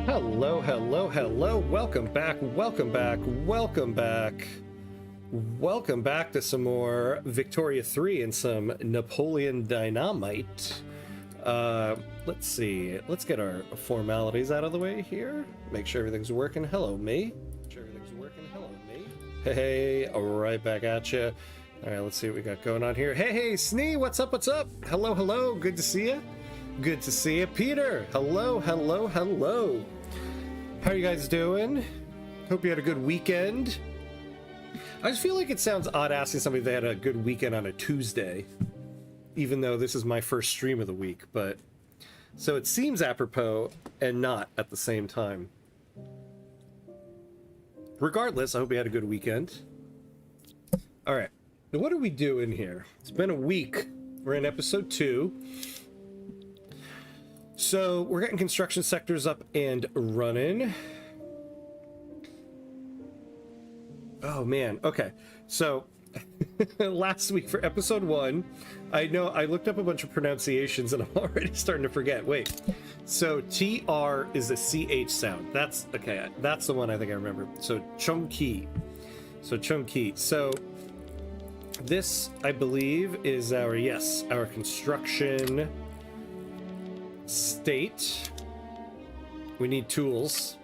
Hello, hello, hello. Welcome back, welcome back, welcome back. Welcome back to some more Victoria 3 and some Napoleon Dai Nam-ite. Let's see. Let's get our formalities out of the way here. Make sure everything's working. Hello, me. Make sure everything's working. Hello, me. Hey, right back at you. All right, let's see what we got going on here. Hey, Snee, what's up, what's up? Hello, hello, good to see you. Good to see you. Peter, hello, hello, hello. How are you guys doing? Hope you had a good weekend. I just feel like it sounds odd asking somebody if they had a good weekend on a Tuesday, even though this is my first stream of the week, but so it seems apropos and not at the same time. Regardless, I hope you had a good weekend. All right, now what do we do in here? It's been a week. We're in episode 2. So we're getting construction sectors up and running. Oh man, okay. So last week for episode 1, I know I looked up a bunch of pronunciations and I'm already starting to forget. Wait, so TR is a CH sound. That's okay. That's the one I think I remember. So Chongqi. So Chongqi. So this, I believe, is our, yes, our construction state. We need tools.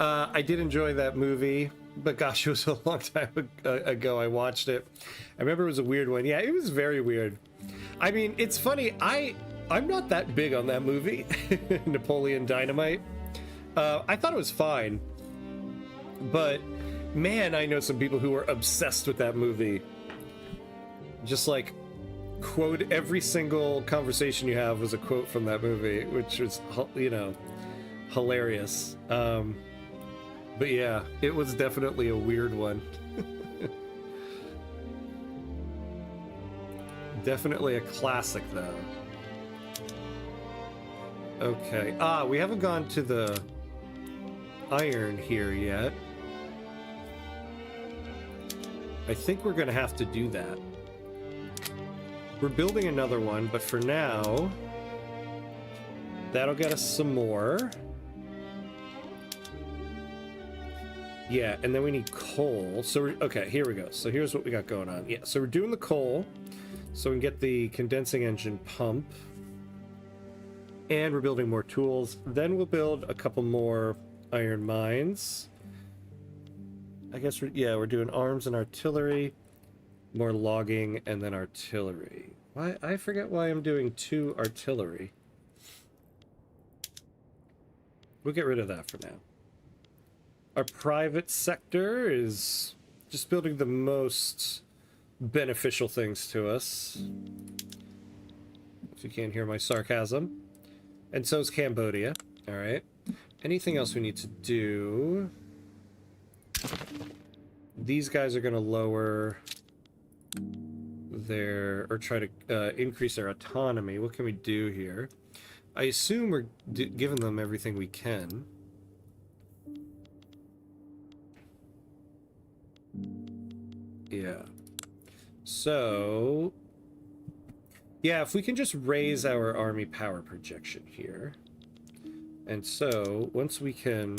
I did enjoy that movie, but gosh, it was a long time ago I watched it. I remember it was a weird one. Yeah, it was very weird. I mean, it's funny. I'm not that big on that movie, Napoleon Dynamite. I thought it was fine, but man, I know some people who are obsessed with that movie. Just like quote every single conversation you have was a quote from that movie, which was, you know, hilarious. But yeah, it was definitely a weird one. Definitely a classic though. Okay. Ah, we haven't gone to the iron here yet. I think we're gonna have to do that. We're building another one, but for now, that'll get us some more. Yeah, and then we need coal. So we're, okay, here we go. So here's what we got going on. Yeah, so we're doing the coal, so we can get the condensing engine pump. And we're building more tools. Then we'll build a couple more iron mines. I guess we're doing arms and artillery, more logging, and then artillery. Why, I forget why I'm doing 2 artillery. We'll get rid of that for now. Our private sector is just building the most beneficial things to us. If you can't hear my sarcasm. And so is Cambodia. All right. Anything else we need to do? These guys are going to lower their, or try to increase their autonomy. What can we do here? I assume we're giving them everything we can. Yeah. So, yeah, if we can just raise our army power projection here. And so, once we can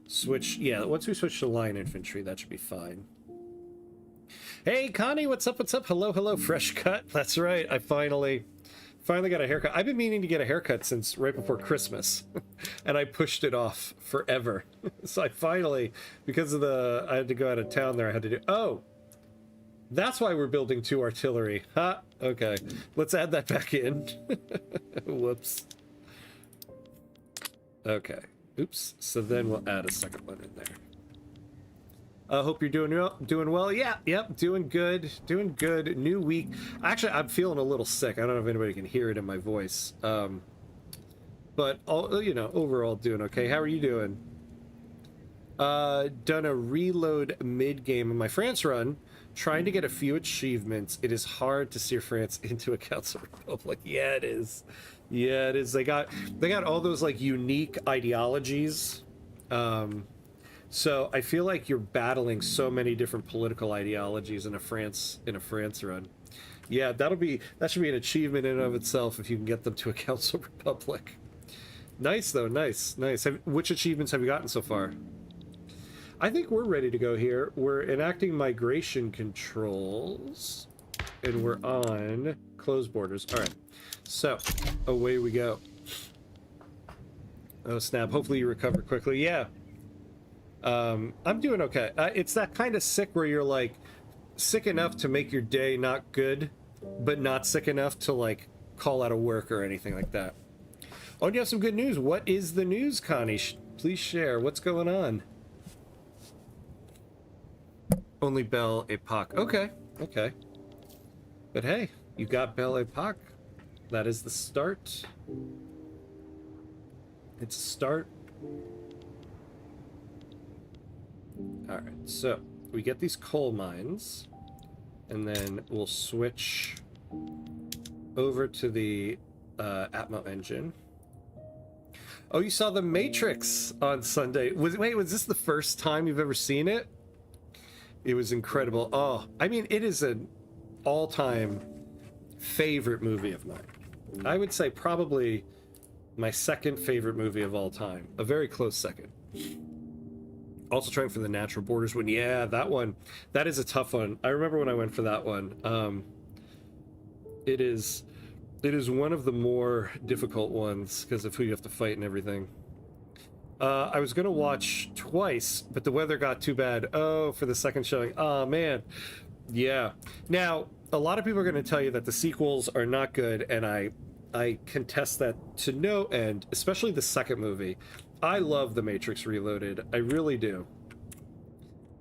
switch, yeah, once we switch to line infantry, that should be fine. Hey, Connie, what's up, what's up? Hello, hello, fresh cut. That's right, I finally got a haircut. I've been meaning to get a haircut since right before Christmas, and I pushed it off forever. So I finally, because of I had to go out of town there, I had to do, oh, that's why we're building 2 artillery. Ha, okay. Let's add that back in. Whoops. Okay. Oops. So then we'll add a second one in there. I hope you're doing well. Yeah, yep, doing good. Doing good. New week. Actually, I'm feeling a little sick. I don't know if anybody can hear it in my voice. But all, you know, overall doing okay. How are you doing? Done a reload mid-game in my France run, trying to get a few achievements. It is hard to steer France into a Council Republic. Yeah, it is. Yeah, it is. They got all those like unique ideologies. So I feel like you're battling so many different political ideologies in a France run. Yeah, that should be an achievement in and of itself if you can get them to a Council Republic. Nice though, nice. Which achievements have you gotten so far? I think we're ready to go here. We're enacting migration controls, and we're on closed borders. All right, so away we go. Oh snap! Hopefully you recover quickly. Yeah. I'm doing okay. It's that kind of sick where you're like sick enough to make your day not good, but not sick enough to like call out of work or anything like that. Oh, and you have some good news. What is the news, Connie? Please share. What's going on? Only Belle Epoque. Okay, okay. But hey, you got Belle Epoque. That is the start. It's a start. All right, so we get these coal mines, and then we'll switch over to the Atmo engine. Oh, you saw The Matrix on Sunday. Was this the first time you've ever seen it? It was incredible. Oh, I mean, it is an all-time favorite movie of mine. I would say probably my second favorite movie of all time. A very close second. Also trying for the Natural Borders one. Yeah, that one. That is a tough one. I remember when I went for that one. It is one of the more difficult ones because of who you have to fight and everything. I was going to watch twice, but the weather got too bad. Oh, for the second showing. Oh, man. Yeah. Now, a lot of people are going to tell you that the sequels are not good, and I contest that to no end, especially the second movie. I love The Matrix Reloaded. I really do.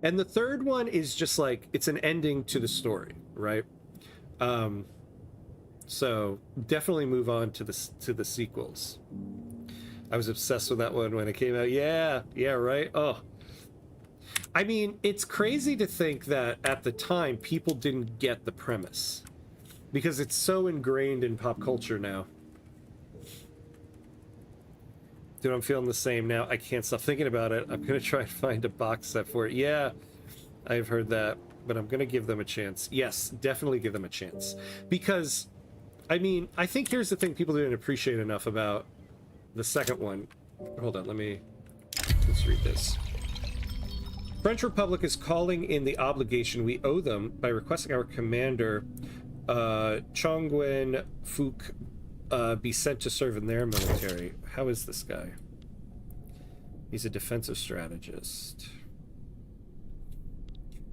And the third one is just like, it's an ending to the story, right? So definitely move on to the sequels. I was obsessed with that one when it came out. Yeah, right. Oh, I mean, it's crazy to think that at the time people didn't get the premise because it's so ingrained in pop culture now. Dude, I'm feeling the same now. I can't stop thinking about it. I'm gonna try and find a box set for it. Yeah, I've heard that, but I'm gonna give them a chance. Yes, definitely give them a chance. Because, I mean, I think here's the thing people didn't appreciate enough about the second one. Hold on, let's read this. French Republic is calling in the obligation we owe them by requesting our commander, Chongwen Fook, be sent to serve in their military. How is this guy? He's a defensive strategist.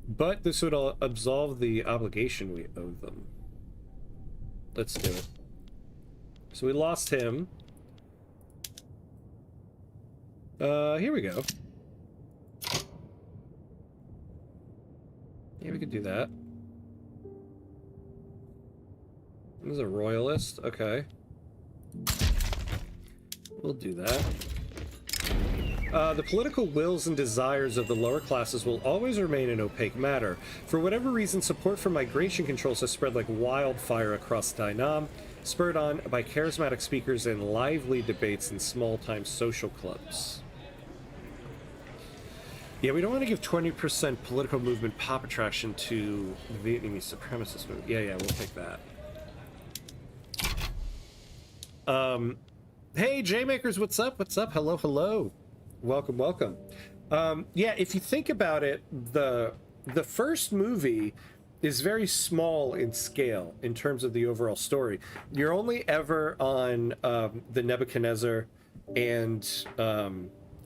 But this would absolve the obligation we owe them. Let's do it. So we lost him. Here we go. Yeah, we could do that. This is a royalist. Okay. We'll do that. The political wills and desires of the lower classes will always remain an opaque matter. For whatever reason, support for migration controls has spread like wildfire across Dai Nam, spurred on by charismatic speakers and lively debates in small-time social clubs. Yeah, we don't want to give 20% political movement pop attraction to the Vietnamese supremacist movement. Yeah, we'll take that. Hey, J-Makers, what's up? What's up? Hello. Welcome. Yeah, if you think about it, the first movie is very small in scale in terms of the overall story. You're only ever on the Nebuchadnezzar and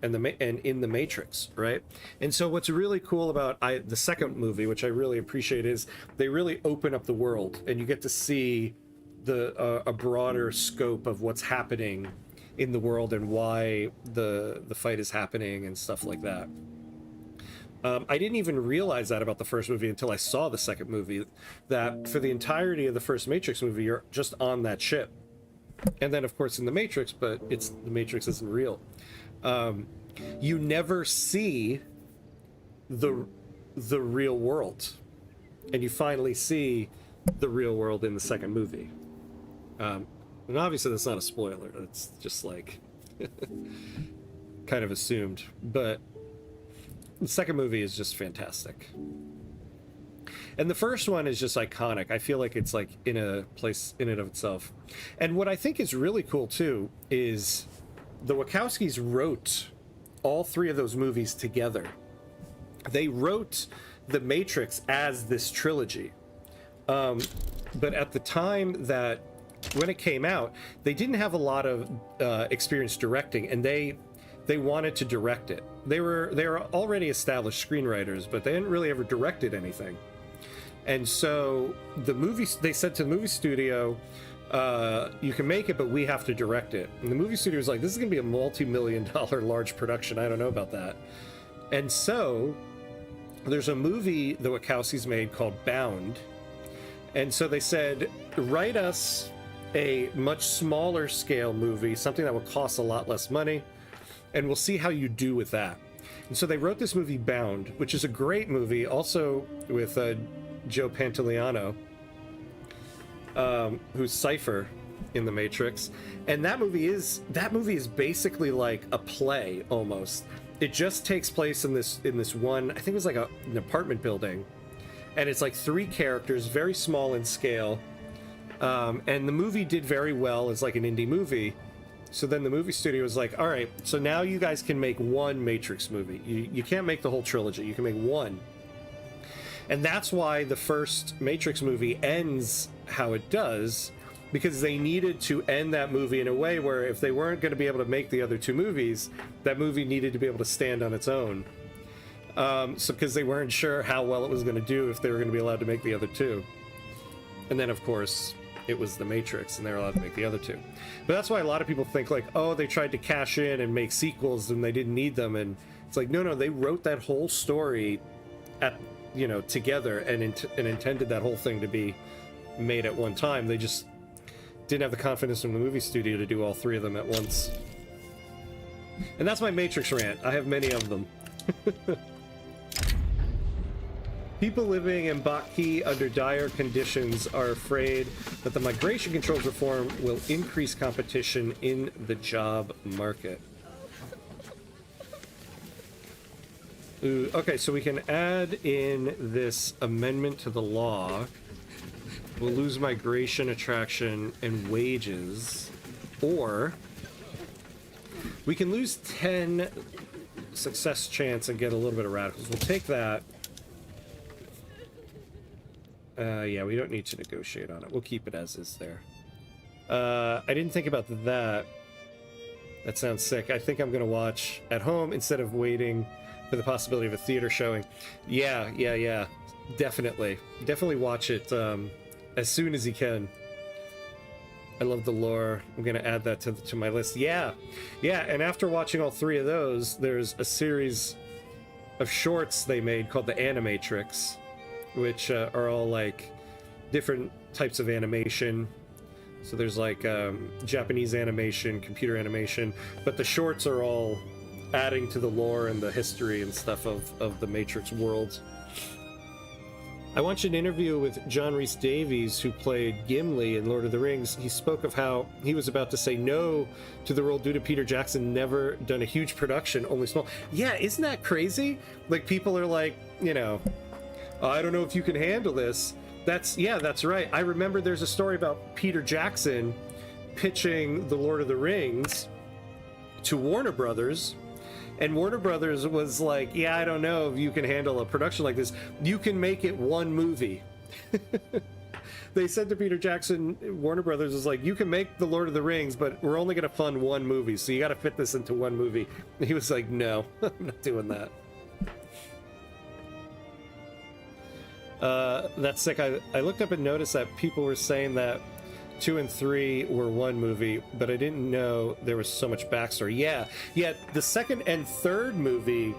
in the Matrix, right? And so what's really cool about the second movie, which I really appreciate, is they really open up the world and you get to see a broader scope of what's happening in the world and why the fight is happening and stuff like that. I didn't even realize that about the first movie until I saw the second movie, that for the entirety of the first Matrix movie, you're just on that ship. And then, of course, in the Matrix, but the Matrix isn't real. You never see the real world, and you finally see the real world in the second movie. And obviously that's not a spoiler, it's just like kind of assumed, but the second movie is just fantastic. And the first one is just iconic. I feel like it's like in a place in and of itself. And what I think is really cool too is the Wachowskis wrote all three of those movies together. They wrote The Matrix as this trilogy. But at the time that when it came out, they didn't have a lot of experience directing, and they wanted to direct it. They were already established screenwriters, but they hadn't really ever directed anything. And so they said to the movie studio, you can make it, but we have to direct it. And the movie studio was like, this is going to be a multi-million-dollar large production. I don't know about that. And so there's a movie the Wachowskis made called Bound. And so they said, write us a much smaller scale movie, something that will cost a lot less money, and we'll see how you do with that. And so they wrote this movie Bound, which is a great movie, also with Joe Pantoliano, who's Cypher in The Matrix. And that movie is basically like a play almost. It just takes place in this one, I think it was like an apartment building, and it's like 3 characters, very small in scale. And the movie did very well as like an indie movie. So then the movie studio was like, all right, so now you guys can make one Matrix movie. You can't make the whole trilogy. You can make one. And that's why the first Matrix movie ends how it does, because they needed to end that movie in a way where if they weren't going to be able to make the other 2 movies, that movie needed to be able to stand on its own. So because they weren't sure how well it was going to do if they were going to be allowed to make the other 2. And then, of course, it was The Matrix, and they were allowed to make the other 2. But that's why a lot of people think, like, oh, they tried to cash in and make sequels and they didn't need them. And it's like, no, they wrote that whole story together and intended that whole thing to be made at one time. They just didn't have the confidence from the movie studio to do all 3 of them at once. And that's my Matrix rant. I have many of them. People living in Baki under dire conditions are afraid that the migration controls reform will increase competition in the job market. Ooh, okay, so we can add in this amendment to the law. We'll lose migration, attraction, and wages. Or we can lose 10 success chance and get a little bit of radicals. We'll take that. Yeah, we don't need to negotiate on it. We'll keep it as is there. I didn't think about that. That sounds sick. I think I'm going to watch at home instead of waiting for the possibility of a theater showing. Yeah. Definitely watch it as soon as you can. I love the lore. I'm going to add that to my list. Yeah, and after watching all 3 of those, there's a series of shorts they made called The Animatrix, which are all like different types of animation. So there's like Japanese animation, computer animation, but the shorts are all adding to the lore and the history and stuff of the Matrix world. I watched an interview with John Rhys Davies, who played Gimli in Lord of the Rings. He spoke of how he was about to say no to the role due to Peter Jackson never done a huge production, only small. Yeah, isn't that crazy? Like, people are like, I don't know if you can handle this. That's right. I remember there's a story about Peter Jackson pitching the Lord of the Rings to Warner Brothers, and Warner Brothers was like, yeah, I don't know if you can handle a production like this. You can make it one movie. They said to Peter Jackson, Warner Brothers was like, you can make the Lord of the Rings, but we're only going to fund one movie, so you got to fit this into one movie. And he was like, no, I'm not doing that. That's sick. I looked up and noticed that people were saying that 2 and 3 were one movie, but I didn't know there was so much backstory. Yeah, the 2nd and 3rd movie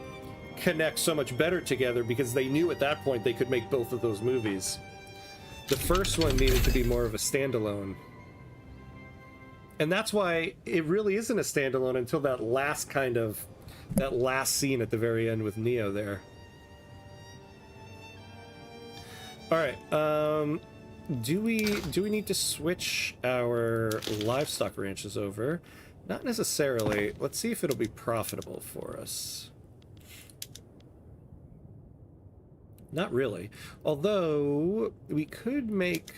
connect so much better together because they knew at that point they could make both of those movies. The first one needed to be more of a standalone. And that's why it really isn't a standalone until that last scene at the very end with Neo there. All right, do we need to switch our livestock ranches over? Not necessarily. Let's see if it'll be profitable for us. Not really. Although we could make...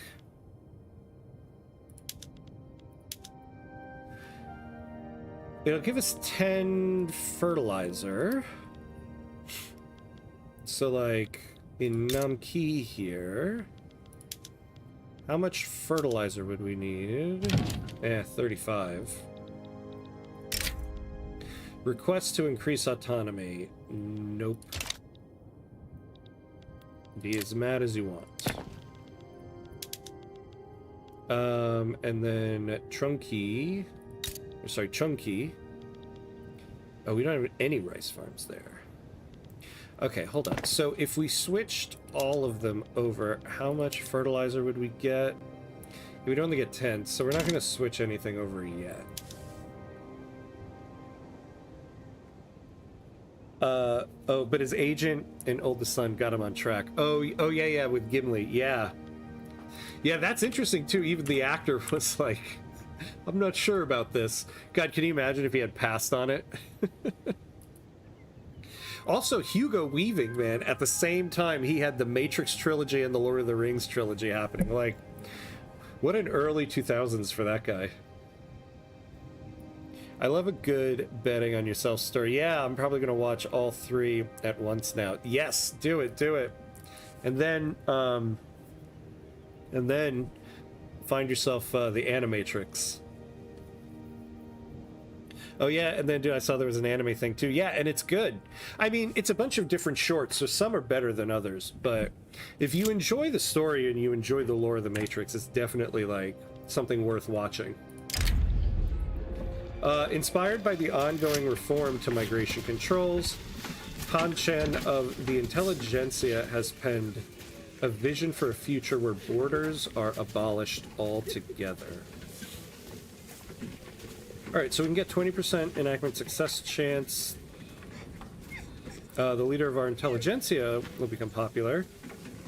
It'll give us 10 fertilizer. So like in Nam-ite here, how much fertilizer would we need? 35. Request to increase autonomy. Nope. Be as mad as you want. And then Chunky. Oh, we don't have any rice farms there. Okay, hold on. So if we switched all of them over, how much fertilizer would we get? We'd only get 10, so we're not going to switch anything over yet. Oh, but his agent and oldest son got him on track. Oh, yeah, with Gimli, yeah. Yeah, that's interesting, too. Even the actor was like, I'm not sure about this. God, can you imagine if he had passed on it? Also, Hugo Weaving, man, at the same time, he had the Matrix trilogy and the Lord of the Rings trilogy happening. Like, what an early 2000s for that guy. I love a good betting on yourself story. Yeah, I'm probably going to watch all 3 at once now. Yes, do it, do it. And then find yourself the Animatrix. Oh yeah, and then dude, I saw there was an anime thing too. Yeah, and it's good. I mean, it's a bunch of different shorts, so some are better than others. But if you enjoy the story and you enjoy the lore of the Matrix, it's definitely like something worth watching. Inspired by the ongoing reform to migration controls, Han Chen of the Intelligentsia has penned a vision for a future where borders are abolished altogether. Alright, so we can get 20% enactment success chance. The leader of our Intelligentsia will become popular.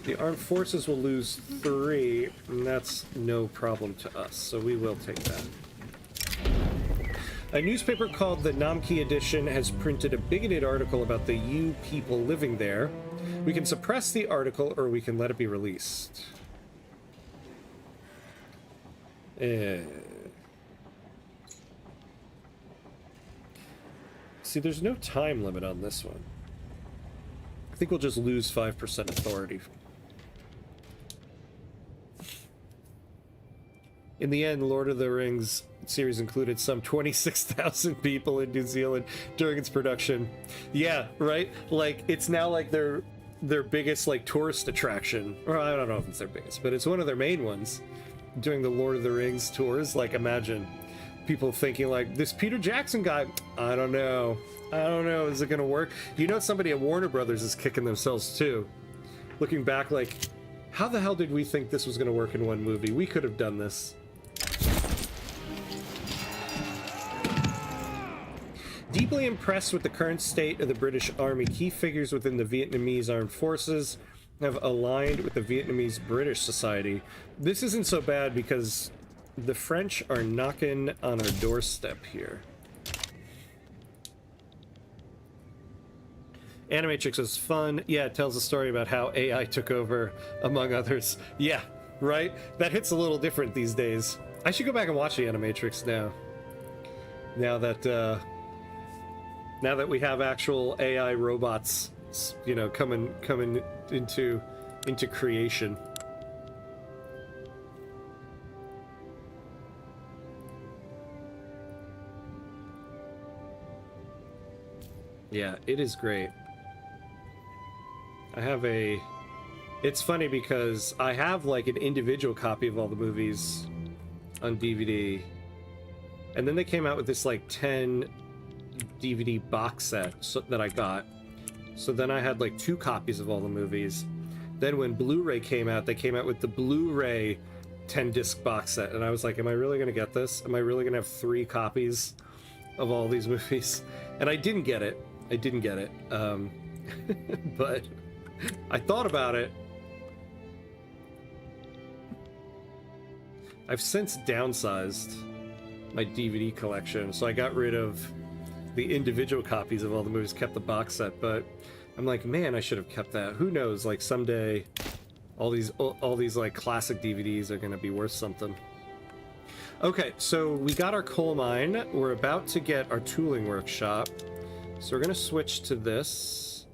The armed forces will lose 3, and that's no problem to us, so we will take that. A newspaper called the Namki Edition has printed a bigoted article about the Yu people living there. We can suppress the article, or we can let it be released. See, there's no time limit on this one. I think we'll just lose 5% authority. In the end, Lord of the Rings series included some 26,000 people in New Zealand during its production. Yeah, right? Like, it's now like their biggest, like, tourist attraction. Or I don't know if it's their biggest, but it's one of their main ones. Doing the Lord of the Rings tours, like, imagine people thinking, like, this Peter Jackson guy, I don't know, is it gonna work? You know, somebody at Warner Brothers is kicking themselves, too. Looking back, like, how the hell did we think this was gonna work in one movie? We could have done this. Deeply impressed with the current state of the British Army, key figures within the Vietnamese armed forces have aligned with the Vietnamese British Society. This isn't so bad because the French are knocking on our doorstep here. Animatrix was fun. Yeah, it tells a story about how AI took over, among others. Yeah, right? That hits a little different these days. I should go back and watch the Animatrix now. Now that we have actual AI robots, you know, coming into creation. Yeah, it is great. It's funny because I have like an individual copy of all the movies on DVD, and then they came out with this like 10 DVD box set that I got. So then I had like 2 copies of all the movies. Then when Blu-ray came out, they came out with the Blu-ray 10-disc box set, and I was like, am I really gonna get this? Am I really gonna have 3 copies of all these movies? And I didn't get it. But I thought about it. I've since downsized my DVD collection, so I got rid of the individual copies of all the movies, kept the box set, but I'm like, man, I should have kept that. Who knows, like someday all these like classic DVDs are gonna be worth something. Okay, so we got our coal mine. We're about to get our tooling workshop. So we're gonna switch to this.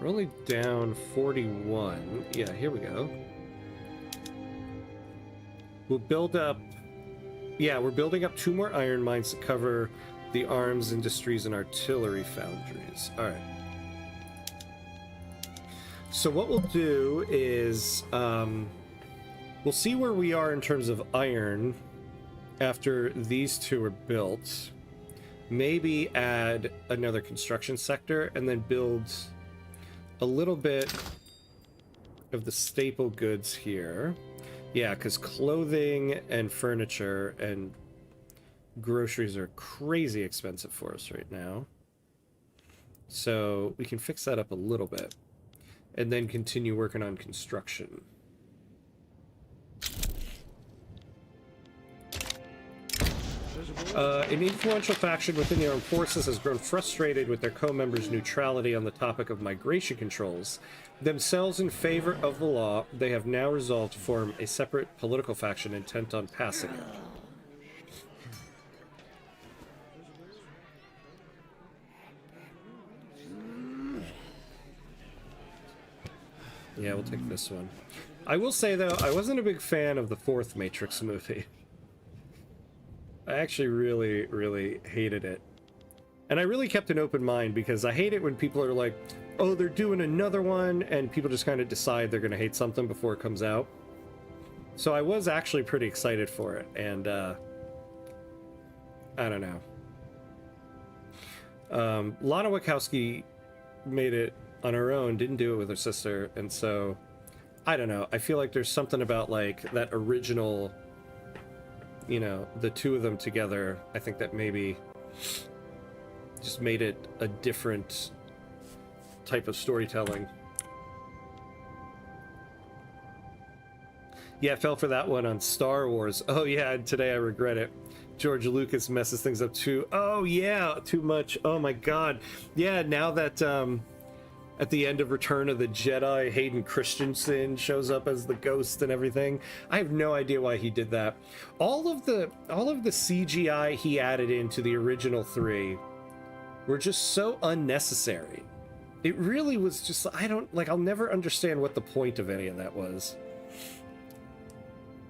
We're only down 41. Yeah, here we go. We'll build up... Yeah, we're building up 2 more iron mines to cover the arms industries and artillery foundries. Alright. So what we'll do is... we'll see where we are in terms of iron after these 2 are built. maybe add another construction sector and then build a little bit of the staple goods here. Yeah, because clothing and furniture and groceries are crazy expensive for us right now. So we can fix that up a little bit and then continue working on construction. An influential faction within the armed forces has grown frustrated with their co-members' neutrality on the topic of migration controls. Themselves in favor of the law, they have now resolved to form a separate political faction intent on passing it. Yeah, we'll take this one. I will say, though, I wasn't a big fan of the fourth Matrix movie. I actually really, really hated it. And I really kept an open mind because I hate it when people are like, oh, they're doing another one, and people just kind of decide they're going to hate something before it comes out. So I was actually pretty excited for it, and I don't know. Lana Wachowski made it on her own, didn't do it with her sister, and so I don't know. I feel like there's something about like that original, you know, the two of them together. I think that maybe just made it a different type of storytelling. Yeah, I fell for that one on Star Wars. Oh yeah, and today I regret it. George Lucas messes things up too. Oh yeah, too much. Oh my god. Yeah, now that at the end of Return of the Jedi, Hayden Christensen shows up as the ghost and everything. I have no idea why he did that. All of the CGI he added into the original 3 were just so unnecessary. It really was just, I don't, like, I'll never understand what the point of any of that was.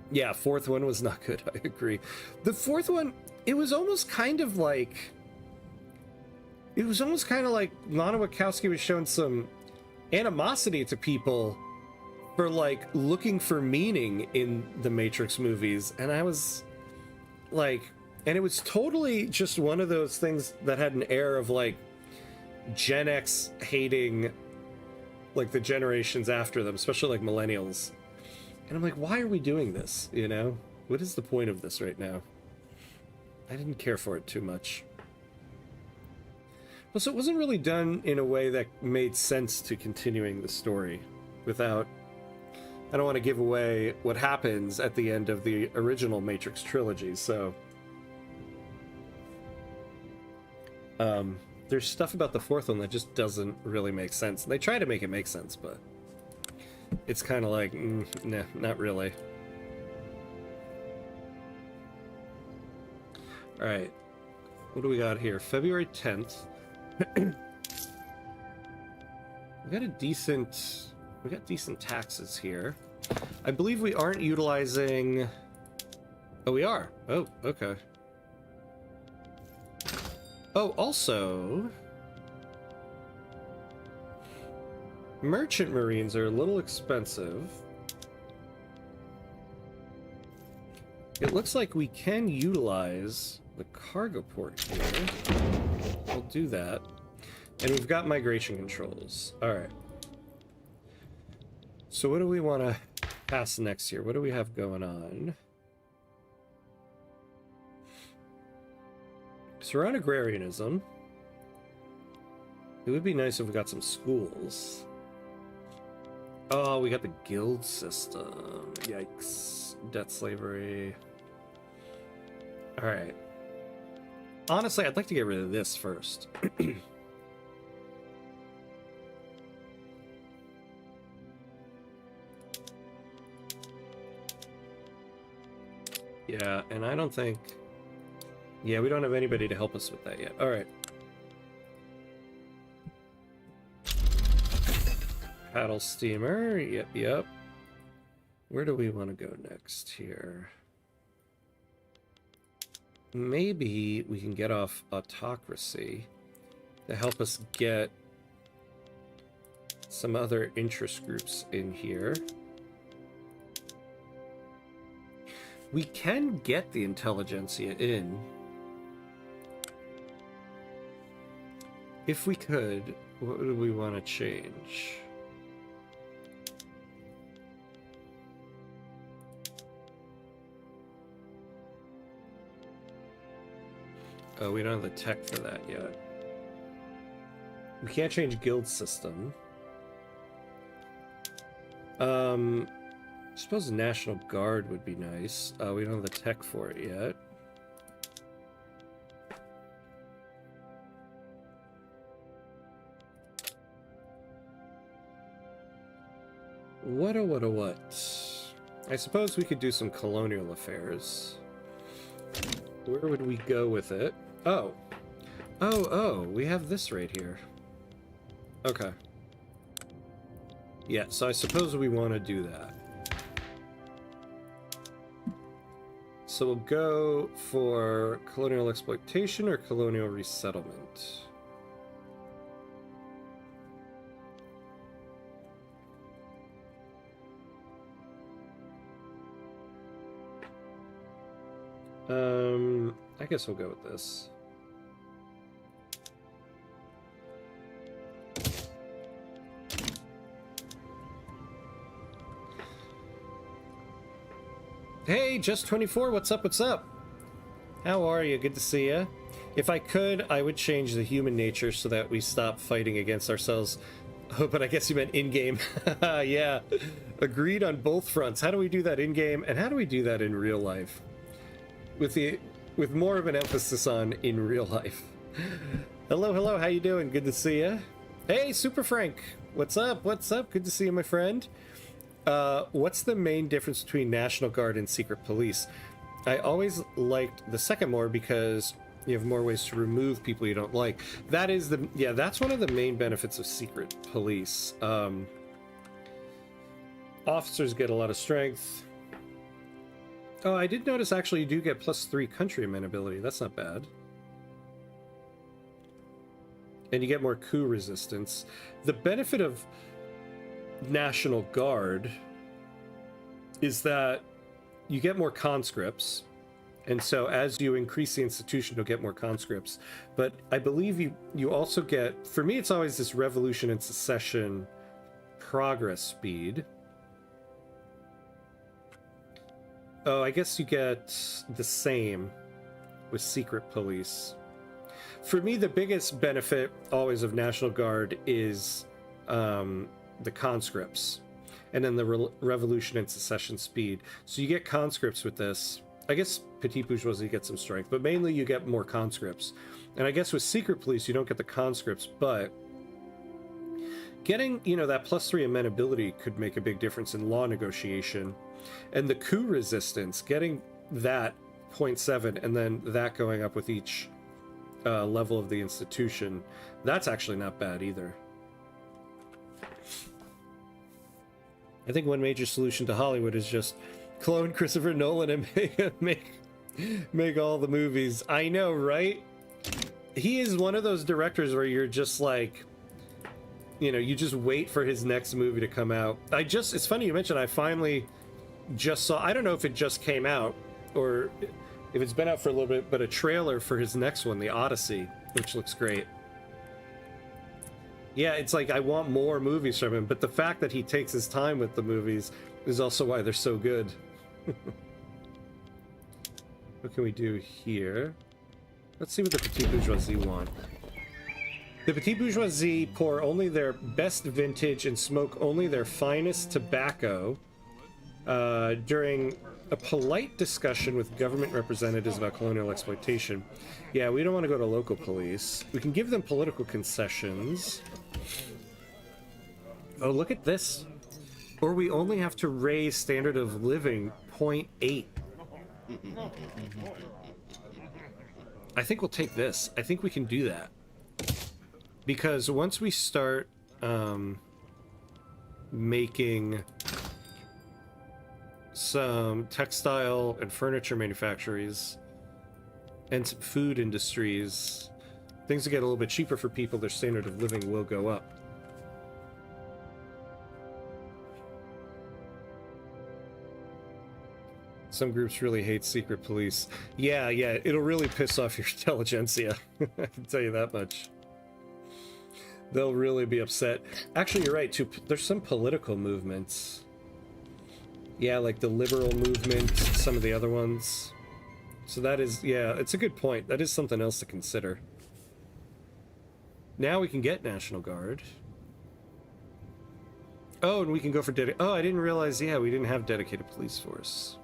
Yeah, fourth one was not good, I agree. The fourth one, it was almost kind of like Lana Wachowski was showing some animosity to people for like looking for meaning in the Matrix movies, and I was like, and it was totally just one of those things that had an air of like Gen X hating like the generations after them, especially like millennials. And I'm like, why are we doing this? You know, what is the point of this right now? I didn't care for it too much. Well, so it wasn't really done in a way that made sense to continuing the story without... I don't want to give away what happens at the end of the original Matrix trilogy, so... there's stuff about the fourth one that just doesn't really make sense. They try to make it make sense, but... it's kind of like, nah, not really. Alright. What do we got here? February 10th. We got decent taxes here. I believe we aren't utilizing... Oh, we are. Oh, okay. Oh, also... Merchant Marines are a little expensive. It looks like we can utilize the cargo port here. We'll do that. And we've got migration controls. Alright. So what do we want to pass next here? What do we have going on? So we're on agrarianism. It would be nice if we got some schools. Oh, we got the guild system. Yikes. Debt slavery. Alright. Honestly, I'd like to get rid of this first. Yeah, and I don't think... Yeah, we don't have anybody to help us with that yet. Alright. Paddle steamer. Yep. Where do we want to go next here? Maybe we can get off autocracy to help us get some other interest groups in here. We can get the intelligentsia in. If we could, what would we want to change? Oh, we don't have the tech for that yet. We can't change guild system. I suppose National Guard would be nice. We don't have the tech for it yet. What? I suppose we could do some colonial affairs. Where would we go with it? Oh, we have this right here. Okay. Yeah, so I suppose we want to do that. So we'll go for colonial exploitation or colonial resettlement. I guess we'll go with this. Hey, Just 24, what's up, what's up? How are you? Good to see you. If I could, I would change the human nature so that we stop fighting against ourselves. Oh, but I guess you meant in-game. Yeah, agreed on both fronts. How do we do that in-game, and how do we do that in real life? With more of an emphasis on in real life. Hello, how you doing? Good to see you. Hey, Super Frank, what's up? Good to see you, my friend. What's the main difference between National Guard and Secret Police? I always liked the second more because you have more ways to remove people you don't like. That's one of the main benefits of Secret Police. Officers get a lot of strength. Oh, I did notice actually you do get +3 countryman ability. That's not bad. And you get more coup resistance. The benefit of National Guard is that you get more conscripts, and so as you increase the institution you'll get more conscripts, but I believe you also get, for me it's always this revolution and secession progress speed. Oh, I guess you get the same with Secret Police. For me, the biggest benefit always of National Guard is the conscripts, and then the revolution and secession speed. So you get conscripts with this. I guess Petit Bourgeoisie gets some strength, but mainly you get more conscripts. And I guess with Secret Police you don't get the conscripts, but getting, that +3 amenability could make a big difference in law negotiation. And the coup resistance, getting that 0.7 and then that going up with each level of the institution, that's actually not bad either. I think one major solution to Hollywood is just clone Christopher Nolan and make all the movies. I know, right? He is one of those directors where you're just like, you just wait for his next movie to come out. It's funny you mentioned, I finally just saw, I don't know if it just came out or if it's been out for a little bit, but a trailer for his next one, The Odyssey, which looks great. Yeah, it's like I want more movies from him, but the fact that he takes his time with the movies is also why they're so good. What can we do here? Let's see what the Petit Bourgeoisie want. The Petit Bourgeoisie pour only their best vintage and smoke only their finest tobacco during a polite discussion with government representatives about colonial exploitation. Yeah, we don't want to go to local police. We can give them political concessions. Oh, look at this. Or we only have to raise standard of living 0.8. I think we'll take this. I think we can do that. Because once we start making some textile and furniture manufactories and some food industries, things will get a little bit cheaper for people. Their standard of living will go up. Some groups really hate Secret Police. Yeah, it'll really piss off your intelligentsia. I can tell you that much. They'll really be upset. Actually, you're right, too. There's some political movements. Yeah, like the liberal movement, some of the other ones. So that is, yeah, it's a good point. That is something else to consider. Now we can get National Guard. Oh, and we can go for oh, I didn't realize, yeah, we didn't have dedicated police force.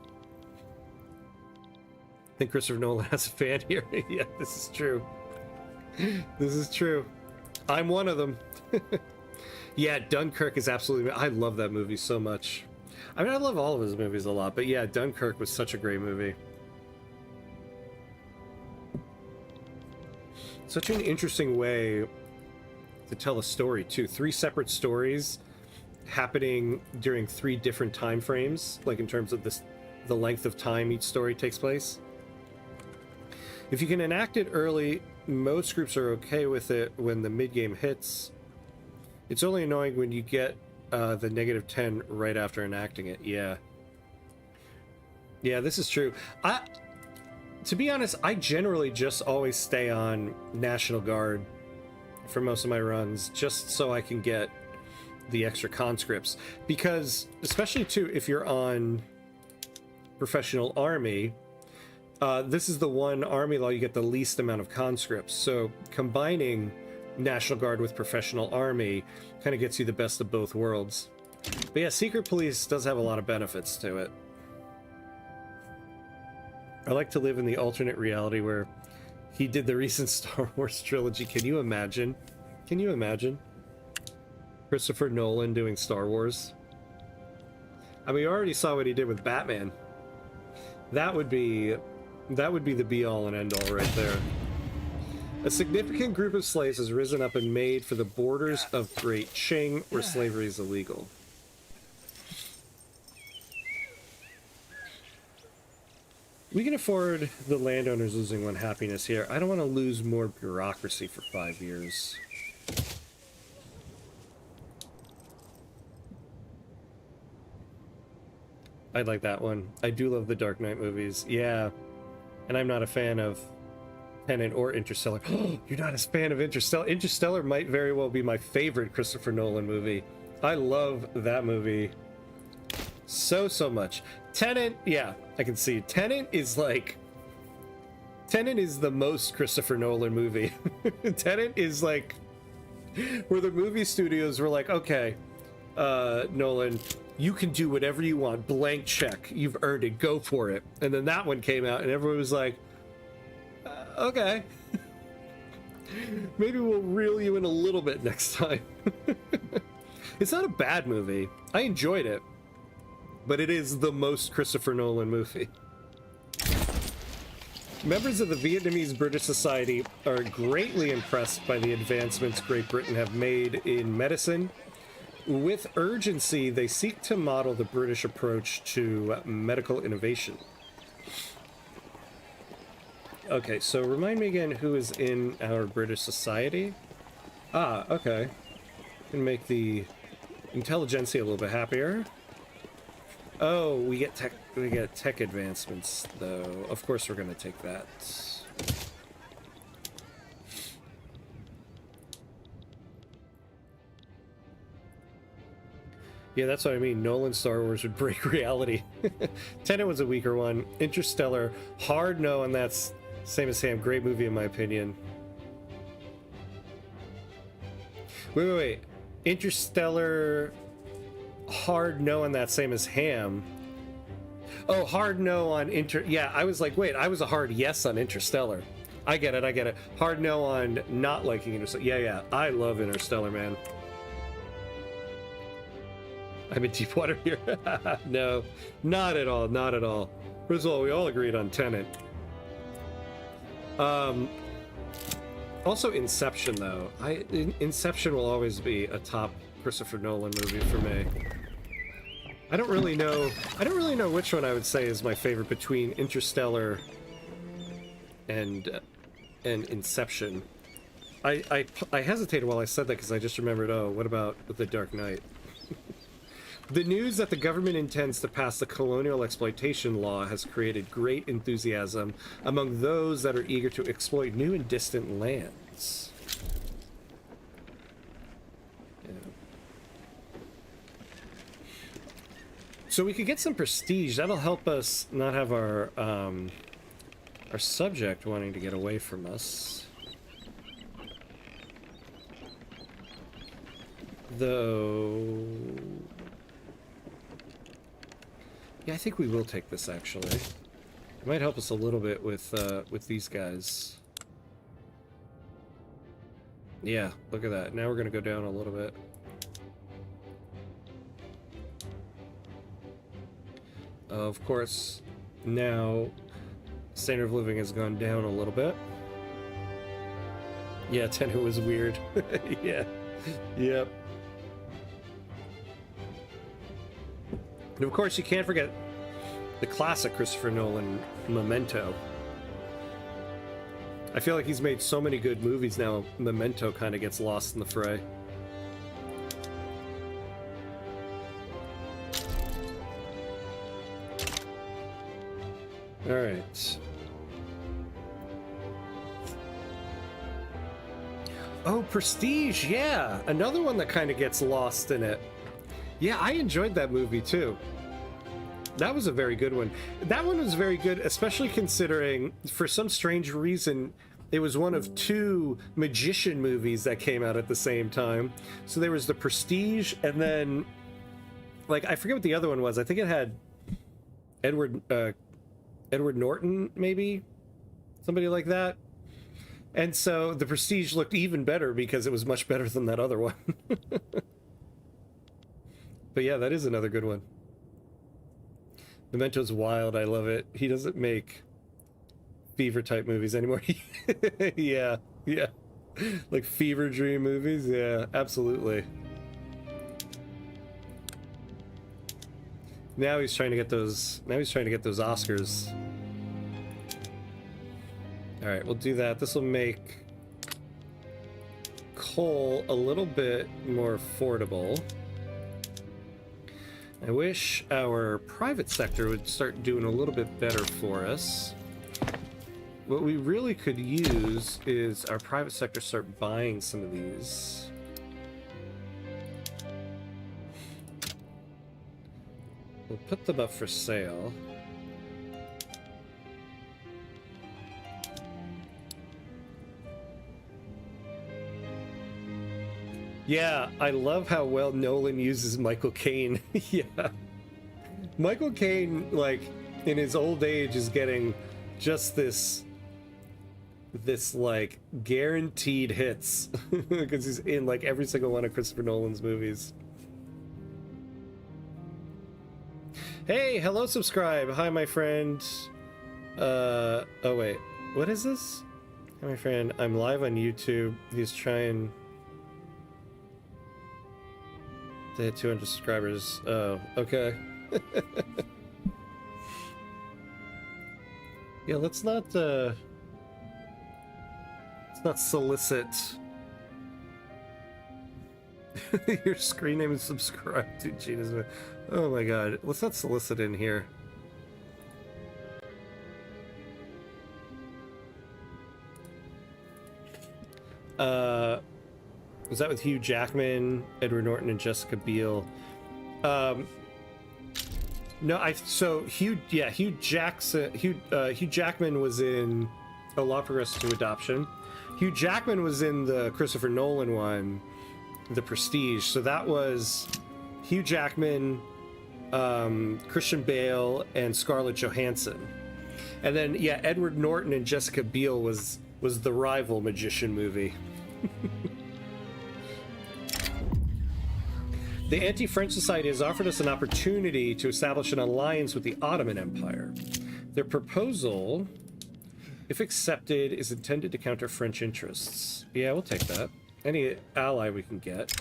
I think Christopher Nolan has a fan here. Yeah, this is true. This is true. I'm one of them. Yeah, Dunkirk is absolutely... I love that movie so much. I mean, I love all of his movies a lot, but yeah, Dunkirk was such a great movie. Such an interesting way to tell a story, too. 3 separate stories happening during 3 different time frames, like in terms of the length of time each story takes place. If you can enact it early, most groups are okay with it when the mid-game hits. It's only annoying when you get the -10 right after enacting it. Yeah. Yeah, this is true. To be honest, I generally just always stay on National Guard for most of my runs, just so I can get the extra conscripts. Because, especially too, if you're on Professional Army, this is the one army law you get the least amount of conscripts. So combining National Guard with Professional Army kind of gets you the best of both worlds. But yeah, Secret Police does have a lot of benefits to it. I like to live in the alternate reality where he did the recent Star Wars trilogy. Can you imagine? Can you imagine? Christopher Nolan doing Star Wars. I mean, we already saw what he did with Batman. That would be the be-all and end-all right there. A significant group of slaves has risen up and made for the borders of Great Qing, where slavery is illegal. We can afford the landowners losing 1 happiness here. I don't want to lose more bureaucracy for 5 years. I'd like that one. I do love the Dark Knight movies. Yeah. And I'm not a fan of Tenet or Interstellar. You're not a fan of Interstellar? Interstellar might very well be my favorite Christopher Nolan movie. I love that movie so much. Tenet, yeah, I can see. Tenet is like... Tenet is the most Christopher Nolan movie. Tenet is like... where the movie studios were like, okay, Nolan, you can do whatever you want. Blank check. You've earned it. Go for it. And then that one came out and everyone was like, okay. Maybe we'll reel you in a little bit next time. It's not a bad movie. I enjoyed it. But it is the most Christopher Nolan movie. Members of the Vietnamese British Society are greatly impressed by the advancements Great Britain have made in medicine. With urgency, they seek to model the British approach to medical innovation. Okay, so remind me again who is in our British Society? Ah, okay. Can make the intelligentsia a little bit happier. Oh, we get tech advancements, though. Of course we're going to take that. Yeah, that's what I mean. Nolan Star Wars would break reality. Tenet was a weaker one. Interstellar, hard no, and that's same as Sam. Great movie in my opinion. Wait. Interstellar, hard no, and that same as Ham. Oh, hard no on yeah, I was like, wait, I was a hard yes on Interstellar. I get it. Hard no on not liking Interstellar. Yeah, I love Interstellar, man. I'm in deep water here. No, not at all. First of all, we all agreed on Tenet. Also Inception, though. Inception will always be a top Christopher Nolan movie for me. I don't really know which one I would say is my favorite between Interstellar and Inception. I hesitated while I said that because I just remembered, oh, what about The Dark Knight? The news that the government intends to pass the colonial exploitation law has created great enthusiasm among those that are eager to exploit new and distant lands. So we could get some prestige. That'll help us not have our subject wanting to get away from us. Though... yeah, I think we will take this, actually. It might help us a little bit with these guys. Yeah, look at that. Now we're going to go down a little bit. Of course, now standard of living has gone down a little bit. Yeah, Tenet was weird. Yeah. Yep. And of course, you can't forget the classic Christopher Nolan, Memento. I feel like he's made so many good movies now, Memento kind of gets lost in the fray. All right. Oh, Prestige, yeah. Another one that kind of gets lost in it. Yeah, I enjoyed that movie too. That was a very good one. That one was very good, especially considering, for some strange reason, it was one of two magician movies that came out at the same time. So there was The Prestige, and then, like, I forget what the other one was. I think it had Edward Norton, maybe? Somebody like that. And so The Prestige looked even better because it was much better than that other one. But yeah, that is another good one. Memento's wild. I love it. He doesn't make fever type movies anymore. Yeah, yeah. Like fever dream movies. Yeah, absolutely. Now he's trying to get those. Now he's trying to get those Oscars. All right, we'll do that. This will make coal a little bit more affordable. I wish our private sector would start doing a little bit better for us. What we really could use is our private sector start buying some of these. We'll put them up for sale. Yeah, I love how well Nolan uses Michael Caine. Yeah. Michael Caine, like, in his old age is getting just this like, guaranteed hits. Because he's in, like, every single one of Christopher Nolan's movies. Hey, hello, subscribe. Hi, my friend. Oh, wait. What is this? Hi, my friend. I'm live on YouTube. He's trying... They had 200 subscribers. Oh, okay. Yeah, let's not solicit. Your screen name is subscribe to Gina's. Oh my god, let's not solicit in here. Was that with Hugh Jackman, Edward Norton, and Jessica Biel? No, Hugh Jackman was in A Law Progresses to Adoption. Hugh Jackman was in the Christopher Nolan one, The Prestige. So that was Hugh Jackman, Christian Bale, and Scarlett Johansson. And then, yeah, Edward Norton and Jessica Biel was the rival magician movie. The Anti-French Society has offered us an opportunity to establish an alliance with the Ottoman Empire. Their proposal, if accepted, is intended to counter French interests. Yeah, we'll take that. Any ally we can get.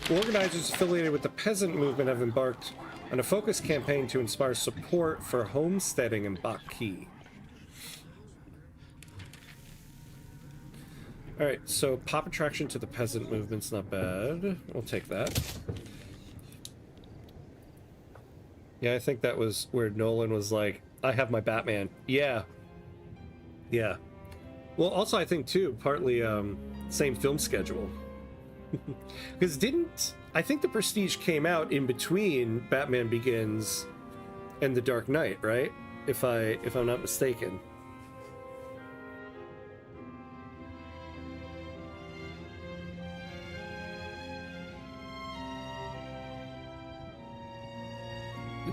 Organizers affiliated with the peasant movement have embarked on a focused campaign to inspire support for homesteading in Baki. Alright, so pop attraction to the peasant movement's not bad. We'll take that. Yeah, I think that was where Nolan was like, I have my Batman. Yeah. Yeah. Well, also I think too, partly same film schedule. Because I think The Prestige came out in between Batman Begins and The Dark Knight, right? If I'm not mistaken.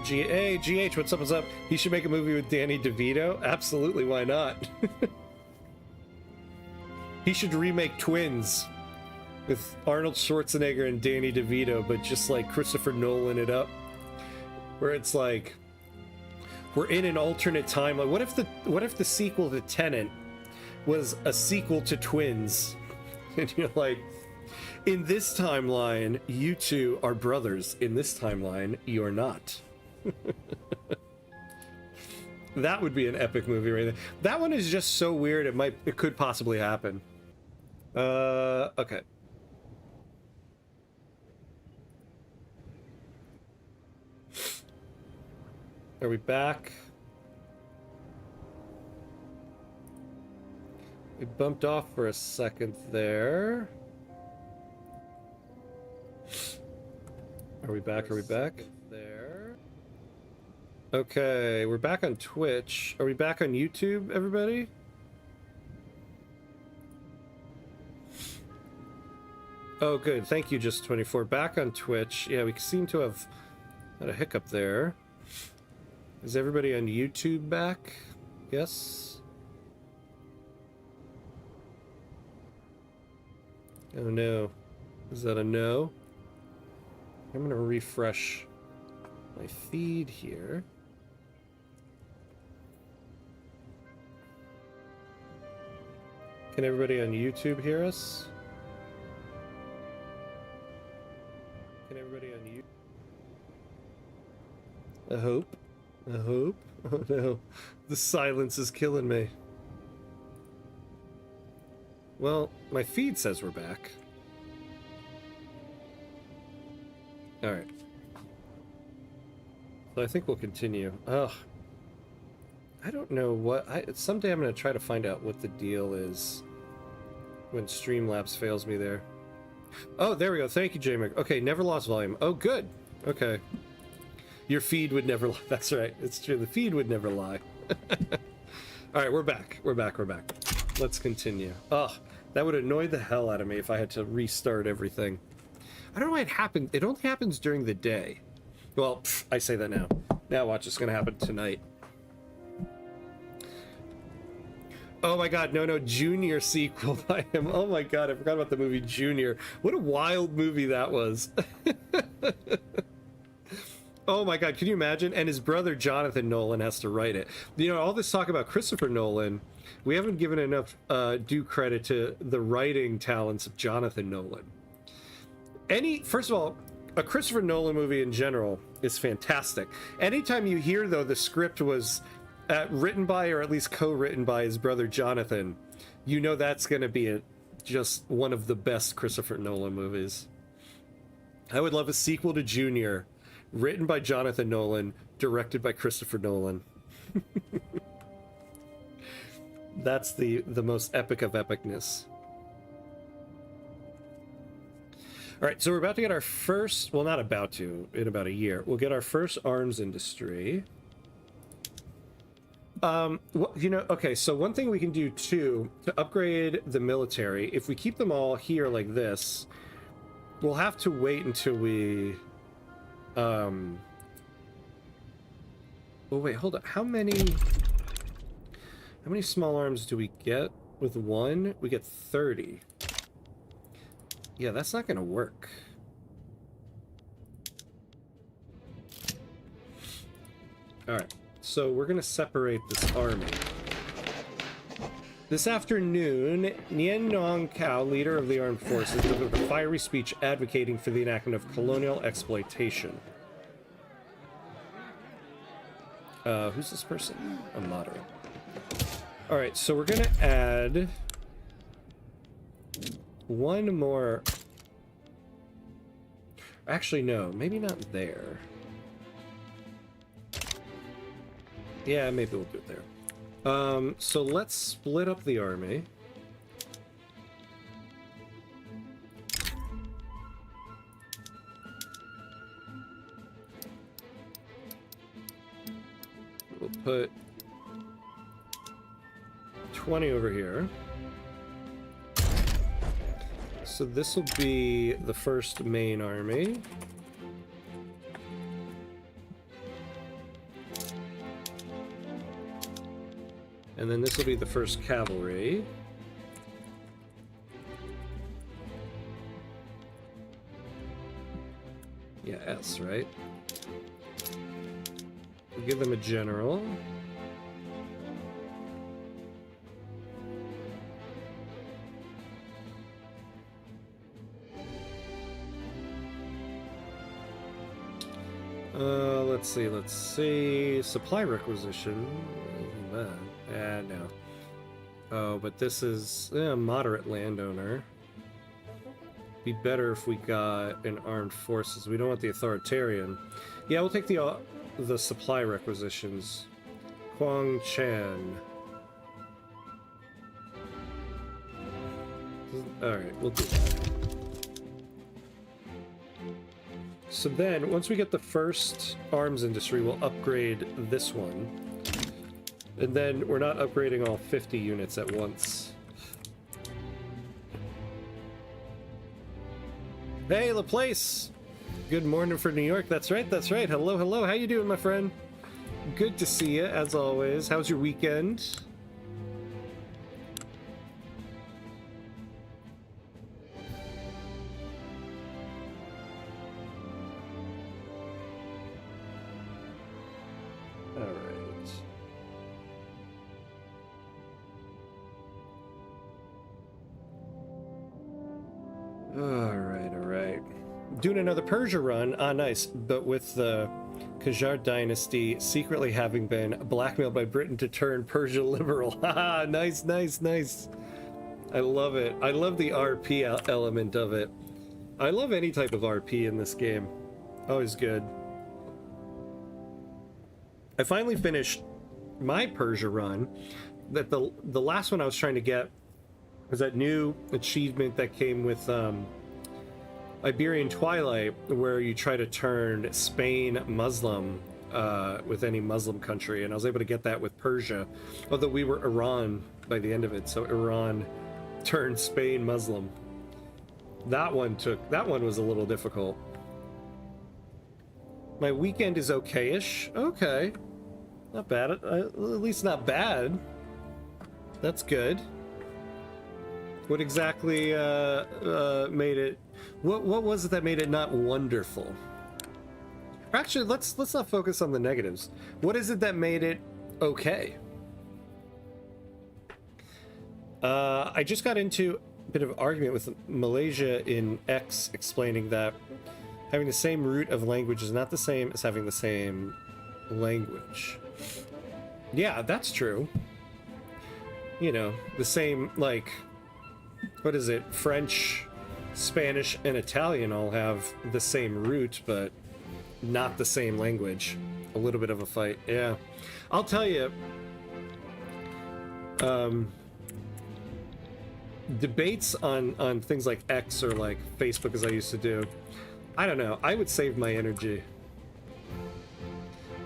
GH, what's up, what's up? He should make a movie with Danny DeVito? Absolutely, why not? He should remake Twins with Arnold Schwarzenegger and Danny DeVito, but just like Christopher Nolan it up. Where it's like, we're in an alternate time. Like, what if the sequel to Tenet was a sequel to Twins? And you're like, in this timeline, you two are brothers. In this timeline, you're not. That would be an epic movie right there. That one is just so weird. It could possibly happen. Okay. Are we back? We bumped off for a second there. Are we back? Are we back? There. Okay, we're back on Twitch. Are we back on YouTube, everybody? Oh, good. Thank you, Just24. Back on Twitch. Yeah, we seem to have had a hiccup there. Is everybody on YouTube back? Yes? Oh no. Is that a no? I'm gonna refresh my feed here. Can everybody on YouTube hear us? Can everybody on YouTube? I hope. I hope. Oh no. The silence is killing me. Well, my feed says we're back. Alright. So I think we'll continue. Ugh. I don't know what... someday I'm going to try to find out what the deal is when Streamlabs fails me there. Oh, there we go. Thank you, J-Mick. Okay, never lost volume. Oh, good. Okay. Your feed would never lie. That's right. It's true. The feed would never lie. Alright, we're back. We're back. We're back. Let's continue. Ugh. That would annoy the hell out of me if I had to restart everything. I don't know why it happened. It only happens during the day. Well, I say that now. Now watch, it's going to happen tonight. Oh my god, no, Junior sequel by him. Oh my god, I forgot about the movie Junior. What a wild movie that was. Oh my god, can you imagine? And his brother Jonathan Nolan has to write it. You know, all this talk about Christopher Nolan, we haven't given enough due credit to the writing talents of Jonathan Nolan. First of all, a Christopher Nolan movie in general is fantastic. Anytime you hear, though, the script was written by, or at least co-written by, his brother Jonathan, you know that's going to be just one of the best Christopher Nolan movies. I would love a sequel to Junior, written by Jonathan Nolan, directed by Christopher Nolan. That's the most epic of epicness. All right, so we're about to get our first, well, not about to, in about a year, we'll get our first arms industry. You know, okay, so one thing we can do too to upgrade the military, if we keep them all here like this, we'll have to wait until we, well, wait, hold on. How many small arms do we get with one? We get 30. Yeah, that's not gonna work. Alright, so we're gonna separate this army. This afternoon, Nien Nong Kao, leader of the armed forces, delivered a fiery speech advocating for the enactment of colonial exploitation. Who's this person? A moderate. Alright, so we're gonna add one more. Actually, no, maybe not there. Yeah, maybe we'll do it there. So let's split up the army. put 20 over here. So this will be the first main army. And then this will be the first cavalry. Yeah, S, right? We'll give them a general. Let's see. Supply requisition. No. Oh, but this is a moderate landowner. Be better if we got an armed forces. We don't want the authoritarian. Yeah, we'll take the supply requisitions. Huang Chan. Alright, we'll do that. So then, once we get the first arms industry, we'll upgrade this one. And then we're not upgrading all 50 units at once. Hey, LaPlace! Good morning for New York. That's right, that's right. Hello, hello. How you doing, my friend? Good to see you, as always. How's your weekend? Alright. Doing another Persia run. Ah, nice. But with the Qajar dynasty secretly having been blackmailed by Britain to turn Persia liberal. Haha, nice. I love it. I love the RP element of it. I love any type of RP in this game. Always good. I finally finished my Persia run. That the last one I was trying to get was that new achievement that came with Iberian Twilight, where you try to turn Spain Muslim with any Muslim country, and I was able to get that with Persia, although we were Iran by the end of it, so Iran turned Spain Muslim. That one was a little difficult. My weekend is okay-ish. Okay. Not bad. At least not bad. That's good. What exactly made it... What was it that made it not wonderful? Actually, let's not focus on the negatives. What is it that made it okay? I just got into a bit of argument with Malaysia in X, explaining that having the same root of language is not the same as having the same language. Yeah, that's true. You know, the same, like... What is it? French, Spanish, and Italian all have the same root, but not the same language. A little bit of a fight, yeah. I'll tell you, debates on things like X or like Facebook, as I used to do, I don't know. I would save my energy.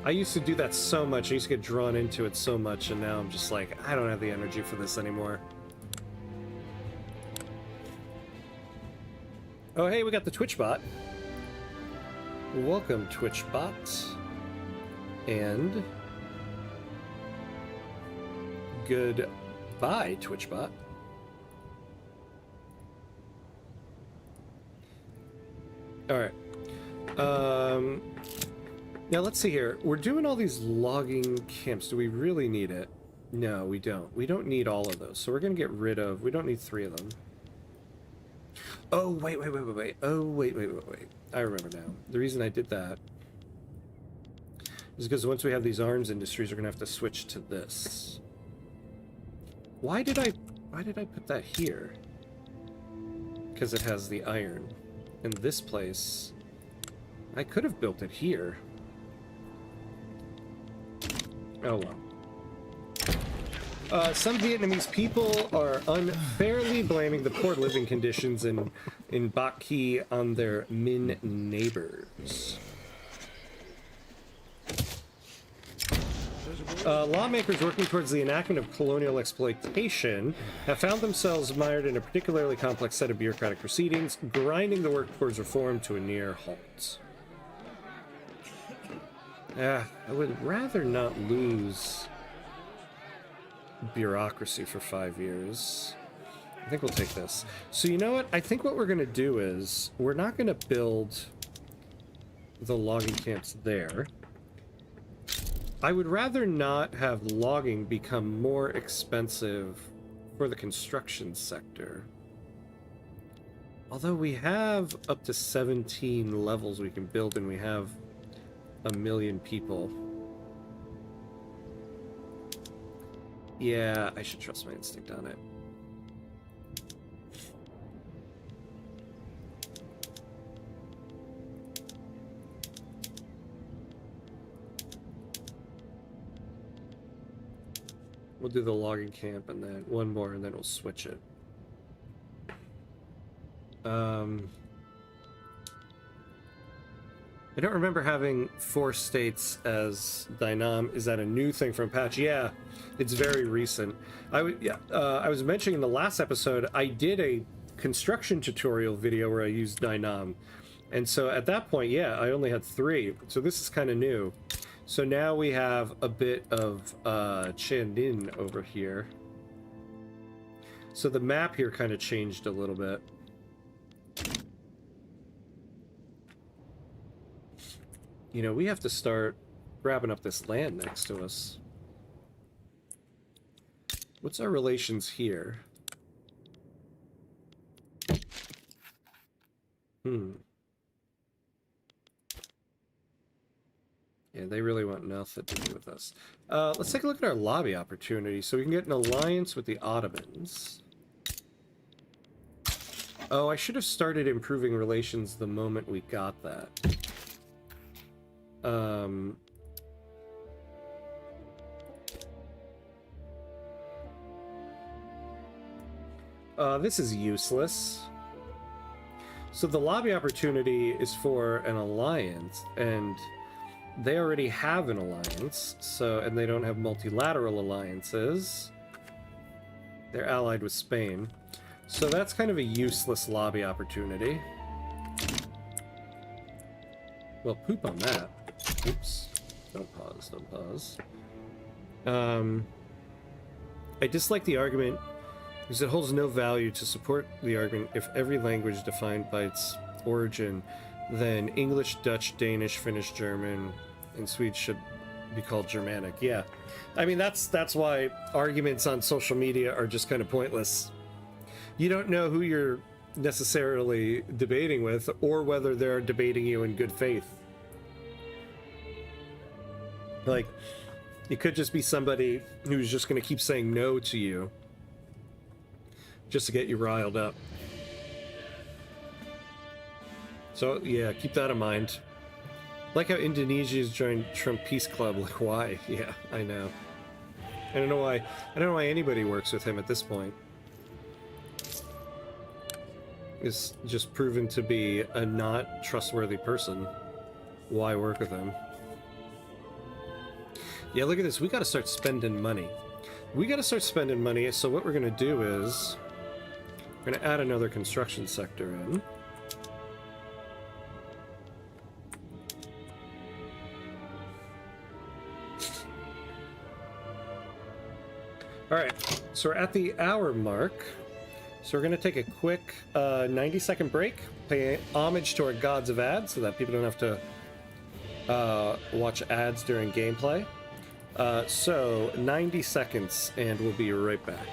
I used to do that so much. I used to get drawn into it so much, and now I'm just like, I don't have the energy for this anymore. Oh, hey, we got the Twitch bot. Welcome, Twitch bot. And goodbye, Twitch bot. All right. Now let's see here. We're doing all these logging camps. Do we really need it? No, we don't. We don't need all of those. So we're going to get rid of... We don't need 3 of them. Oh, wait. Oh, wait. I remember now. The reason I did that is because once we have these arms industries, we're going to have to switch to this. Why did I put that here? Because it has the iron. And this place, I could have built it here. Oh, well. Some Vietnamese people are unfairly blaming the poor living conditions in Bach Ki on their Min neighbors. Lawmakers working towards the enactment of colonial exploitation have found themselves mired in a particularly complex set of bureaucratic proceedings, grinding the work towards reform to a near halt. I would rather not lose bureaucracy for 5 years. I think we'll take this. So you know what? I think what we're going to do is we're not going to build the logging camps there. I would rather not have logging become more expensive for the construction sector. Although we have up to 17 levels we can build and we have 1 million people. Yeah, I should trust my instinct on it. We'll do the logging camp and then one more and then we'll switch it. I don't remember having 4 states as Dai Nam. Is that a new thing from patch? Yeah, it's very recent. I was mentioning in the last episode, I did a construction tutorial video where I used Dai Nam. And so at that point, yeah, I only had 3. So this is kind of new. So now we have a bit of Chenin over here. So the map here kind of changed a little bit. You know, we have to start grabbing up this land next to us. What's our relations here? Yeah, they really want nothing to do with us. Let's take a look at our lobby opportunity. So we can get an alliance with the Ottomans. Oh, I should have started improving relations the moment we got that. This is useless. So the lobby opportunity is for an alliance, and they already have an alliance, so, and they don't have multilateral alliances. They're allied with Spain. So that's kind of a useless lobby opportunity. Well, poop on that. Oops. Don't pause, don't pause. I dislike the argument because it holds no value to support the argument if every language defined by its origin, then English, Dutch, Danish, Finnish, German, and Swedish should be called Germanic. Yeah. I mean, that's why arguments on social media are just kind of pointless. You don't know who you're necessarily debating with or whether they're debating you in good faith. Like, it could just be somebody who's just going to keep saying no to you just to get you riled up. So, yeah, keep that in mind. Like how Indonesia's joined Trump Peace Club. Like, why? Yeah, I know. I don't know why anybody works with him at this point. He's just proven to be a not trustworthy person. Why work with him? Yeah, look at this. We got to start spending money. We got to start spending money. So what we're going to do is we're going to add another construction sector in. All right, so we're at the hour mark. So we're going to take a quick 90-second break, pay homage to our gods of ads so that people don't have to watch ads during gameplay. So 90 seconds and we'll be right back.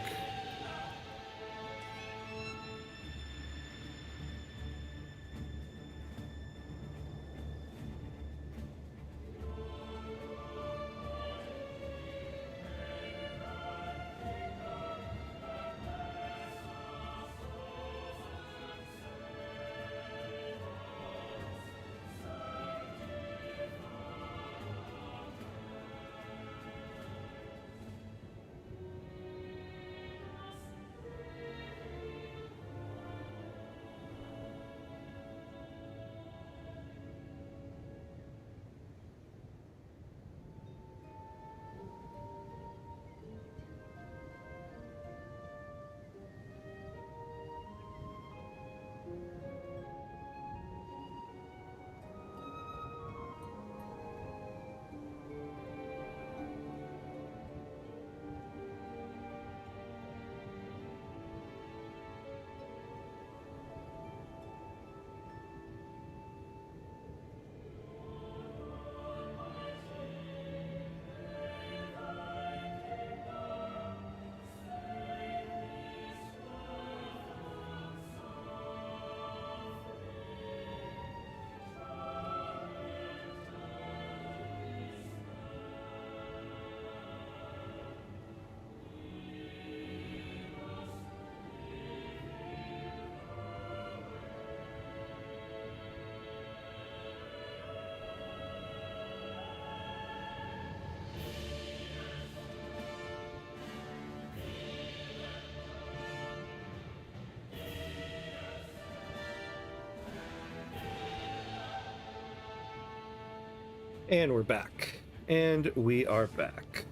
And we're back. And we are back.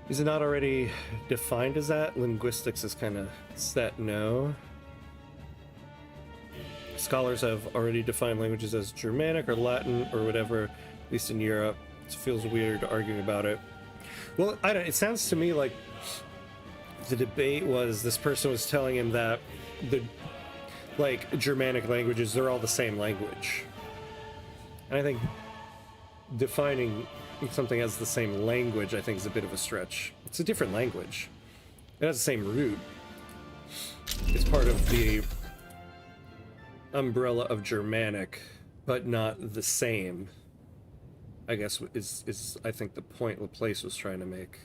Is it not already defined as that? Linguistics is kind of set no. Scholars have already defined languages as Germanic or Latin or whatever, at least in Europe. It feels weird arguing about it. Well, I don't, it sounds to me like the debate was this person was telling him that the Germanic languages, they're all the same language. And I think defining something as the same language, I think, is a bit of a stretch. It's a different language. It has the same root. It's part of the umbrella of Germanic, but not the same, I guess, is I think the point Laplace was trying to make.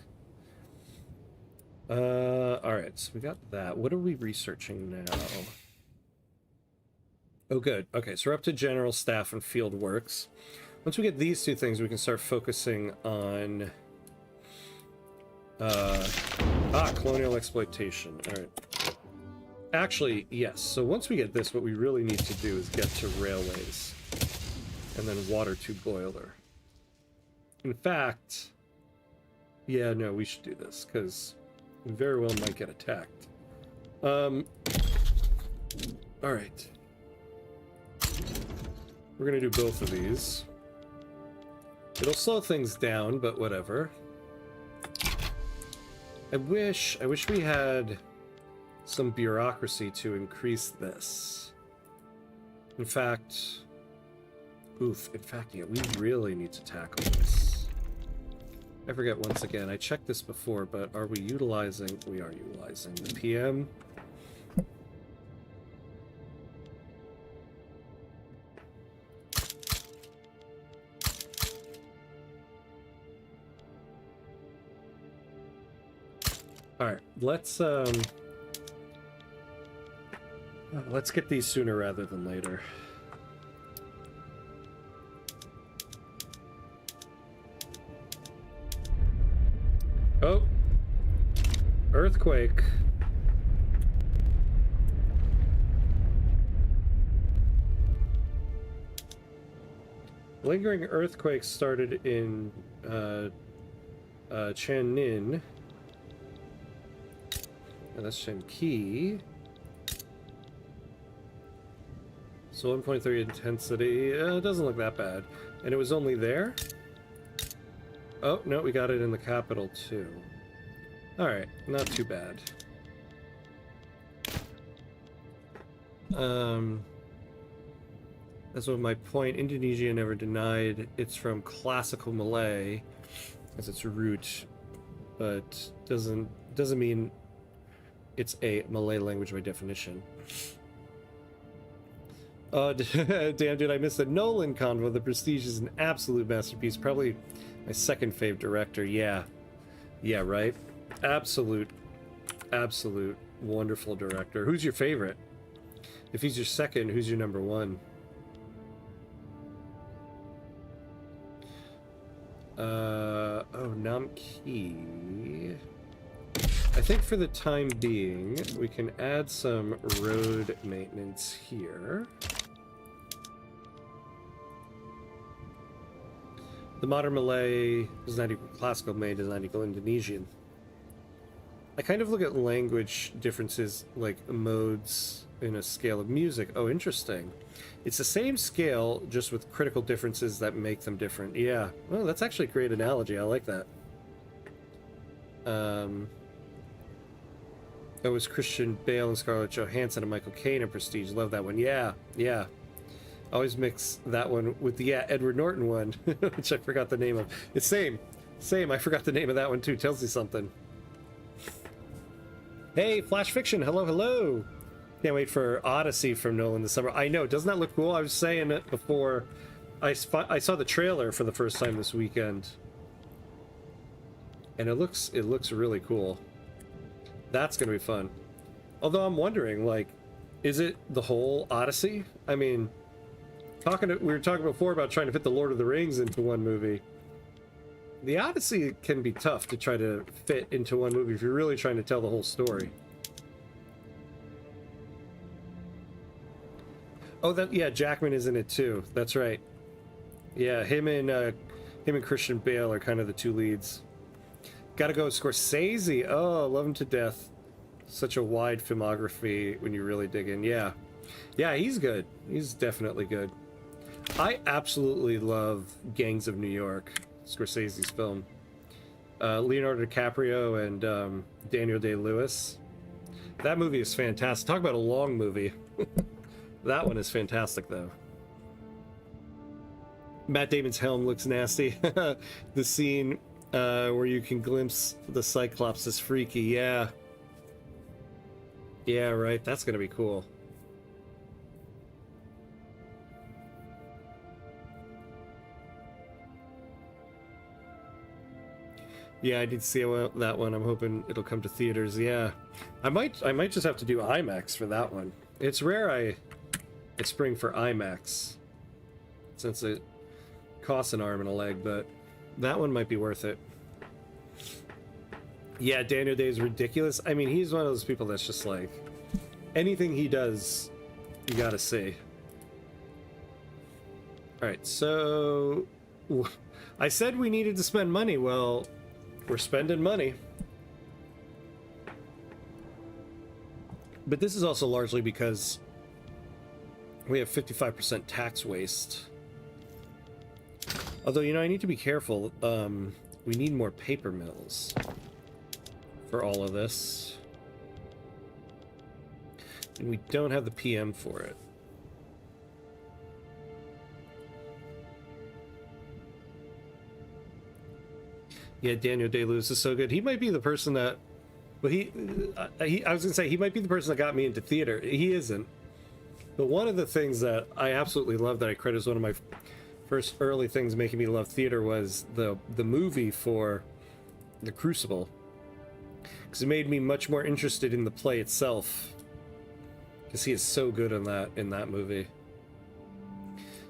Alright, so we got that. What are we researching now? Oh, good. Okay, so we're up to general staff and field works. Once we get these two things, we can start focusing on colonial exploitation. All right. Actually, yes. So once we get this, what we really need to do is get to railways and then water tube boiler. In fact, yeah, no, we should do this because we very well might get attacked. All right. We're gonna do both of these. It'll slow things down, but whatever. I wish we had some bureaucracy to increase this. In fact, yeah, we really need to tackle this. I forget once again, I checked this before, but are we utilizing? We are utilizing the PM. Alright, let's get these sooner rather than later. Oh! Earthquake. Lingering earthquake started in Channin. And that's Shenki. So 1.3 intensity. It doesn't look that bad. And it was only there? Oh, no, we got it in the capital too. Alright, not too bad. That's what my point. Indonesia never denied it's from classical Malay as its root, but doesn't mean it's a Malay language by definition. Damn, dude, I missed the Nolan convo. The Prestige is an absolute masterpiece. Probably my second fave director. Yeah, right. Absolute wonderful director. Who's your favorite? If he's your second, who's your number one? Oh, Nam-ite. I think for the time being, we can add some road maintenance here. The modern Malay does not equal classical Malay, does not equal Indonesian. I kind of look at language differences like modes in a scale of music. Oh, interesting. It's the same scale, just with critical differences that make them different. Yeah. Well, that's actually a great analogy. I like that. It was Christian Bale and Scarlett Johansson and Michael Caine in Prestige. Love that one. Yeah. Always mix that one with the Edward Norton one, which I forgot the name of. It's same. I forgot the name of that one too. Tells you something. Hey, Flash Fiction. Hello. Can't wait for Odyssey from Nolan this summer. I know. Doesn't that look cool? I was saying it before. I saw the trailer for the first time this weekend, and it looks really cool. That's gonna be fun. Although I'm wondering, like, is it the whole Odyssey? I mean, we were talking before about trying to fit the Lord of the Rings into one movie. The Odyssey can be tough to try to fit into one movie if you're really trying to tell the whole story. Oh, that, yeah, Jackman is in it too. That's right. Yeah, him and Christian Bale are kind of the two leads. Gotta go Scorsese. Oh, love him to death. Such a wide filmography when you really dig in. Yeah. Yeah, he's good. He's definitely good. I absolutely love Gangs of New York, Scorsese's film. Leonardo DiCaprio and Daniel Day-Lewis. That movie is fantastic. Talk about a long movie. That one is fantastic, though. Matt Damon's helm looks nasty. The scene where you can glimpse the Cyclops is freaky. Yeah. Yeah, right. That's going to be cool. Yeah, I did see that one. I'm hoping it'll come to theaters. Yeah, I might just have to do IMAX for that one. It's rare I spring for IMAX since it costs an arm and a leg, but that one might be worth it. Yeah, Daniel Day is ridiculous. I mean, he's one of those people that's just like anything he does, you gotta see. All right, so I said we needed to spend money. Well, we're spending money. But this is also largely because we have 55% tax waste. Although, you know, I need to be careful. We need more paper mills for all of this. And we don't have the PM for it. Yeah, Daniel Day-Lewis is so good. He might be the person that... Well, I was going to say, he might be the person that got me into theater. He isn't. But one of the things that I absolutely love that I credit as one of my first early things making me love theater was the movie for The Crucible. Because it made me much more interested in the play itself. Because he is so good in that movie.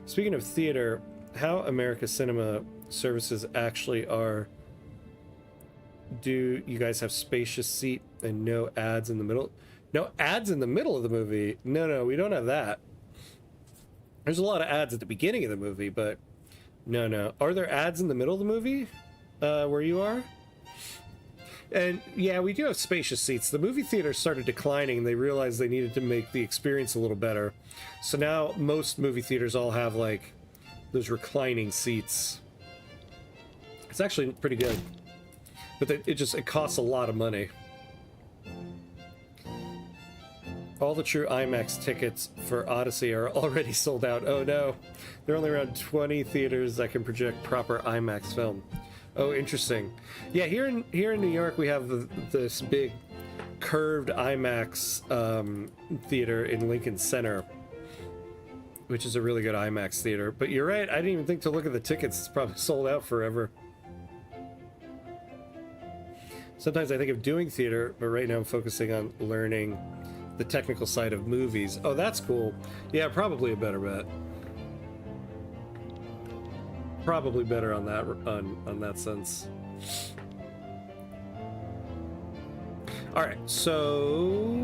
Speaking of theater, how America Cinema Services actually are... Do you guys have spacious seat and no ads in the middle? No ads in the middle of the movie? No, we don't have that. There's a lot of ads at the beginning of the movie, but no. Are there ads in the middle of the movie where you are? And yeah, we do have spacious seats. The movie theater started declining and they realized they needed to make the experience a little better. So now most movie theaters all have like those reclining seats. It's actually pretty good. But it costs a lot of money. All the true IMAX tickets for Odyssey are already sold out. Oh no, there are only around 20 theaters that can project proper IMAX film. Oh, interesting. Yeah, here in New York we have this big curved IMAX theater in Lincoln Center, which is a really good IMAX theater. But you're right, I didn't even think to look at the tickets. It's probably sold out forever. Sometimes I think of doing theater, but right now I'm focusing on learning the technical side of movies. Oh, that's cool. Yeah, probably a better bet. Probably better on that sense. All right, so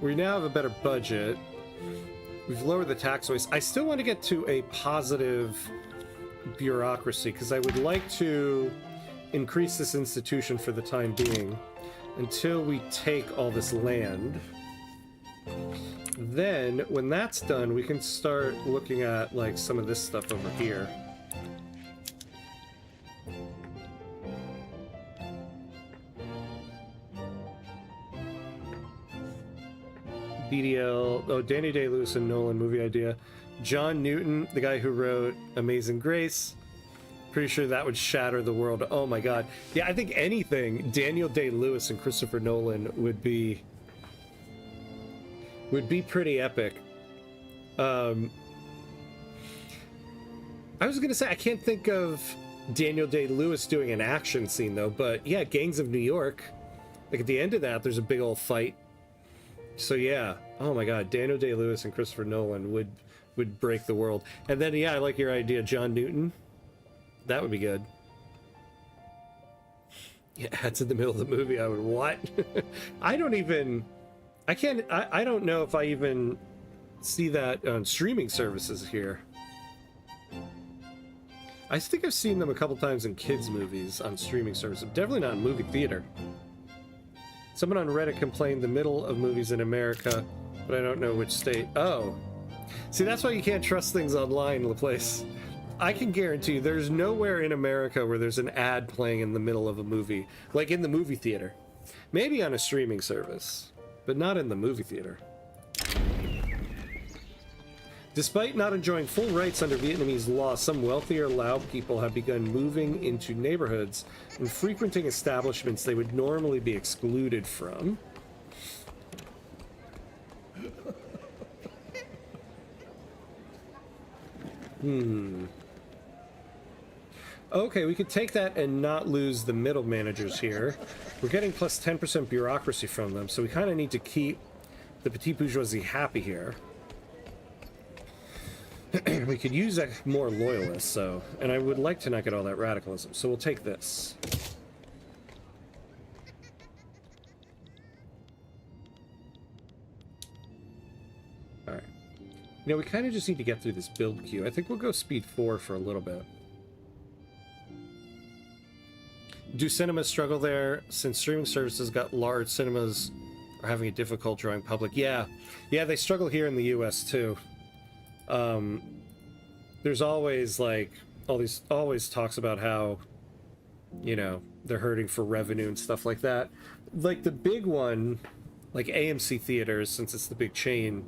we now have a better budget. We've lowered the tax waste. I still want to get to a positive bureaucracy because I would like to increase this institution for the time being until we take all this land. Then when that's done, we can start looking at like some of this stuff over here. BDL, oh, Danny Day-Lewis and Nolan movie idea. John Newton, the guy who wrote Amazing Grace. Pretty sure that would shatter the world. Oh my god. Yeah, I think anything Daniel Day-Lewis and Christopher Nolan would be pretty epic. I was gonna say I can't think of Daniel Day-Lewis doing an action scene though, but yeah, Gangs of New York. Like at the end of that, there's a big old fight. So yeah, oh my god, Daniel Day-Lewis and Christopher Nolan would break the world. And then yeah, I like your idea, John Newton. That would be good. Yeah, that's in the middle of the movie. I would what? I don't I don't know if I even see that on streaming services here. I think I've seen them a couple times in kids' movies on streaming services. Definitely not in movie theater. Someone on Reddit complained the middle of movies in America, but I don't know which state. Oh. See, that's why you can't trust things online, LaPlace. I can guarantee you there's nowhere in America where there's an ad playing in the middle of a movie. Like in the movie theater. Maybe on a streaming service, but not in the movie theater. Despite not enjoying full rights under Vietnamese law, some wealthier Lao people have begun moving into neighborhoods and frequenting establishments they would normally be excluded from. Okay, we could take that and not lose the middle managers here. We're getting plus 10% bureaucracy from them, so we kind of need to keep the petite bourgeoisie happy here. We could use more loyalists, so... And I would like to not get all that radicalism, so we'll take this. Alright. You know, we kind of just need to get through this build queue. I think we'll go speed 4 for a little bit. Do cinemas struggle there? Since streaming services got large, cinemas are having a difficult drawing public. Yeah, they struggle here in the US too. There's always like always talks about how, you know, they're hurting for revenue and stuff like that. Like the big one, like AMC theaters, since it's the big chain,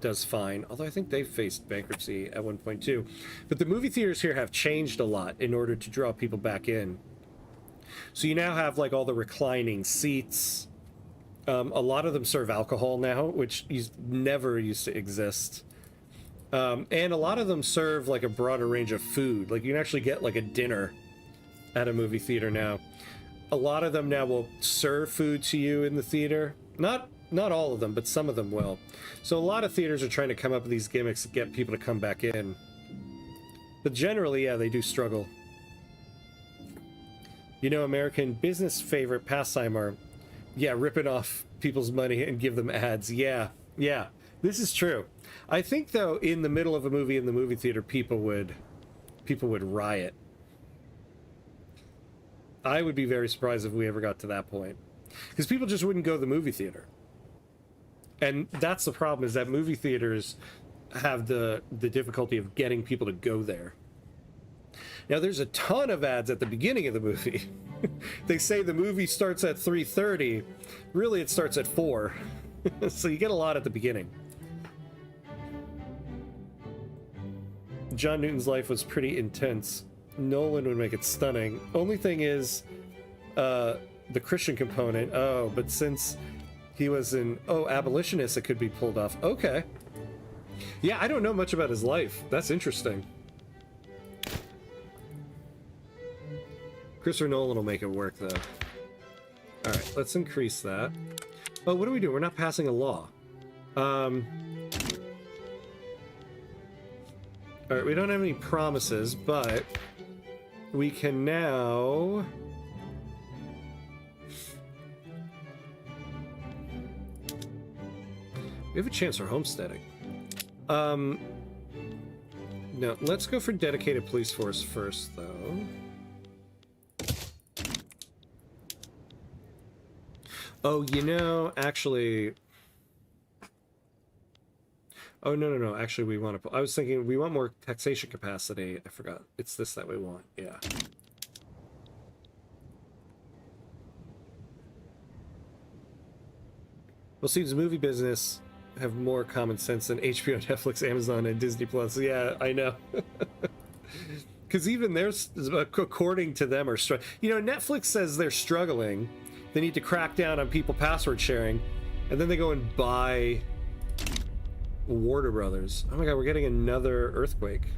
does fine. Although I think they've faced bankruptcy at one point too. But the movie theaters here have changed a lot in order to draw people back in. So you now have like all the reclining seats. A lot of them serve alcohol now, which never used to exist. And a lot of them serve like a broader range of food. Like you can actually get like a dinner at a movie theater now. A lot of them now will serve food to you in the theater. Not all of them, but some of them will. So a lot of theaters are trying to come up with these gimmicks to get people to come back in. But generally, yeah, they do struggle. You know, American business favorite pastime are, yeah, ripping off people's money and give them ads. Yeah, this is true. I think, though, in the middle of a movie in the movie theater, people would riot. I would be very surprised if we ever got to that point. Because people just wouldn't go to the movie theater. And that's the problem, is that movie theaters have the difficulty of getting people to go there. Now, there's a ton of ads at the beginning of the movie. They say the movie starts at 3:30. Really, it starts at 4. So you get a lot at the beginning. John Newton's life was pretty intense. Nolan would make it stunning. Only thing is, the Christian component. Oh, but since he was an abolitionist, it could be pulled off. Okay. Yeah, I don't know much about his life. That's interesting. Christopher Nolan will make it work, though. Alright, let's increase that. Oh, what do we do? We're not passing a law. Alright, we don't have any promises, but we can now... We have a chance for homesteading. No, let's go for dedicated police force first, though. Oh, you know, actually... Oh, no. Actually, we want to... I was thinking we want more taxation capacity. I forgot. It's this that we want. Yeah. Well, seems the movie business have more common sense than HBO, Netflix, Amazon, and Disney Plus. Yeah, I know. Because even theirs, according to them, are struggling. You know, Netflix says they're struggling. They need to crack down on people password sharing, and then they go and buy Warner Brothers. Oh my god, we're getting another earthquake.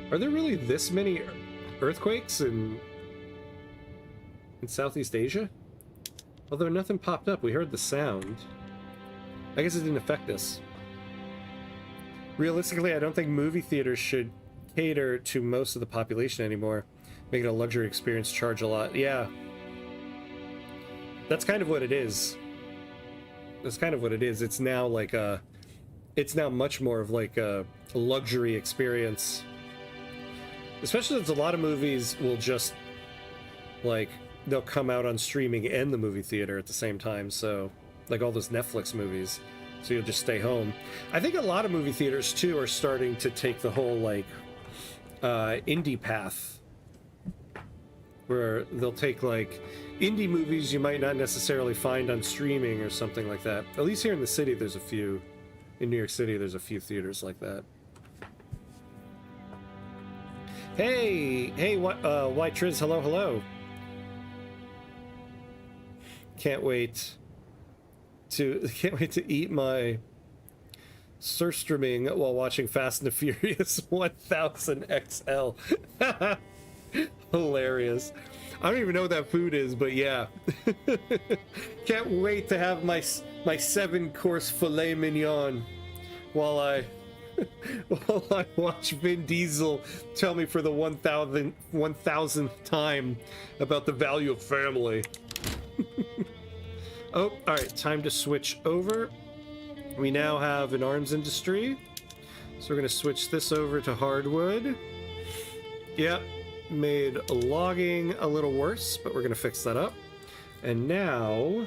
Are there really this many earthquakes in Southeast Asia? Although nothing popped up, we heard the sound. I guess it didn't affect us. Realistically, I don't think movie theaters should cater to most of the population anymore. Make it a luxury experience, charge a lot. Yeah. That's kind of what it is. That's kind of what it is. It's now like a, it's now much more of like a luxury experience. Especially since a lot of movies will just, like, they'll come out on streaming and the movie theater at the same time. So, like all those Netflix movies. So you'll just stay home. I think a lot of movie theaters, too, are starting to take the whole, like, indie path. Where they'll take, like, indie movies you might not necessarily find on streaming or something like that. At least here in the city, there's a few. In New York City, there's a few theaters like that. Hey, White Triz, hello. Can't wait to eat my surströmming while watching Fast and the Furious 1000 XL. Hilarious. I don't even know what that food is, but yeah. Can't wait to have my 7-course filet mignon while I watch Vin Diesel tell me for the 1000th time about the value of family. Oh, all right, time to switch over. We now have an arms industry, so we're going to switch this over to hardwood. Yep, made logging a little worse, but we're going to fix that up. And now,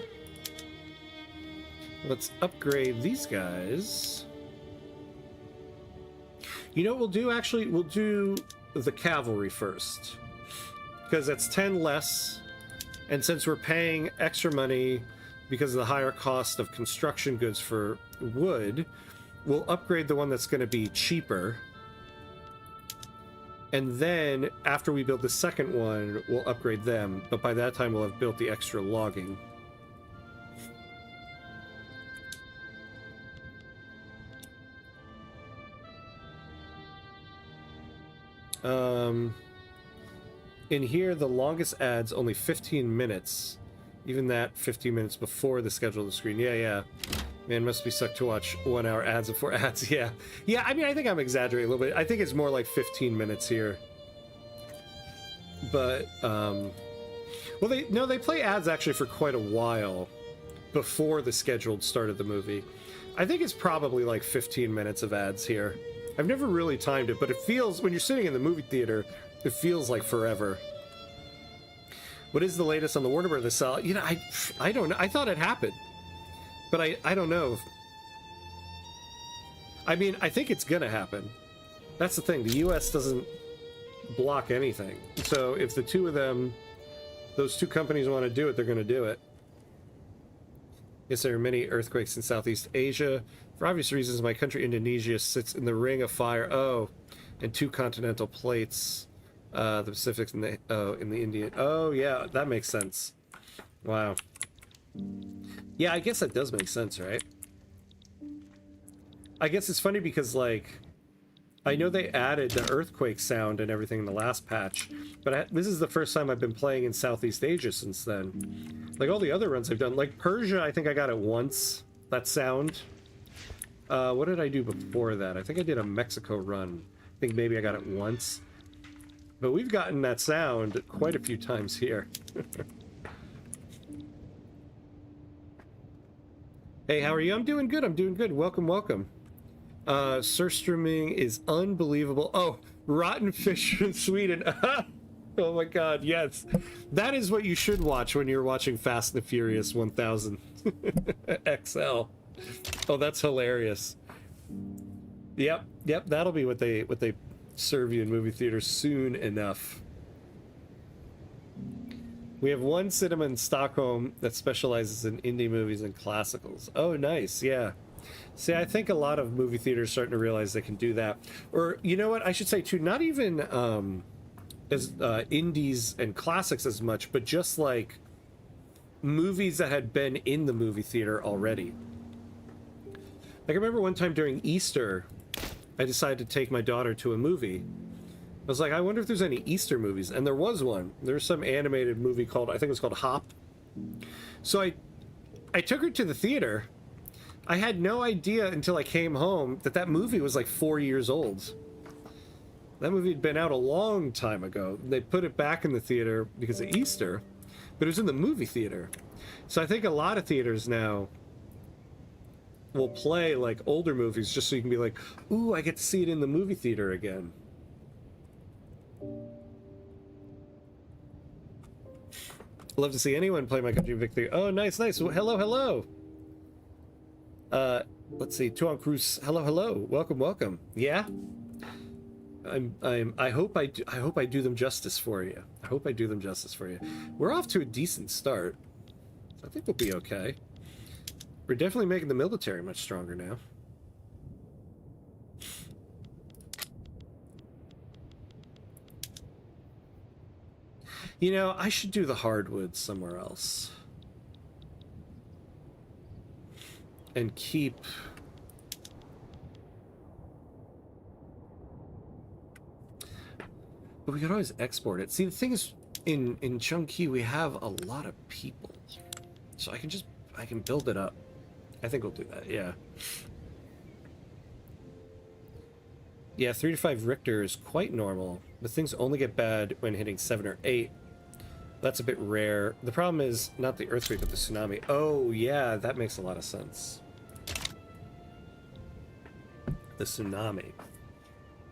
let's upgrade these guys. You know what we'll do, actually? We'll do the cavalry first, because that's 10 less, and since we're paying extra money because of the higher cost of construction goods for wood, we'll upgrade the one that's going to be cheaper. And then, after we build the second one, we'll upgrade them. But by that time, we'll have built the extra logging. In here, the longest ad's only 15 minutes. Even that 15 minutes before the schedule of the screen. Yeah. Man, must be sucked to watch 1 hour ads before ads. Yeah, I mean, I think I'm exaggerating a little bit. I think it's more like 15 minutes here. But, well, they play ads actually for quite a while before the scheduled start of the movie. I think it's probably like 15 minutes of ads here. I've never really timed it, but it feels, when you're sitting in the movie theater, it feels like forever. What is the latest on the Warner Brothers sale? You know, I don't know. I thought it happened. But I don't know. I mean, I think it's gonna happen. That's the thing. The U.S. doesn't block anything. So if the two of them, those two companies want to do it, they're gonna do it. Yes, there are many earthquakes in Southeast Asia. For obvious reasons, my country, Indonesia, sits in the ring of fire. Oh, and 2 continental plates. The Pacific and the Indian. Oh, yeah, that makes sense. Wow. Yeah, I guess that does make sense, right? I guess it's funny because, like, I know they added the earthquake sound and everything in the last patch, but this is the first time I've been playing in Southeast Asia since then. Like, all the other runs I've done, like Persia, I think I got it once, that sound. What did I do before that? I think I did a Mexico run. I think maybe I got it once. But we've gotten that sound quite a few times here. Hey, how are you? I'm doing good. Welcome. Surströmming is unbelievable. Oh, rotten fish from Sweden. Oh my god, yes. That is what you should watch when you're watching Fast and the Furious 1000 XL. Oh, that's hilarious. Yep, that'll be what they serve you in movie theaters soon enough. We have one cinema in Stockholm that specializes in indie movies and classicals. Oh, nice, yeah. See, I think a lot of movie theaters are starting to realize they can do that. Or, you know what, I should say too, not even as indies and classics as much, but just like movies that had been in the movie theater already. Like, I remember one time during Easter, I decided to take my daughter to a movie. I was like, I wonder if there's any Easter movies. And there was one. There was some animated movie called, I think it was called Hop. So I took her to the theater. I had no idea until I came home that movie was like 4 years old. That movie had been out a long time ago. They put it back in the theater because of Easter. but it was in the movie theater. So I think a lot of theaters now will play like older movies just so you can be like, ooh, I get to see it in the movie theater again. Love to see anyone play My Country Victory. Oh, nice, nice. Well, hello, hello. Let's see. Tuan Cruz. Hello, hello. Welcome, welcome. Yeah. I hope I do them justice for you. I hope I do them justice for you. We're off to a decent start. I think we'll be okay. We're definitely making the military much stronger now. You know, I should do the hardwoods somewhere else. And keep... But we could always export it. See, the thing is, in Chungki, we have a lot of people. So I can build it up. I think we'll do that, yeah. Yeah, 3 to 5 Richter is quite normal, but things only get bad when hitting 7 or 8. That's a bit rare. The problem is not the earthquake, but the tsunami. Oh, yeah, that makes a lot of sense. The tsunami.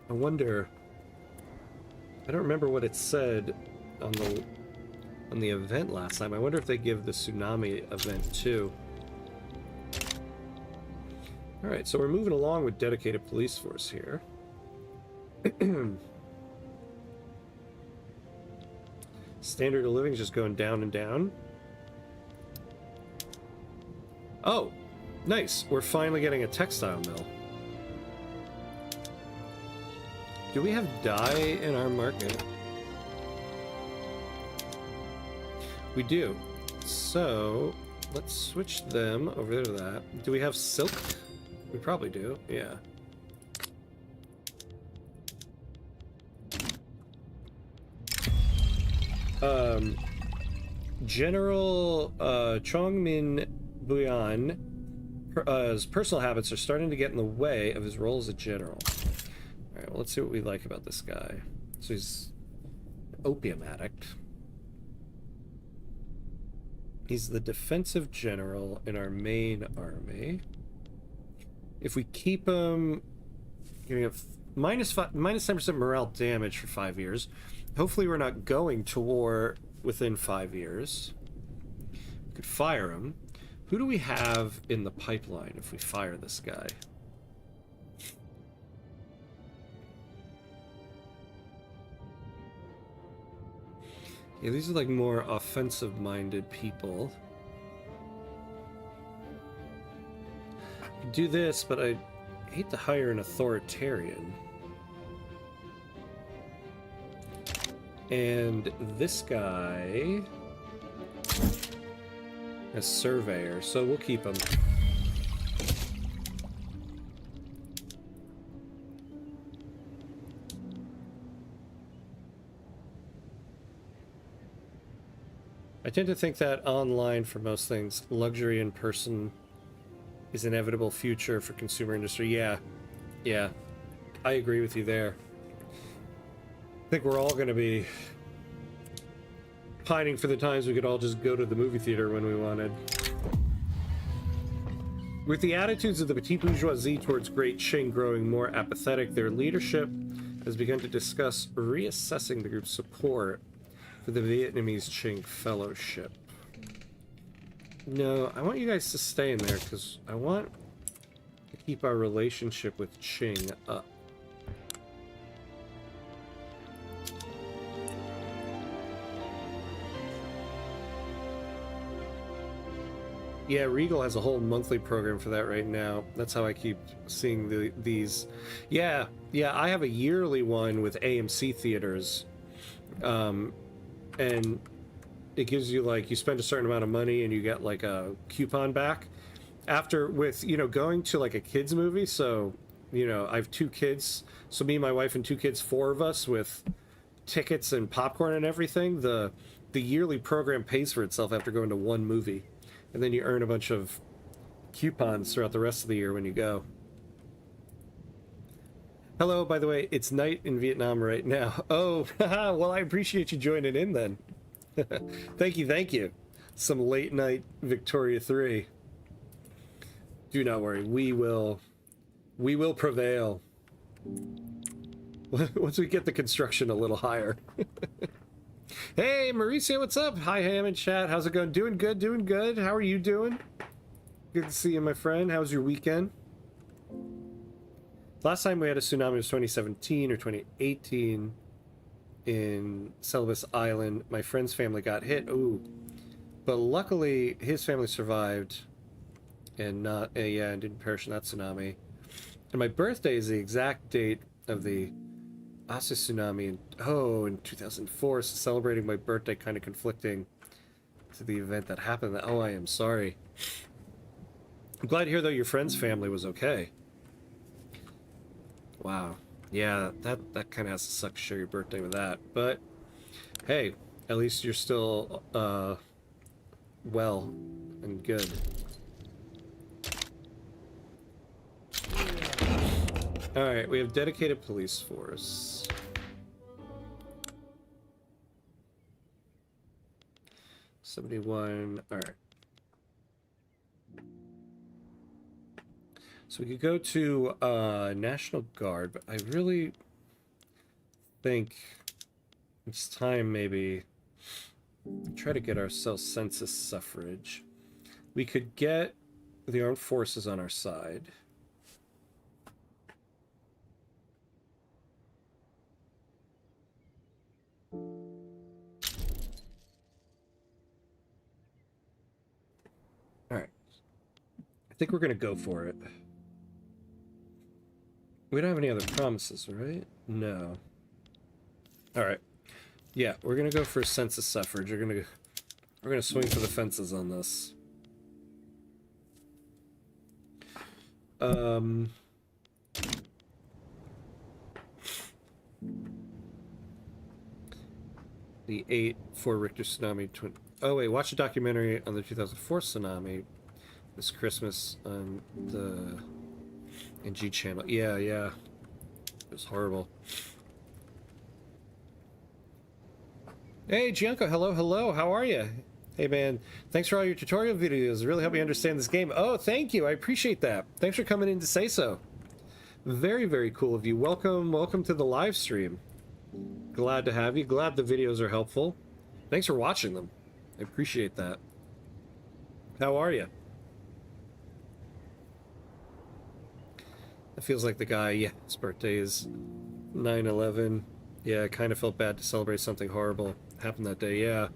I wonder... I don't remember what it said on the event last time. I wonder if they give the tsunami event too. Alright, so we're moving along with dedicated police force here. Standard of living is just going down and down. Oh, nice. We're finally getting a textile mill. Do we have dye in our market? We do. So, let's switch them over to that. Do we have silk? We probably do, yeah. General Chongmin Buyan's personal habits are starting to get in the way of his role as a general. Alright, well, let's see what we like about this guy. So he's an opium addict. He's the defensive general in our main army. If we keep him, giving him minus 10% morale damage for 5 years. Hopefully we're not going to war within 5 years. We could fire him. Who do we have in the pipeline if we fire this guy? Yeah, these are like more offensive-minded people. I could do this, but I hate to hire an authoritarian. And this guy... a surveyor, so we'll keep him. I tend to think that online, for most things, luxury in person is an inevitable future for consumer industry. Yeah, I agree with you there. I think we're all going to be pining for the times we could all just go to the movie theater when we wanted. With the attitudes of the petite bourgeoisie towards Great Qing growing more apathetic, their leadership has begun to discuss reassessing the group's support for the Vietnamese Qing Fellowship. No, I want you guys to stay in there because I want to keep our relationship with Qing up. Yeah, Regal has a whole monthly program for that right now. That's how I keep seeing these. Yeah, I have a yearly one with AMC theaters. And it gives you, like, you spend a certain amount of money and you get, like, a coupon back. After, with, you know, going to, like, a kid's movie, so, you know, I have 2 kids, so me, my wife, and 2 kids, 4 of us, with tickets and popcorn and everything, the yearly program pays for itself after going to one movie. And then you earn a bunch of coupons throughout the rest of the year when you go. Hello, by the way, it's night in Vietnam right now. Oh, well, I appreciate you joining in then. Thank you, thank you. Some late night Victoria 3. Do not worry, we will prevail. Once we get the construction a little higher. Hey, Mauricio, what's up? Hi, Ham in chat. How's it going? Doing good, doing good. How are you doing? Good to see you, my friend. How was your weekend? Last time we had a tsunami was 2017 or 2018 in Celebes Island. My friend's family got hit. Ooh. But luckily, his family survived and and didn't perish in that tsunami. And my birthday is the exact date of the Asa tsunami in 2004, so celebrating my birthday kind of conflicting to the event that happened. Oh, I am sorry. I'm glad to hear though your friend's family was okay. Wow. Yeah, that kind of has to suck to share your birthday with that. But hey, at least you're still well and good. Alright, we have dedicated police force. $71. Alright. So we could go to National Guard, but I really think it's time maybe try to get ourselves census suffrage. We could get the armed forces on our side. Alright. I think we're gonna go for it. We don't have any other promises, right? No. Alright. Yeah, we're gonna go for census suffrage. We're gonna swing for the fences on this. The 8.4 Richter tsunami. Oh wait, watch a documentary on the 2004 tsunami this Christmas on the NG channel. Yeah, yeah. It was horrible. Hey, Gianco, hello, hello. How are you? Hey, man. Thanks for all your tutorial videos. Really help me understand this game. Oh, thank you. I appreciate that. Thanks for coming in to say so. Very, very cool of you. Welcome, welcome to the live stream. Glad to have you. Glad the videos are helpful. Thanks for watching them. I appreciate that. How are you? It feels like the guy, yeah, his birthday is 9/11. Yeah, I kind of felt bad to celebrate something horrible happened that day, yeah.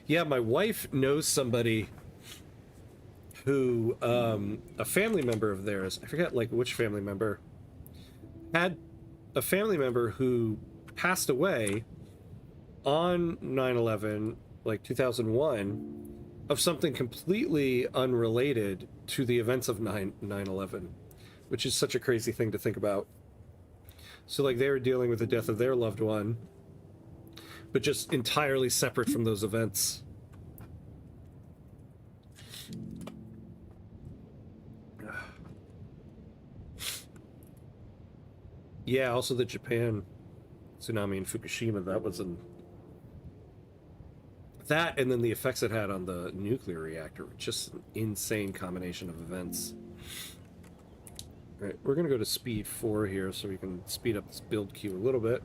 Yeah, my wife knows somebody who, a family member of theirs, I forget, like, which family member, had a family member who passed away on 9/11, like 2001, of something completely unrelated to the events of 9/11, which is such a crazy thing to think about. So, like, they were dealing with the death of their loved one, but just entirely separate from those events. Yeah, also the Japan tsunami in Fukushima, that was that, and then the effects it had on the nuclear reactor, just an insane combination of events. All right, we're gonna go to speed 4 here so we can speed up this build queue a little bit.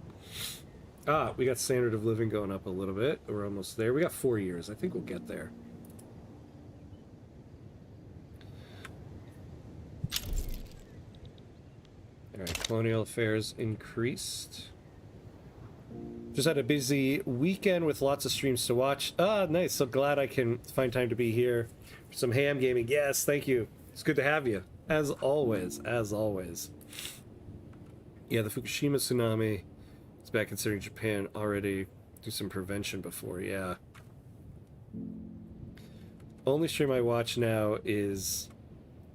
Ah, we got standard of living going up a little bit. We're almost there. We got 4 years. I think we'll get there. Alright, colonial affairs increased. Just had a busy weekend with lots of streams to watch. Ah, nice. So glad I can find time to be here for some ham gaming. Yes, thank you. It's good to have you. As always, as always. Yeah, the Fukushima tsunami. It's bad considering Japan already do some prevention before, yeah. Only stream I watch now is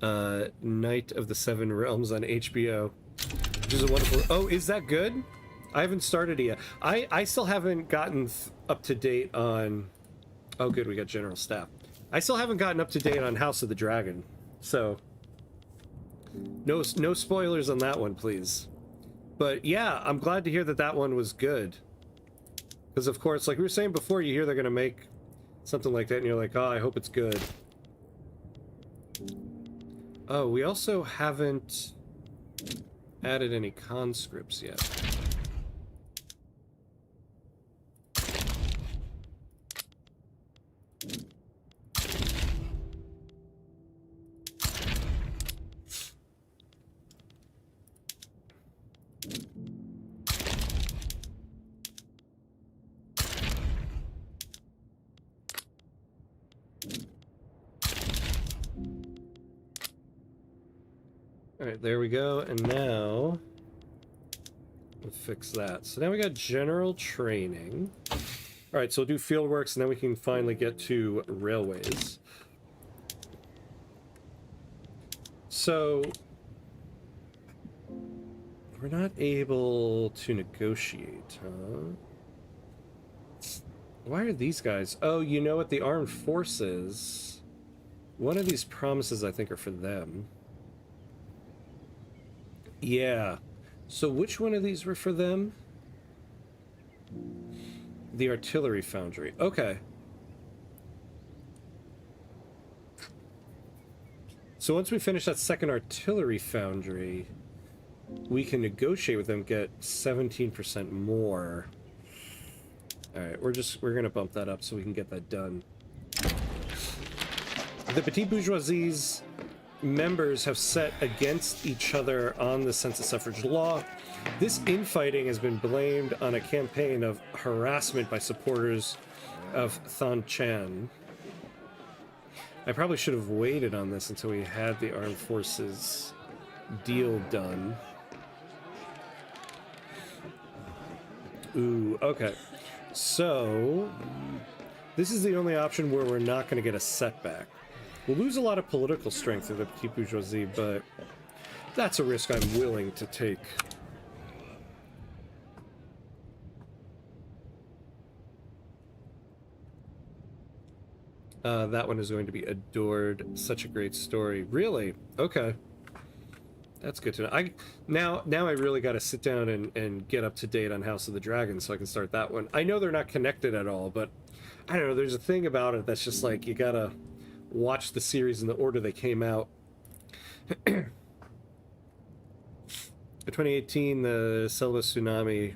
Night of the Seven Realms on HBO, which is a wonderful... Oh, is that good? I haven't started it yet. I still haven't gotten up to date on... Oh, good, we got General Staff. I still haven't gotten up to date on House of the Dragon, so... No spoilers on that one, please. But yeah, I'm glad to hear that that one was good. Because, of course, like we were saying before, you hear they're going to make something like that, and you're like, oh, I hope it's good. Oh, we also haven't added any conscripts yet. Alright, there we go, and now we'll fix that. So now we got general training. Alright, so we'll do field works, and then we can finally get to railways. So we're not able to negotiate, huh? Why are these guys? Oh, you know what? The armed forces. One of these promises, I think, are for them. Yeah. So which one of these were for them? The artillery foundry. Okay. So once we finish that second artillery foundry, we can negotiate with them, get 17% more. Alright, we're gonna bump that up so we can get that done. The petite bourgeoisie's members have set against each other on the census suffrage law. This infighting has been blamed on a campaign of harassment by supporters of Than Chan. I probably should have waited on this until we had the armed forces deal done. Ooh, okay. So, this is the only option where we're not going to get a setback. We'll lose a lot of political strength through the petite bourgeoisie, but that's a risk I'm willing to take. That one is going to be adored. Such a great story. Really? Okay. That's good to know. Now I really got to sit down and get up to date on House of the Dragon so I can start that one. I know they're not connected at all, but I don't know. There's a thing about it that's just like you gotta watch the series in the order they came out. 2018, the Selva tsunami.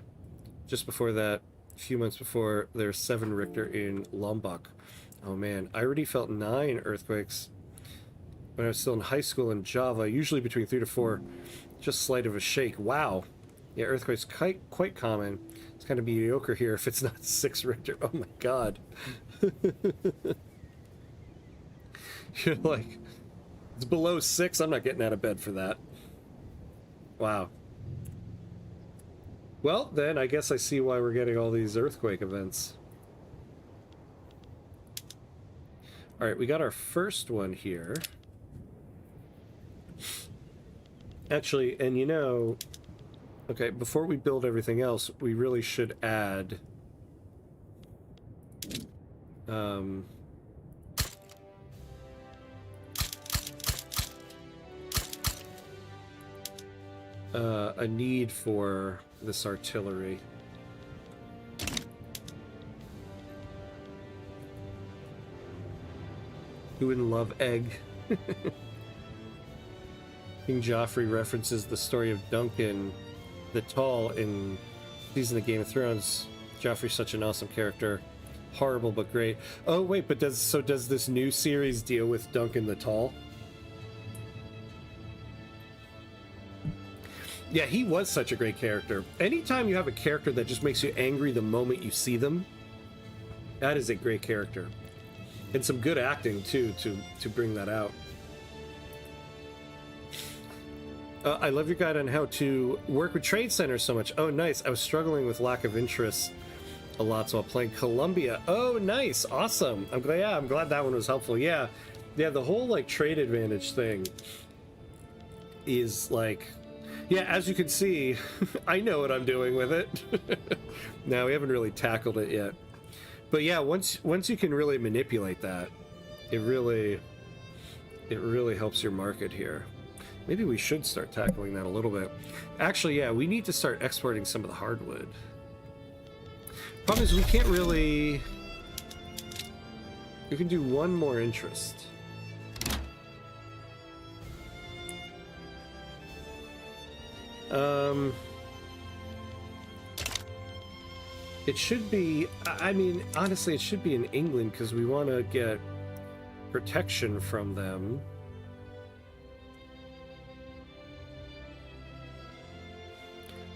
Just before that, a few months before, there's 7 Richter in Lombok. Oh man, I already felt 9 earthquakes when I was still in high school in Java, usually between 3 to 4, just slight of a shake. Wow. Yeah, earthquakes quite common. It's kind of mediocre here if it's not 6 Richter. Oh my god. You're like, it's below 6, I'm not getting out of bed for that. Wow. Well, then I guess I see why we're getting all these earthquake events. Alright, we got our first one here. Actually, and you know, okay, before we build everything else, we really should add a need for this artillery. Who wouldn't love egg? King Joffrey references the story of Duncan the Tall in season of Game of Thrones. Joffrey's such an awesome character. Horrible but great. Oh wait, but does this new series deal with Duncan the Tall? Yeah, he was such a great character. Anytime you have a character that just makes you angry the moment you see them, that is a great character. And some good acting, too, to bring that out. I love your guide on how to work with trade centers so much. Oh, nice. I was struggling with lack of interest a lot while playing Colombia. Oh, nice. Awesome. I'm glad that one was helpful. Yeah, the whole, like, trade advantage thing is, like... Yeah, as you can see, I know what I'm doing with it. No, we haven't really tackled it yet. But yeah, once you can really manipulate that, it really helps your market here. Maybe we should start tackling that a little bit. Actually, yeah, we need to start exporting some of the hardwood. Problem is we can't really... We can do one more interest. It should be, I mean, honestly, it should be in England because we want to get protection from them.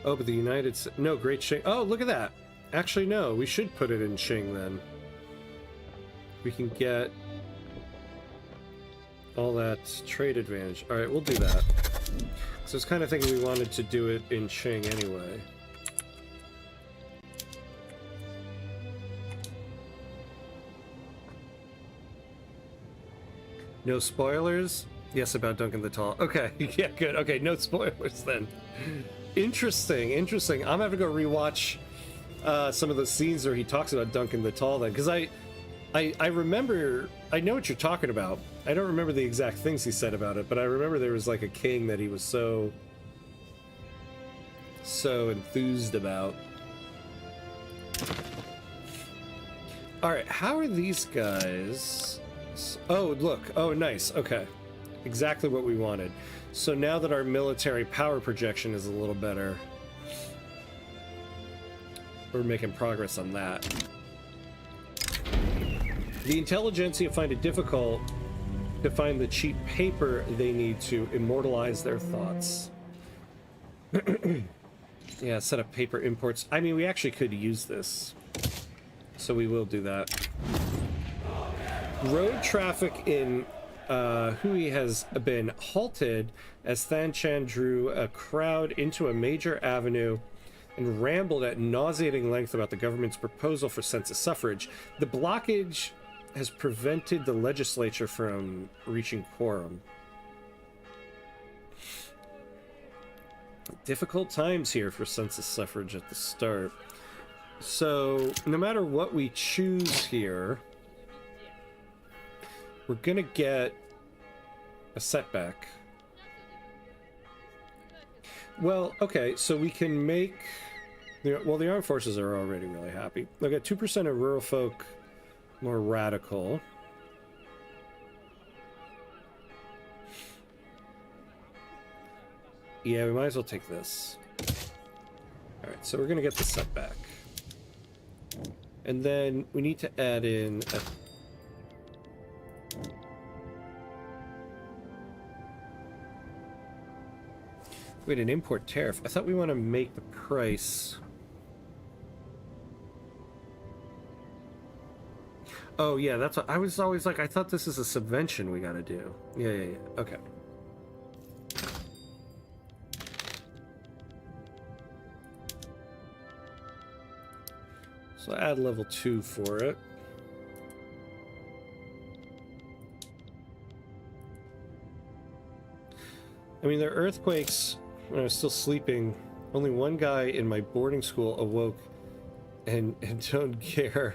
Oh, but the United States, no, Great Qing. Oh, look at that. Actually, no, we should put it in Qing then. We can get all that trade advantage. All right, we'll do that. So I was kind of thinking we wanted to do it in Qing anyway. No spoilers? Yes, about Duncan the Tall. Okay, yeah, good. Okay, no spoilers then. Interesting, interesting. I'm gonna have to go rewatch some of the scenes where he talks about Duncan the Tall then, because I remember, I know what you're talking about. I don't remember the exact things he said about it, but I remember there was like a king that he was so enthused about. All right, how are these guys? Oh, look. Oh, nice. Okay. Exactly what we wanted. So now that our military power projection is a little better, we're making progress on that. The intelligentsia find it difficult to find the cheap paper they need to immortalize their thoughts. Yeah, set up paper imports. I mean, we actually could use this, so we will do that. Road traffic in Hui has been halted as Than Chan drew a crowd into a major avenue and rambled at nauseating length about the government's proposal for census suffrage. The blockage has prevented the legislature from reaching quorum. Difficult times here for census suffrage at the start. So, no matter what we choose here, we're gonna get a setback. Well, okay, so we can make... Well, the armed forces are already really happy. They've got 2% of rural folk more radical. Yeah, we might as well take this. Alright, so we're gonna get the setback. And then we need to add in a... Wait, an import tariff. I thought we want to make the price... Oh, yeah, that's what... I was always like, I thought this is a subvention we gotta do. Yeah. Okay. So add level 2 for it. I mean, there are earthquakes when I was still sleeping. Only one guy in my boarding school awoke and don't care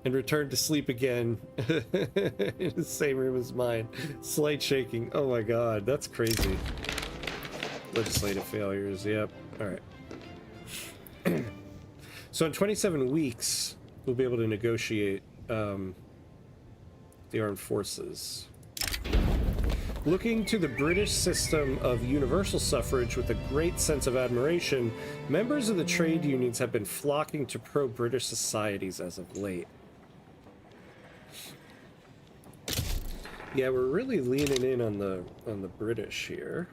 and returned to sleep again in the same room as mine. Slight shaking. Oh my god, that's crazy. Legislative failures, yep. Alright. So in 27 weeks, we'll be able to negotiate the armed forces. Looking to the British system of universal suffrage with a great sense of admiration, members of the trade unions have been flocking to pro-British societies as of late. Yeah, we're really leaning in on the British here.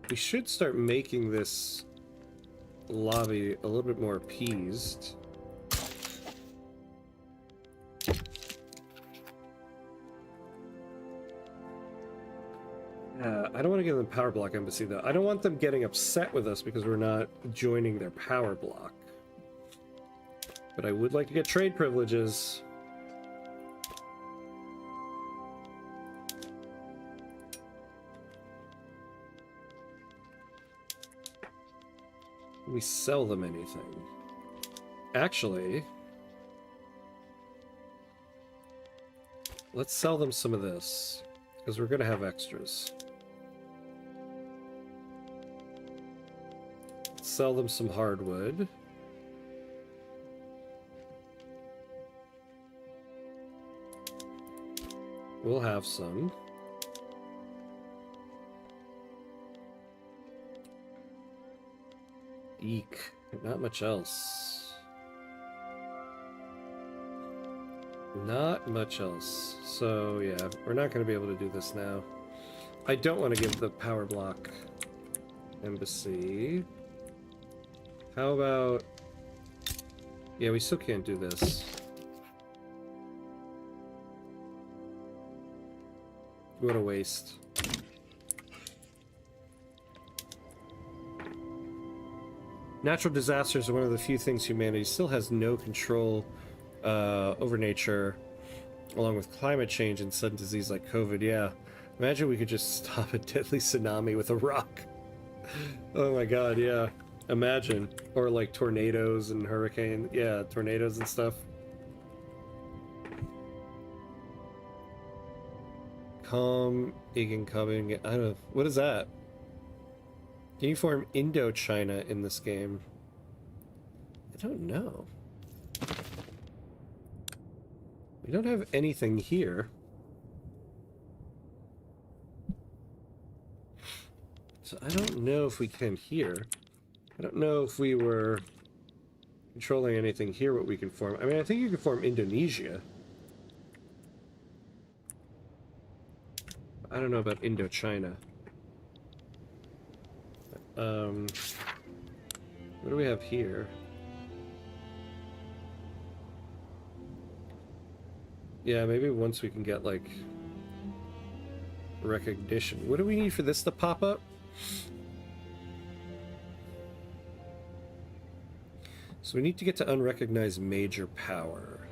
We should start making this lobby a little bit more appeased. I don't want to give them power block embassy though. I don't want them getting upset with us because we're not joining their power block. But I would like to get trade privileges. We sell them anything. Actually, let's sell them some of this, because we're going to have extras. Let's sell them some hardwood. We'll have some. Eek. Not much else. Not much else. So, yeah, we're not going to be able to do this now. I don't want to give the power block embassy. How about... Yeah, we still can't do this. What a waste. Natural disasters are one of the few things humanity still has no control over nature, along with climate change and sudden disease like COVID. Yeah, imagine we could just stop a deadly tsunami with a rock. Oh my god, yeah. Imagine. Or like tornadoes and hurricane. Yeah, tornadoes and stuff. Calm, incoming. I don't know. What is that? Can you form Indochina in this game? I don't know. We don't have anything here. So I don't know if we can here. I don't know if we were controlling anything here, what we can form. I mean, I think you can form Indonesia. I don't know about Indochina. What do we have here? Yeah, maybe once we can get, like, recognition. What do we need for this to pop up? So we need to get to unrecognized major power.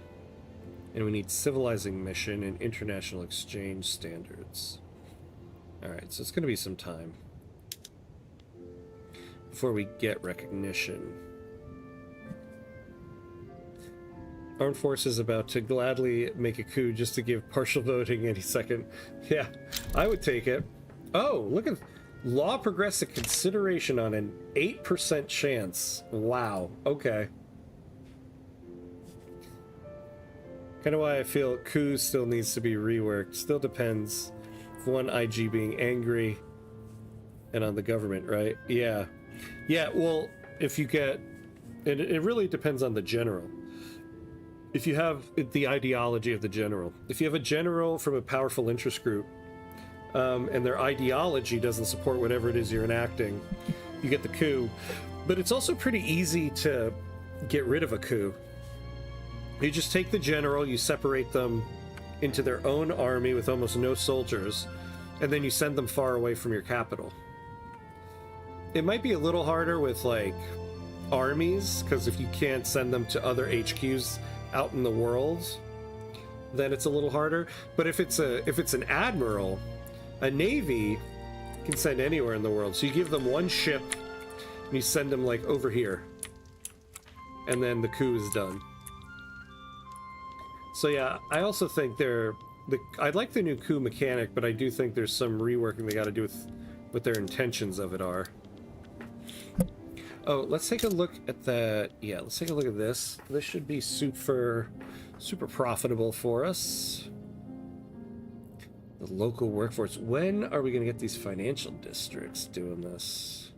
And we need civilizing mission and international exchange standards. Alright, so it's going to be some time before we get recognition. Armed forces about to gladly make a coup just to give partial voting any second. Yeah, I would take it. Oh, look at law progressive consideration on an 8% chance. Wow, okay. Kind of why I feel coup still needs to be reworked. Still depends if one IG being angry and on the government, right? Yeah. Yeah, well, if you get... It really depends on the general. If you have the ideology of the general. If you have a general from a powerful interest group, and their ideology doesn't support whatever it is you're enacting, you get the coup. But it's also pretty easy to get rid of a coup. You just take the general, you separate them into their own army with almost no soldiers, and then you send them far away from your capital. It might be a little harder with, like, armies, because if you can't send them to other HQs out in the world, then it's a little harder. But if it's an admiral, a navy can send anywhere in the world. So you give them one ship, and you send them, like, over here. And then the coup is done. So yeah, I also think I like the new coup mechanic, but I do think there's some reworking they got to do with what their intentions of it are. Oh, let's take a look at that. Yeah, let's take a look at this. This should be super profitable for us. The local workforce. When are we going to get these financial districts doing this?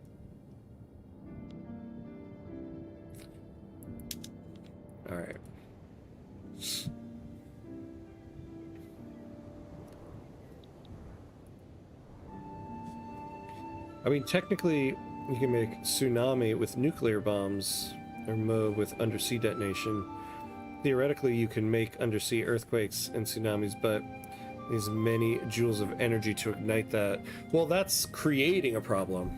All right. I mean, technically, you can make tsunami with nuclear bombs, or MOB with undersea detonation. Theoretically, you can make undersea earthquakes and tsunamis, but these many joules of energy to ignite that. Well, that's creating a problem,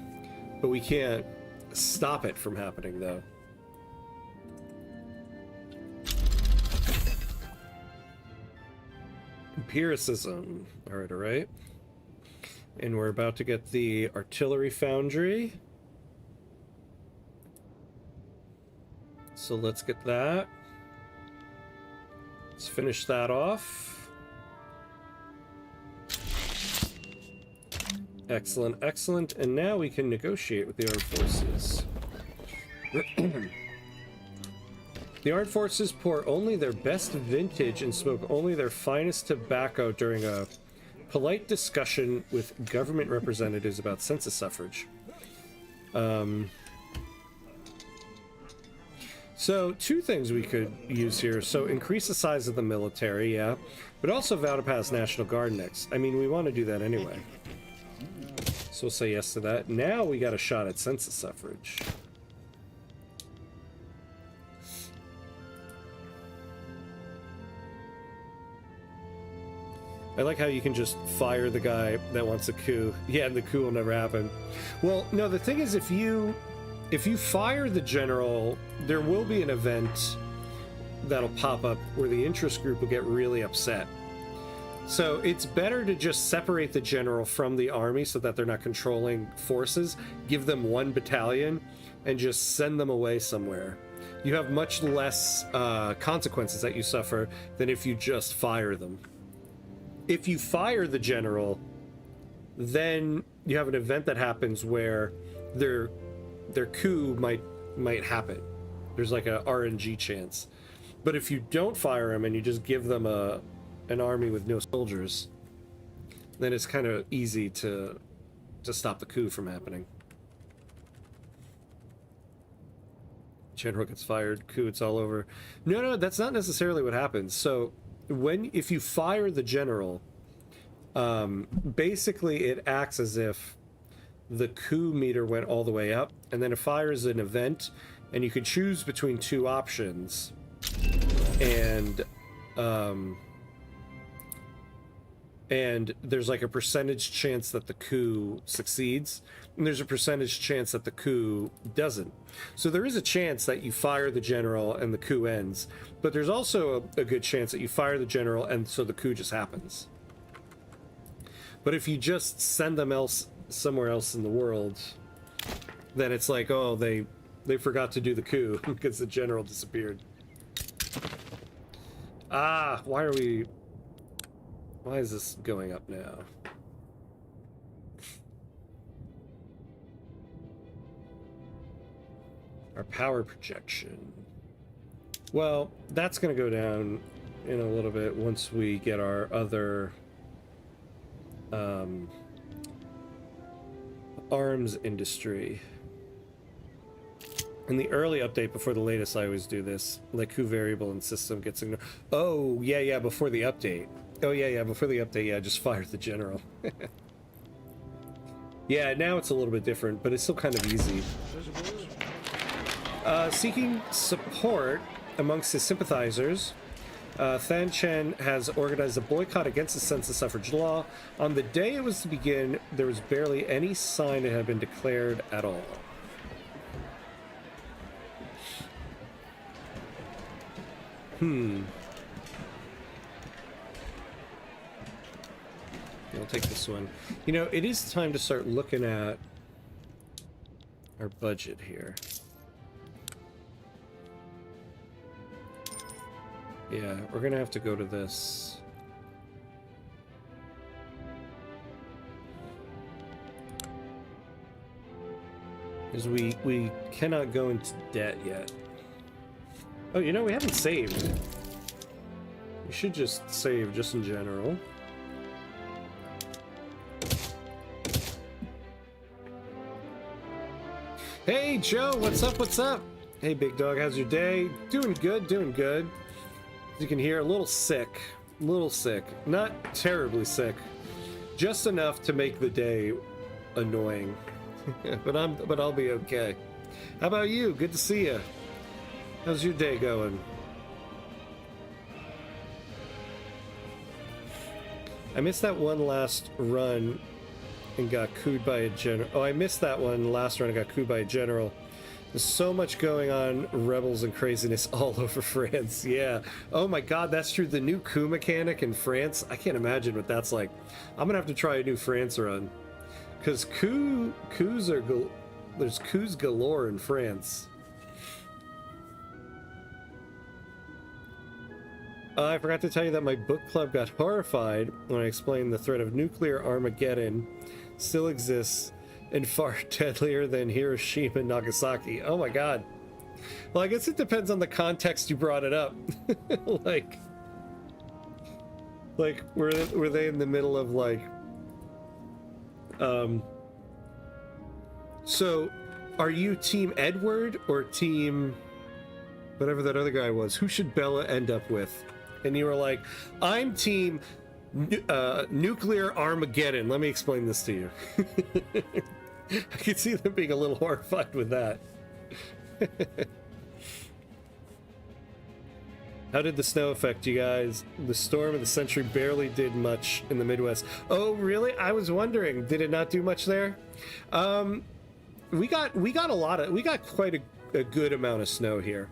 but we can't stop it from happening, though. Empiricism. All right. And we're about to get the artillery foundry. So let's get that. Let's finish that off. Excellent, excellent. And now we can negotiate with the armed forces. The armed forces pour only their best vintage and smoke only their finest tobacco during a polite discussion with government representatives about census suffrage. So, two things we could use here. So, increase the size of the military, yeah, but also vow to pass National Guard next. I mean, we want to do that anyway. So, we'll say yes to that. Now we got a shot at census suffrage. I like how you can just fire the guy that wants a coup. Yeah, and the coup will never happen. Well, no, the thing is, if you fire the general, there will be an event that'll pop up where the interest group will get really upset. So it's better to just separate the general from the army so that they're not controlling forces, give them one battalion, and just send them away somewhere. You have much less consequences that you suffer than if you just fire them. If you fire the general, then you have an event that happens where their coup might happen. There's like a RNG chance. But if you don't fire him and you just give them an army with no soldiers, then it's kind of easy to stop the coup from happening. General gets fired, coup, it's all over. No, that's not necessarily what happens. So if you fire the general, basically it acts as if the coup meter went all the way up, and then it fires an event, and you could choose between two options, and there's like a percentage chance that the coup succeeds, and there's a percentage chance that the coup doesn't. So there is a chance that you fire the general and the coup ends, but there's also a good chance that you fire the general and so the coup just happens. But if you just send them somewhere else in the world, then it's like, oh, they forgot to do the coup because the general disappeared. Why is this going up now? Our power projection. Well, that's going to go down in a little bit once we get our other arms industry. In the early update before the latest, I always do this. Like coup variable and system gets ignored. Oh, yeah, before the update. Oh, yeah, before the update, yeah, just fire the general. Yeah, now it's a little bit different, but it's still kind of easy. Seeking support amongst his sympathizers, Than Chen has organized a boycott against the census suffrage law. On the day it was to begin, there was barely any sign it had been declared at all. I'll take this one. You know, it is time to start looking at our budget here. Yeah, we're gonna have to go to this. Because we cannot go into debt yet. Oh, you know, we haven't saved. We should just save just in general. Hey, Joe, what's up, what's up? Hey, big dog, how's your day? Doing good, doing good. As you can hear, a little sick. Not terribly sick. Just enough to make the day annoying. but I'll be okay. How about you? Good to see you. How's your day going? I missed that one last run and got cooed by a general. Oh, I missed that one last run and got cooed by a general. There's so much going on, rebels and craziness all over France. Yeah. Oh my god, that's true. The new coup mechanic in France. I can't imagine what that's like. I'm gonna have to try a new France run. Because there's coups galore in France. I forgot to tell you that my book club got horrified when I explained the threat of nuclear Armageddon still exists and far deadlier than Hiroshima and Nagasaki. Oh my god. Well, I guess it depends on the context you brought it up. like were they in the middle of like so are you team Edward or team whatever that other guy was? Who should Bella end up with? And you were like, I'm team nuclear Armageddon. Let me explain this to you. I could see them being a little horrified with that. How did the snow affect you guys? The storm of the century barely did much in the Midwest. Oh, really? I was wondering, did it not do much there? We got quite a good amount of snow here.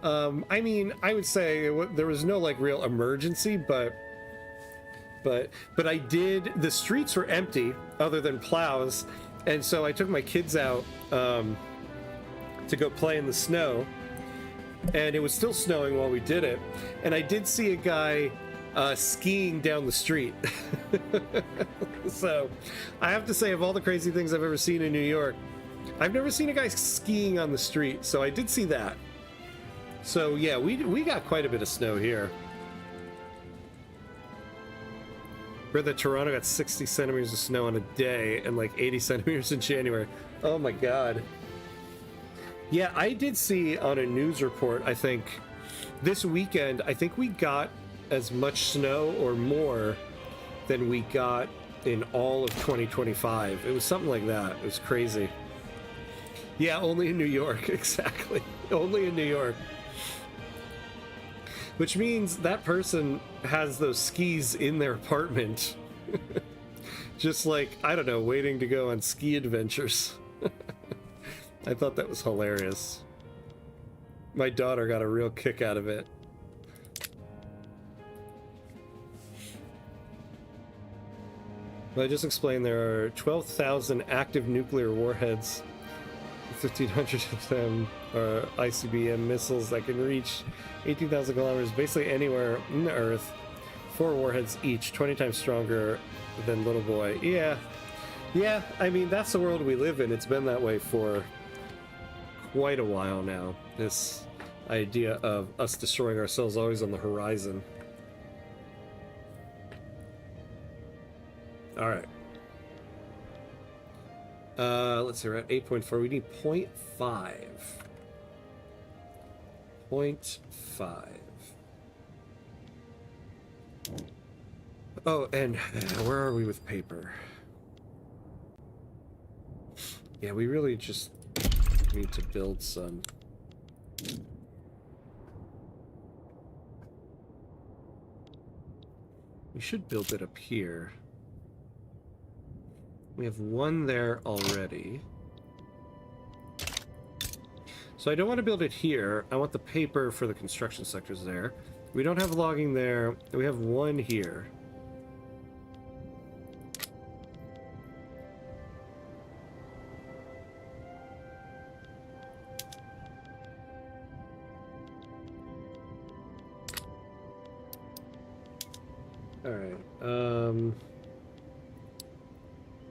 I mean, I would say there was no like real emergency, but I did. The streets were empty other than plows, and so I took my kids out to go play in the snow. And it was still snowing while we did it, and I did see a guy skiing down the street. So I have to say, of all the crazy things I've ever seen in New York, I've never seen a guy skiing on the street, so I did see that. So yeah, we got quite a bit of snow here. Read that Toronto got 60 centimeters of snow on a day and like 80 centimeters in January. Oh my god. Yeah, I did see on a news report, I think, this weekend, I think we got as much snow or more than we got in all of 2025. It was something like that. It was crazy. Yeah, only in New York, exactly. Only in New York. Which means that person has those skis in their apartment. Just like, I don't know, waiting to go on ski adventures. I thought that was hilarious. My daughter got a real kick out of it. Well, I just explained there are 12,000 active nuclear warheads. 1,500 of them are ICBM missiles that can reach 18,000 kilometers, basically anywhere in the Earth. 4 warheads each, 20 times stronger than Little Boy. Yeah, I mean, that's the world we live in. It's been that way for quite a while now. This idea of us destroying ourselves always on the horizon. All right. Let's see, we're at 8.4. We need 0.5. 0.5. Oh, and where are we with paper? Yeah, we really just need to build some. We should build it up here. We have one there already. So I don't want to build it here. I want the paper for the construction sectors there. We don't have logging there. We have one here.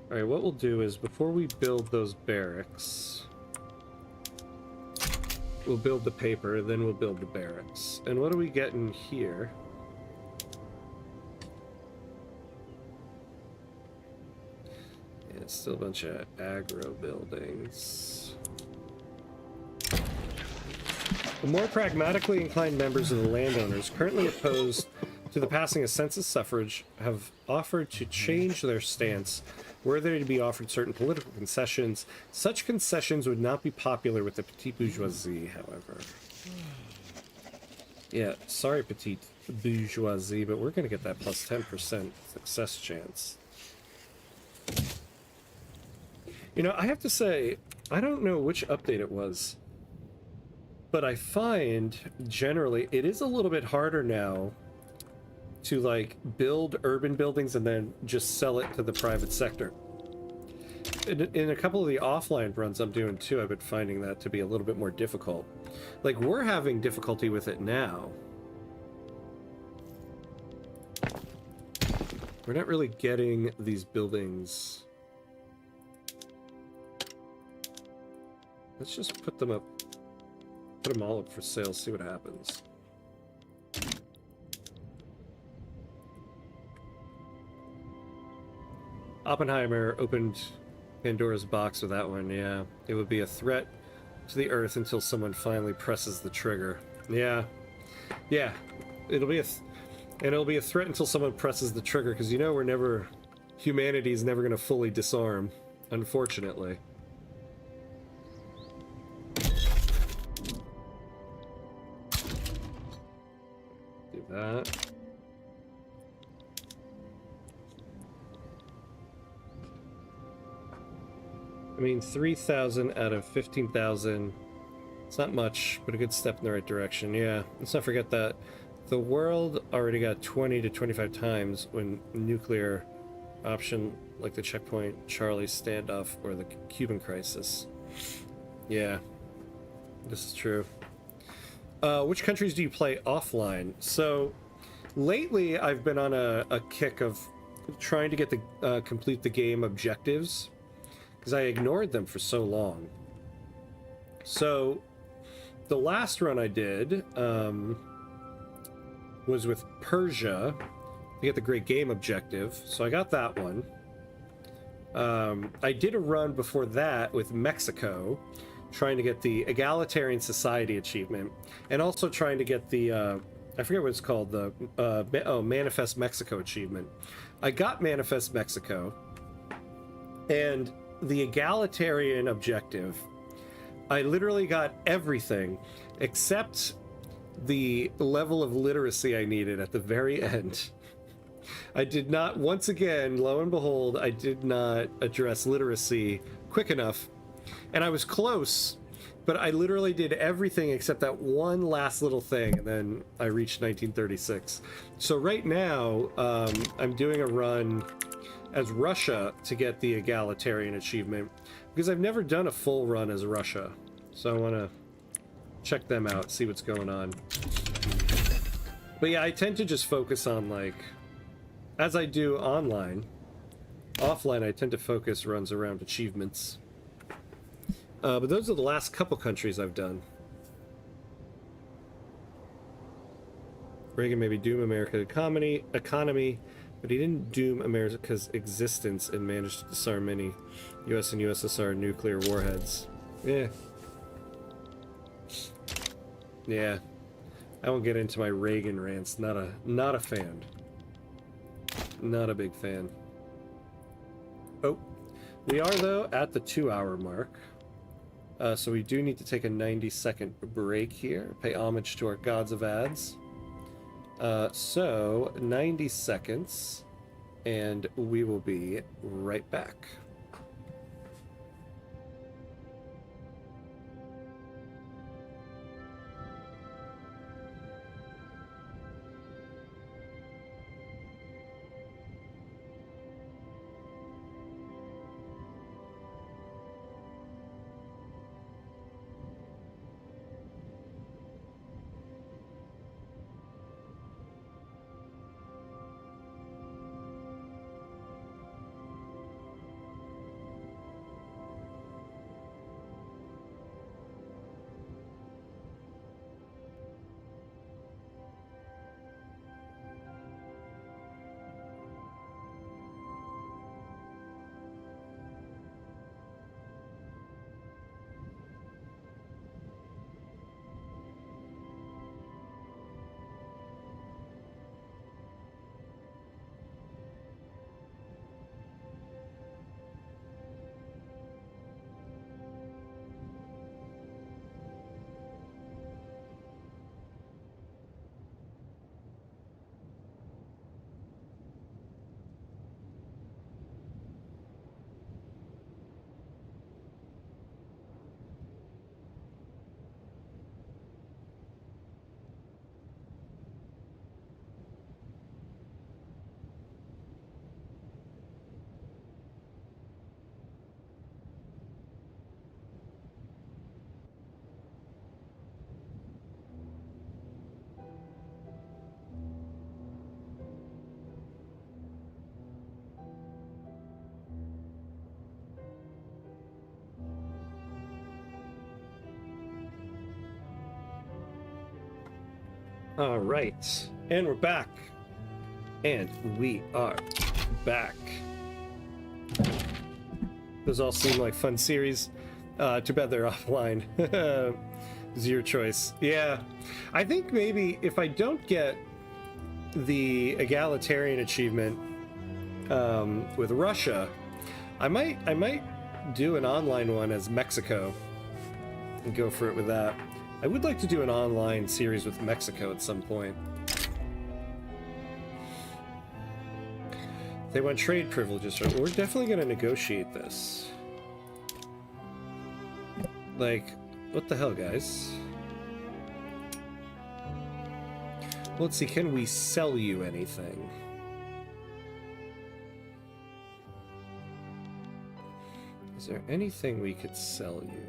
Alright, what we'll do is, before we build those barracks, we'll build the paper, then we'll build the barracks. And what are we getting here? Yeah, it's still a bunch of aggro buildings. The more pragmatically inclined members of the landowners, currently opposed to the passing of census suffrage, have offered to change their stance were there to be offered certain political concessions. Such concessions would not be popular with the petite bourgeoisie, however. Yeah, sorry, petite bourgeoisie, but we're going to get that plus 10% success chance. You know, I have to say, I don't know which update it was, but I find, generally, it is a little bit harder now to like build urban buildings and then just sell it to the private sector. In a couple of the offline runs I'm doing too, I've been finding that to be a little bit more difficult. Like, we're having difficulty with it now. We're not really getting these buildings. Let's just put them up Put them all up for sale, see what happens. Oppenheimer opened Pandora's box with that one, yeah. It would be a threat to the Earth until someone finally presses the trigger. Yeah. Yeah. It'll be a threat until someone presses the trigger, because you know humanity's never going to fully disarm, unfortunately. Do that. I mean, 3,000 out of 15,000. It's not much, but a good step in the right direction. Yeah, let's not forget that the world already got 20 to 25 times when nuclear option, like the Checkpoint Charlie standoff or the Cuban crisis. Yeah, this is true. Which countries do you play offline? So, lately I've been on a kick of trying to get the complete the game objectives, because I ignored them for so long. So, the last run I did was with Persia to get the Great Game objective, so I got that one. I did a run before that with Mexico, trying to get the Egalitarian Society achievement, and also trying to get the, I forget what it's called, the Manifest Mexico achievement. I got Manifest Mexico, and the Egalitarian objective, I literally got everything except the level of literacy I needed at the very end. I did not, once again, lo and behold, I did not address literacy quick enough. And I was close, but I literally did everything except that one last little thing, and then I reached 1936. So right now, I'm doing a run as Russia to get the Egalitarian achievement, because I've never done a full run as Russia. So I want to check them out, see what's going on. But yeah, I tend to just focus on, like, as I do online, offline I tend to focus runs around achievements. But those are the last couple countries I've done. Reagan maybe doom America's economy, but he didn't doom America's existence and managed to disarm many US and USSR nuclear warheads. Yeah. Yeah. I won't get into my Reagan rants. Not a fan. Not a big fan. Oh. We are, though, at the 2-hour mark. So we do need to take a 90-second break here. Pay homage to our gods of ads. So 90 seconds, and we will be right back. All right, and we're back. And we are back. Those all seem like fun series. Too bad they're offline. It's your choice. Yeah, I think maybe if I don't get the egalitarian achievement with Russia, I might do an online one as Mexico and go for it with that. I would like to do an online series with Mexico at some point. They want trade privileges. We're definitely going to negotiate this. Like, what the hell, guys? Let's see, can we sell you anything? Is there anything we could sell you?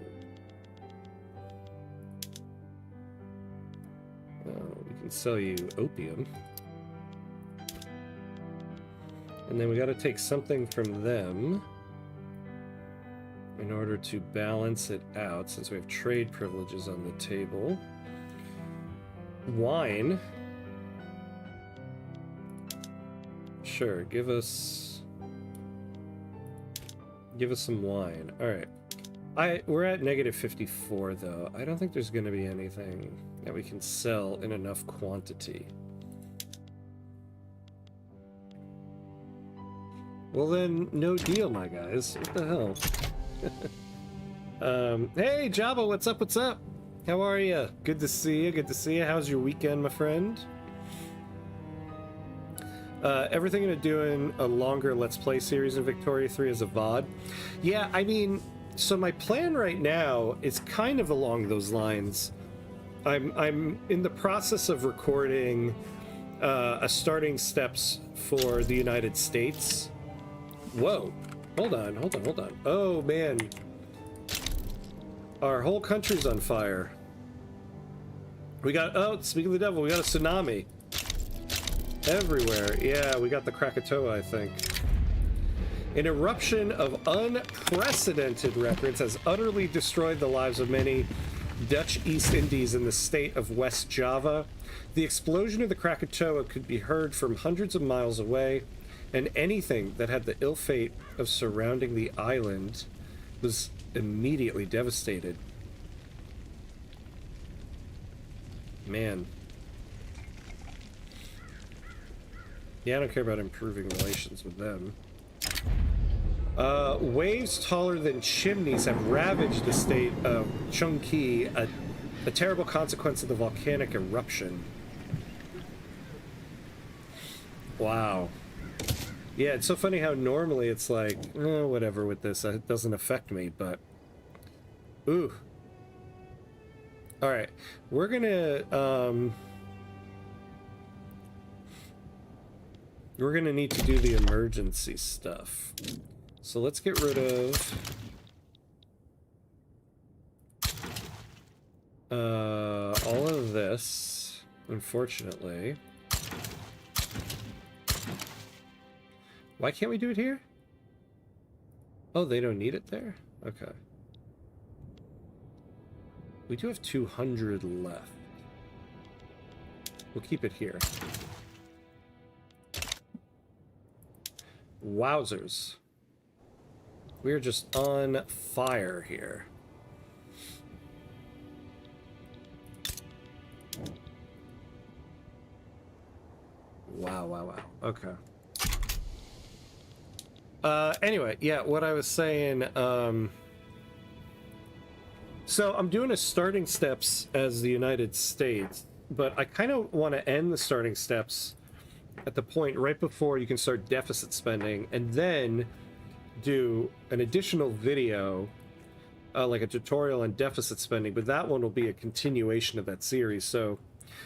We can sell you opium. And then we got to take something from them in order to balance it out, since we have trade privileges on the table. Wine. Sure, give us some wine. All right. We're at -54 though. I don't think there's going to be anything that we can sell in enough quantity. Well then, no deal, my guys. What the hell? Hey, Java, what's up? What's up? How are you? Good to see you. Good to see you. How's your weekend, my friend? Everything into doing a longer Let's Play series in Victoria 3 as a VOD. Yeah, I mean, so my plan right now is kind of along those lines. I'm in the process of recording a starting steps for the United States. Whoa, hold on. Oh man, our whole country's on fire. We got, oh, speaking of the devil, we got a tsunami everywhere. Yeah, we got the Krakatoa, I think. An eruption of unprecedented records has utterly destroyed the lives of many Dutch East Indies in the state of West Java. The explosion of the Krakatoa could be heard from hundreds of miles away, and anything that had the ill fate of surrounding the island was immediately devastated. Man. Yeah, I don't care about improving relations with them. Waves taller than chimneys have ravaged the state of Chungki, a terrible consequence of the volcanic eruption. Wow. Yeah, it's so funny how normally it's like, oh, whatever with this, it doesn't affect me, but... Ooh. Alright, we're gonna need to do the emergency stuff. So let's get rid of... all of this, unfortunately. Why can't we do it here? Oh, they don't need it there? Okay. We do have 200 left. We'll keep it here. Wowzers. We're just on fire here. Wow. Okay. Anyway, yeah, what I was saying, so I'm doing a starting steps as the United States, but I kind of want to end the starting steps at the point right before you can start deficit spending, and then do an additional video, like a tutorial on deficit spending, but that one will be a continuation of that series. So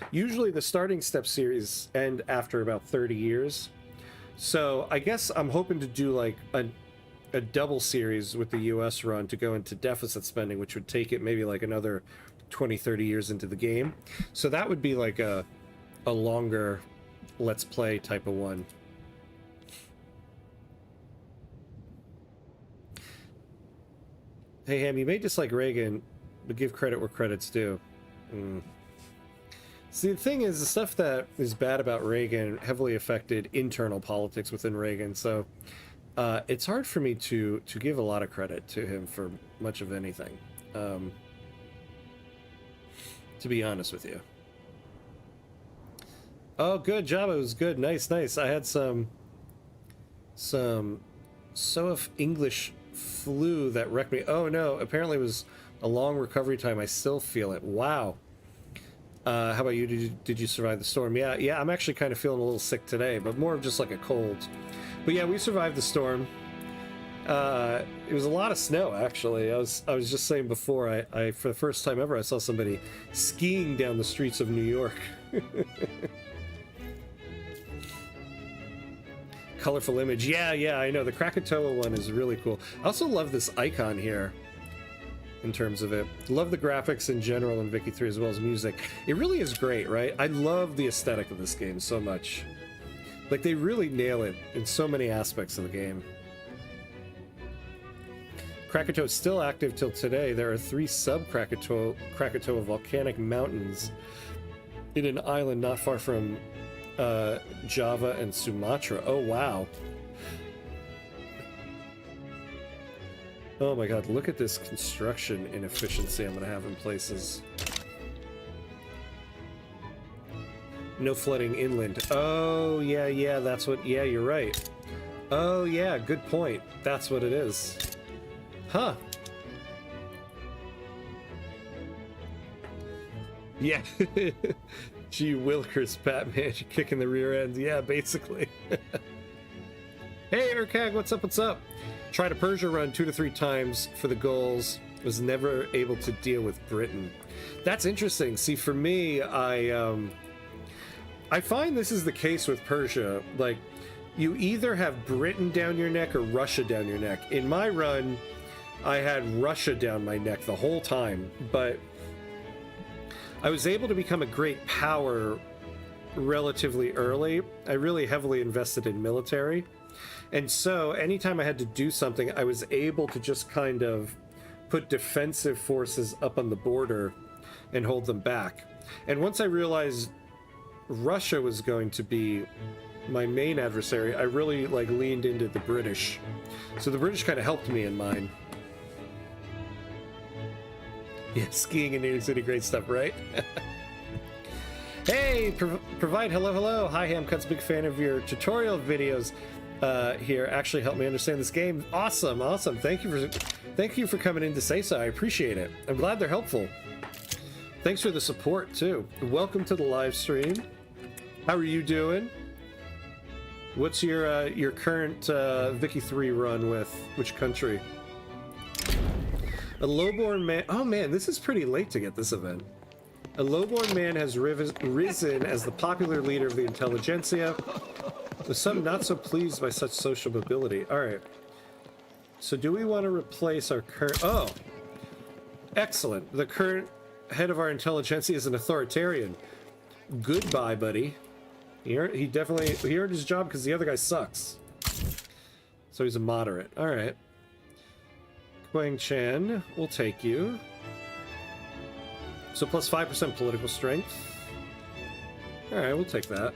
usually the starting step series end after about 30 years. So I guess I'm hoping to do like a double series with the US run to go into deficit spending, which would take it maybe like another 20-30 years into the game. So that would be like a longer Let's Play type of one. Hey Ham, you may dislike Reagan, but give credit where credit's due. See, the thing is, the stuff that is bad about Reagan heavily affected internal politics within Reagan, so it's hard for me to give a lot of credit to him for much of anything, to be honest with you. Oh, good job. It was good. Nice, nice. I had some SOF English flu that wrecked me. Oh no, apparently it was a long recovery time. I still feel it. Wow. How about you? Did you survive the storm? Yeah, I'm actually kind of feeling a little sick today, but more of just like a cold. But yeah, we survived the storm. It was a lot of snow, actually. I was just saying before, I for the first time ever, I saw somebody skiing down the streets of New York. Colorful image. Yeah, I know. The Krakatoa one is really cool. I also love this icon here in terms of it. Love the graphics in general in Vicky 3 as well as music. It really is great, right? I love the aesthetic of this game so much. Like, they really nail it in so many aspects of the game. Krakatoa is still active till today. There are 3 sub-Krakatoa volcanic mountains in an island not far from Java and Sumatra. Oh, wow. Oh my god, look at this construction inefficiency I'm going to have in places. No flooding inland. Oh, yeah, that's what... Yeah, you're right. Oh, yeah, good point. That's what it is. Huh. Yeah. Gee Willikers, Batman, you're kicking the rear end. Yeah, basically. Hey, Urkag, what's up? Tried a Persia run 2 to 3 times for the goals. Was never able to deal with Britain. That's interesting. See, for me, I find this is the case with Persia. Like, you either have Britain down your neck or Russia down your neck. In my run, I had Russia down my neck the whole time, but I was able to become a great power relatively early. I really heavily invested in military. And so anytime I had to do something, I was able to just kind of put defensive forces up on the border and hold them back. And once I realized Russia was going to be my main adversary, I really leaned into the British. So the British kind of helped me in mine. Yeah, skiing in New York City, great stuff, right? Hey, Provide, hello. Hi, Hamcut's big fan of your tutorial videos here. Actually helped me understand this game. Awesome. Thank you for coming in to say so. I appreciate it. I'm glad they're helpful. Thanks for the support, too. Welcome to the live stream. How are you doing? What's your current Vicky 3 run with? Which country? A lowborn man... Oh man, this is pretty late to get this event. A lowborn man has risen as the popular leader of the intelligentsia, with some not so pleased by such social mobility. Alright. So do we want to replace our current... Oh! Excellent. The current head of our intelligentsia is an authoritarian. Goodbye, buddy. He earned his job because the other guy sucks. So he's a moderate. Alright. Quang Chan, we'll take you. So plus 5% political strength. Alright, we'll take that.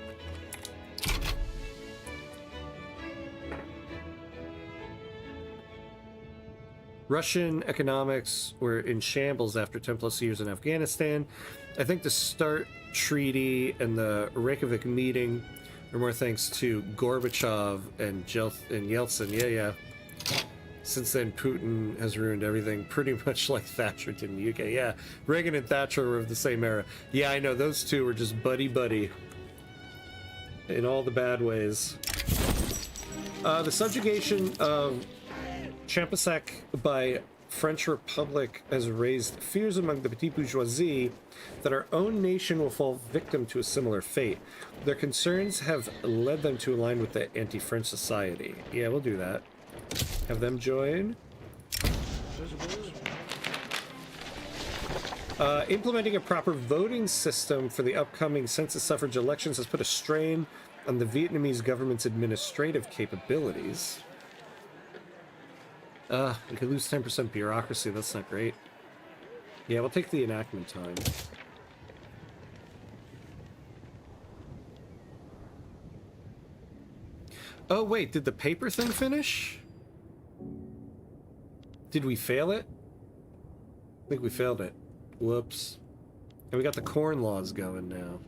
Russian economics were in shambles after 10 plus years in Afghanistan. I think the START treaty and the Reykjavik meeting are more thanks to Gorbachev and Yeltsin. Yeah. Since then, Putin has ruined everything, pretty much like Thatcher did in the UK. Yeah, Reagan and Thatcher were of the same era. Yeah, I know, those two were just buddy-buddy. In all the bad ways. The subjugation of Champasak by French Republic has raised fears among the petite bourgeoisie that our own nation will fall victim to a similar fate. Their concerns have led them to align with the anti-French society. Yeah, we'll do that. Have them join. Implementing a proper voting system for the upcoming census suffrage elections has put a strain on the Vietnamese government's administrative capabilities. We could lose 10% bureaucracy. That's not great. Yeah, we'll take the enactment time. Oh, wait, did the paper thing finish? Did we fail it? I think we failed it. Whoops. And we got the corn laws going now.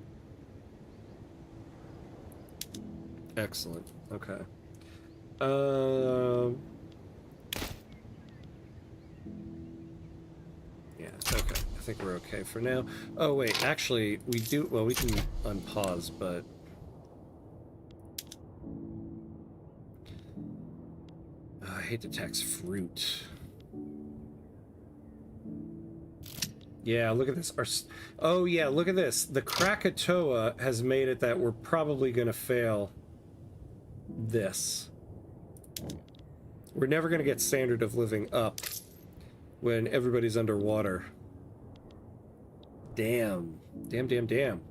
Excellent. Okay. Yeah, okay. I think we're okay for now. Oh, wait, actually, we do... Well, we can unpause, but... I hate to tax fruit. Yeah, look at this. Oh, yeah, look at this. The Krakatoa has made it that we're probably going to fail this. We're never going to get standard of living up when everybody's underwater. Damn. Damn, damn, damn.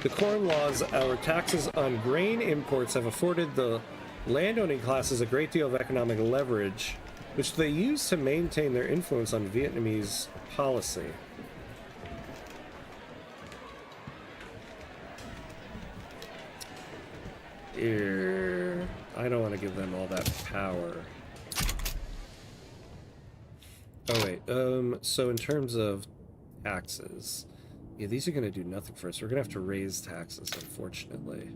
The corn laws, our taxes on grain imports have afforded the landowning classes a great deal of economic leverage, which they use to maintain their influence on Vietnamese policy. I don't want to give them all that power. Oh wait, so in terms of taxes, yeah, these are going to do nothing for us. We're going to have to raise taxes, unfortunately.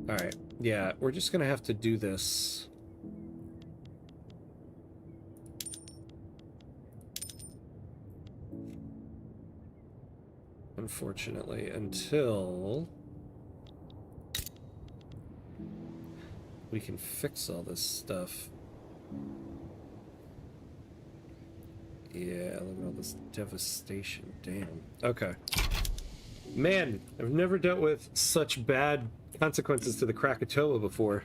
Alright, yeah, we're just going to have to do this. Unfortunately, until we can fix all this stuff. Yeah, look at all this devastation. Damn. Okay. Man, I've never dealt with such bad consequences to the Krakatoa before.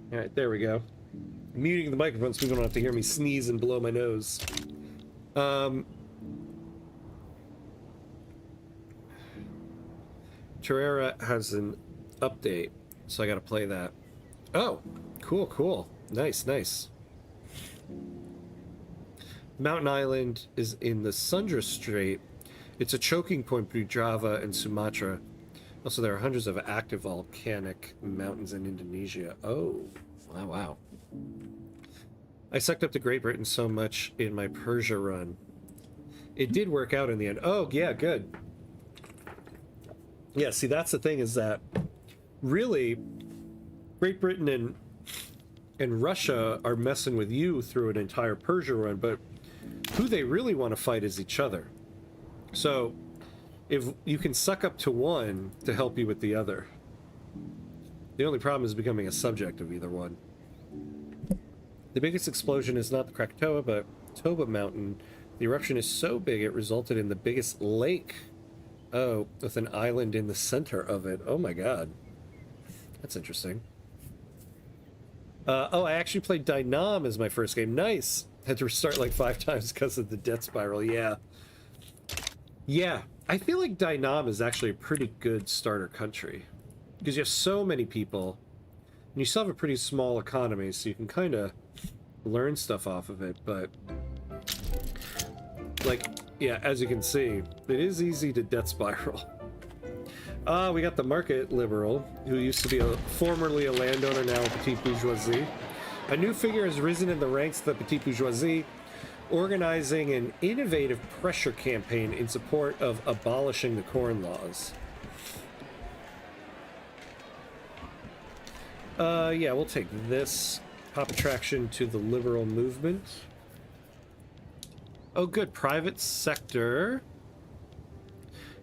All right, there we go. Muting the microphone so people don't have to hear me sneeze and blow my nose. Terrera has an update, so I gotta play that. Oh, cool, cool. Nice, nice. Mountain Island is in the Sundra Strait. It's a choking point between Java and Sumatra. Also, there are hundreds of active volcanic mountains in Indonesia. Oh, wow, wow. I sucked up to Great Britain so much in my Persia run. It did work out in the end. Oh, yeah, good. Yeah, see, that's the thing, is that really Great Britain and Russia are messing with you through an entire Persia run, but who they really want to fight is each other. So if you can suck up to one to help you with the other. The only problem is becoming a subject of either one. The biggest explosion is not the Krakatoa, but Toba Mountain. The eruption is so big it resulted in the biggest lake. Oh, with an island in the center of it. Oh my god. That's interesting. Oh, I actually played Dai Nam as my first game. Nice! Had to restart like 5 times because of the death spiral. Yeah. Yeah. I feel like Dai Nam is actually a pretty good starter country. Because you have so many people, and you still have a pretty small economy, so you can kind of learn stuff off of it, but... like, yeah, as you can see, it is easy to death spiral. We got the market liberal, who used to be formerly a landowner, now a petite bourgeoisie. A new figure has risen in the ranks of the petite bourgeoisie, organizing an innovative pressure campaign in support of abolishing the corn laws. Yeah, we'll take this. Pop attraction to the liberal movement. Oh, good. Private sector.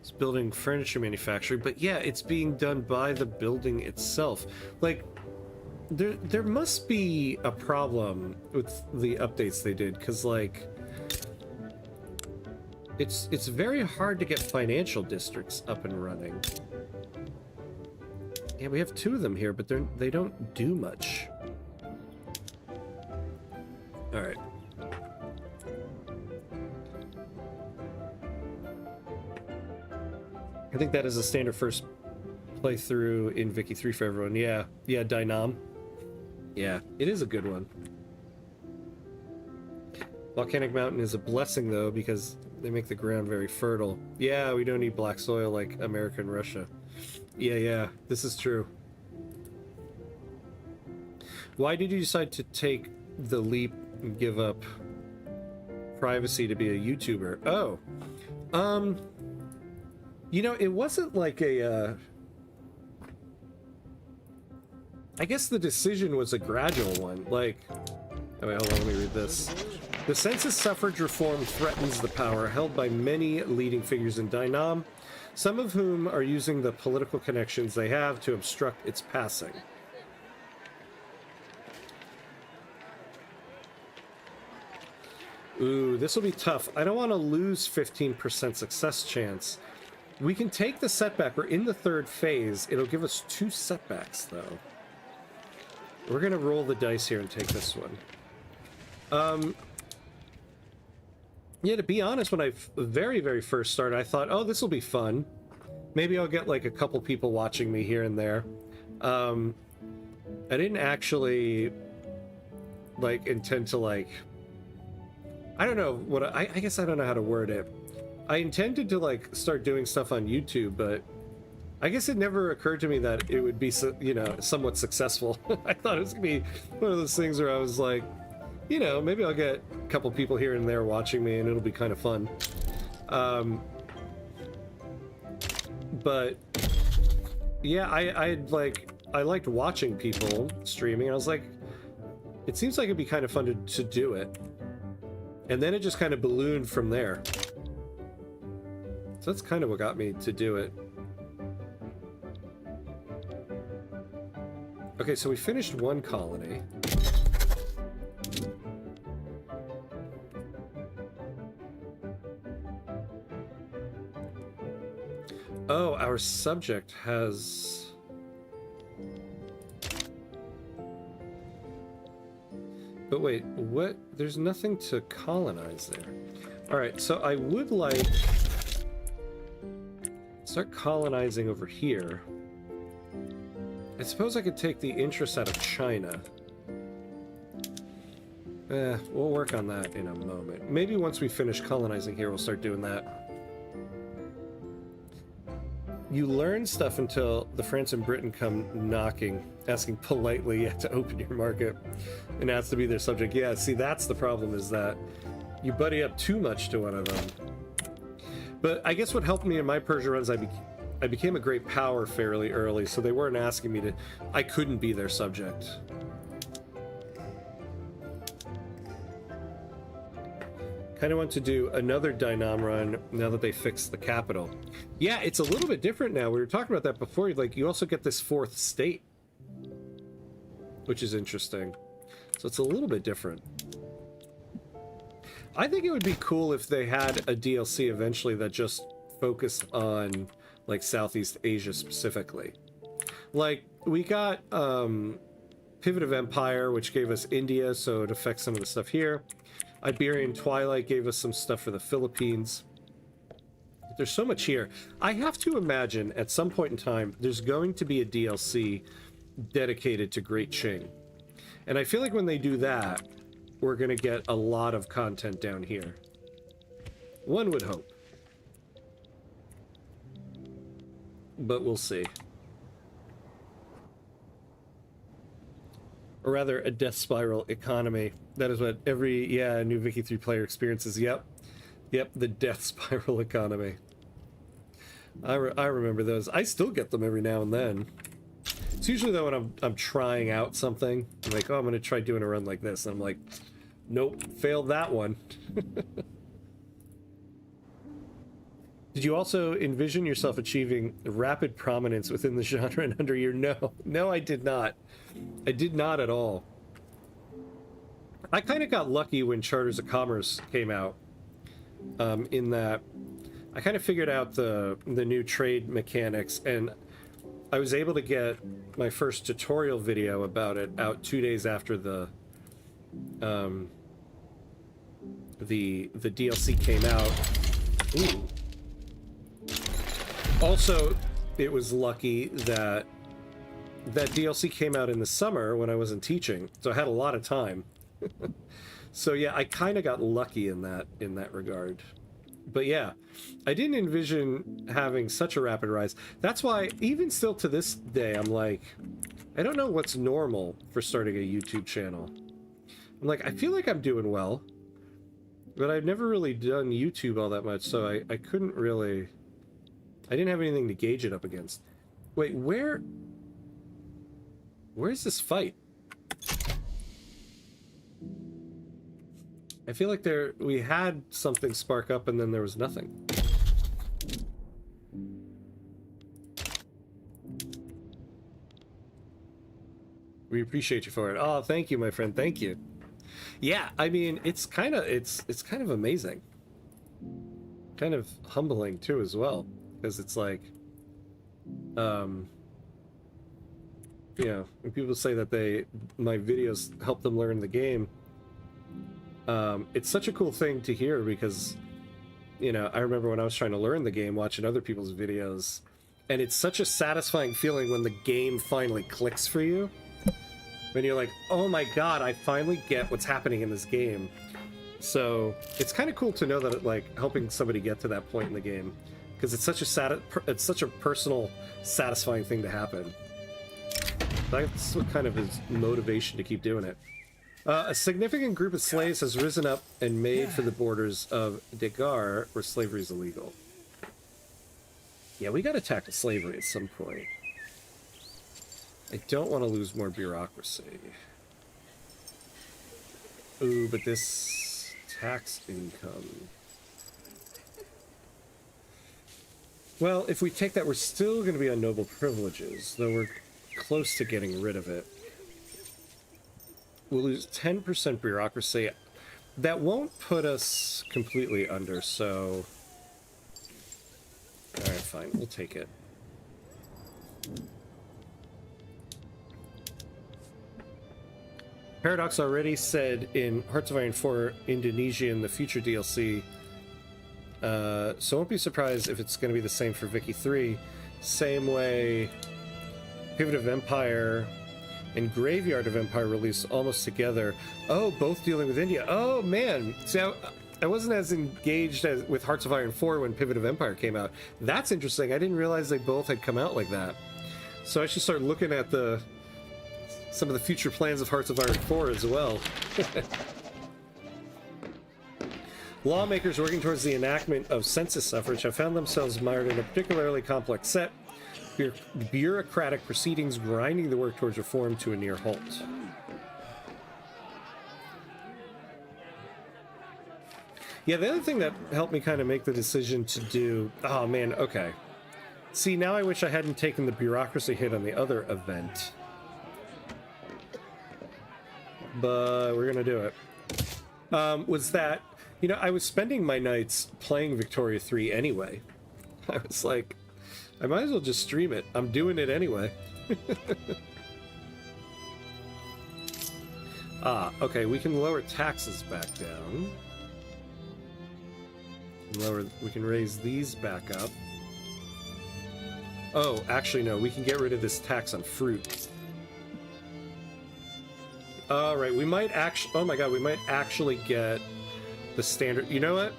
It's building furniture manufacturing, but yeah, it's being done by the building itself. Like, there must be a problem with the updates they did, because, like, it's very hard to get financial districts up and running. Yeah, we have 2 of them here, but they don't do much. All right. I think that is a standard first playthrough in Vicky 3 for everyone. Yeah, Dai Nam. Yeah, it is a good one. Volcanic Mountain is a blessing, though, because they make the ground very fertile. Yeah, we don't need black soil like America and Russia. Yeah, this is true. Why did you decide to take the leap and give up privacy to be a YouTuber? Oh, you know, it wasn't like a, I guess the decision was a gradual one. Like, oh wait, hold on, let me read this. The census suffrage reform threatens the power held by many leading figures in Dai Nam, some of whom are using the political connections they have to obstruct its passing. Ooh, this will be tough. I don't want to lose 15% success chance. We can take the setback. We're in the third phase. It'll give us 2 setbacks, though. We're going to roll the dice here and take this one. Yeah, to be honest, when I very first started, I thought, oh, this will be fun. Maybe I'll get, like, a couple people watching me here and there. I didn't actually, like, intend to, like... I don't know what... I guess I don't know how to word it. I intended to, like, start doing stuff on YouTube, but I guess it never occurred to me that it would be, you know, somewhat successful. I thought it was going to be one of those things where I was like, you know, maybe I'll get a couple people here and there watching me and it'll be kind of fun. But yeah, I liked watching people streaming, and I was like, it seems like it'd be kind of fun to do it. And then it just kind of ballooned from there. So that's kind of what got me to do it. Okay, so we finished one colony. Oh, our subject has... But wait, what? There's nothing to colonize there. Alright, so I would like... start colonizing over here. I suppose I could take the interest out of China. We'll work on that in a moment. Maybe once we finish colonizing here, we'll start doing that. You learn stuff until the France and Britain come knocking, asking politely to open your market, and ask to be their subject. Yeah, see, that's the problem, is that you buddy up too much to one of them. But I guess what helped me in my Persia runs, I became a great power fairly early, so they weren't asking me to... I couldn't be their subject. Kind of want to do another Dai Nam run now that they fixed the capital. Yeah, it's a little bit different now. We were talking about that before. Like, you also get this 4th state, which is interesting. So it's a little bit different. I think it would be cool if they had a DLC eventually that just focused on, like, Southeast Asia specifically. Like, we got Pivot of Empire, which gave us India, so it affects some of the stuff here. Iberian Twilight gave us some stuff for the Philippines. There's so much here. I have to imagine at some point in time there's going to be a DLC dedicated to Great Qing. And I feel like when they do that, we're going to get a lot of content down here. One would hope. But we'll see. Or rather, a death spiral economy. That is what every, new Vicky 3 player experiences. Yep, the death spiral economy. I remember those. I still get them every now and then. It's usually though when I'm trying out something. I'm like, oh, I'm going to try doing a run like this. And I'm like, nope, failed that one. Did you also envision yourself achieving rapid prominence within the genre in under a year? No, I did not. I did not at all. I kind of got lucky when Charters of Commerce came out, in that I kind of figured out the new trade mechanics, and I was able to get my first tutorial video about it out 2 days after the DLC came out. Ooh. Also, it was lucky that that DLC came out in the summer when I wasn't teaching, so I had a lot of time. So yeah, I kind of got lucky in that regard. But yeah, I didn't envision having such a rapid rise. That's why, even still to this day, I'm like, I don't know what's normal for starting a YouTube channel. I'm like, I feel like I'm doing well, but I've never really done YouTube all that much, so I couldn't really... I didn't have anything to gauge it up against. Wait, where's this fight? I feel like we had something spark up and then there was nothing. We appreciate you for it. Oh, thank you, my friend. Thank you. Yeah, I mean, it's kind of amazing. Kind of humbling too as well, because it's like you know, when people say that my videos help them learn the game, it's such a cool thing to hear, because, you know, I remember when I was trying to learn the game, watching other people's videos, and it's such a satisfying feeling when the game finally clicks for you. When you're like, oh my god, I finally get what's happening in this game. So it's kind of cool to know that it, like, helping somebody get to that point in the game, because it's such a personal, satisfying thing to happen. That's what kind of is motivation to keep doing it. A significant group of slaves has risen up and made for the borders of Degar, where slavery is illegal. Yeah, we gotta tackle slavery at some point. I don't want to lose more bureaucracy. Ooh, but this tax income... Well, if we take that, we're still going to be on noble privileges, though we're close to getting rid of it. We'll lose 10% bureaucracy. That won't put us completely under, so... Alright, fine, we'll take it. Paradox already said in Hearts of Iron 4 Indonesia in the future DLC, so won't be surprised if it's going to be the same for Vicky 3. Same way Pivot of Empire and Graveyard of Empire released almost together. Oh, both dealing with India. Oh, man. See, I wasn't as engaged with Hearts of Iron 4 when Pivot of Empire came out. That's interesting. I didn't realize they both had come out like that. So I should start looking at some of the future plans of Hearts of Iron 4 as well. Lawmakers working towards the enactment of census suffrage have found themselves mired in a particularly complex set, bureaucratic proceedings grinding the work towards reform to a near halt. Yeah, the other thing that helped me kind of make the decision to do... Oh, man, okay. See, now I wish I hadn't taken the bureaucracy hit on the other event. But we're gonna do it. Was that, you know, I was spending my nights playing Victoria 3 anyway. I was like, I might as well just stream it. I'm doing it anyway. Okay, we can lower taxes back down. We can raise these back up. Oh, actually no, we can get rid of this tax on fruit. Alright, we might actually... Oh my god, we might actually get the standard... You know what?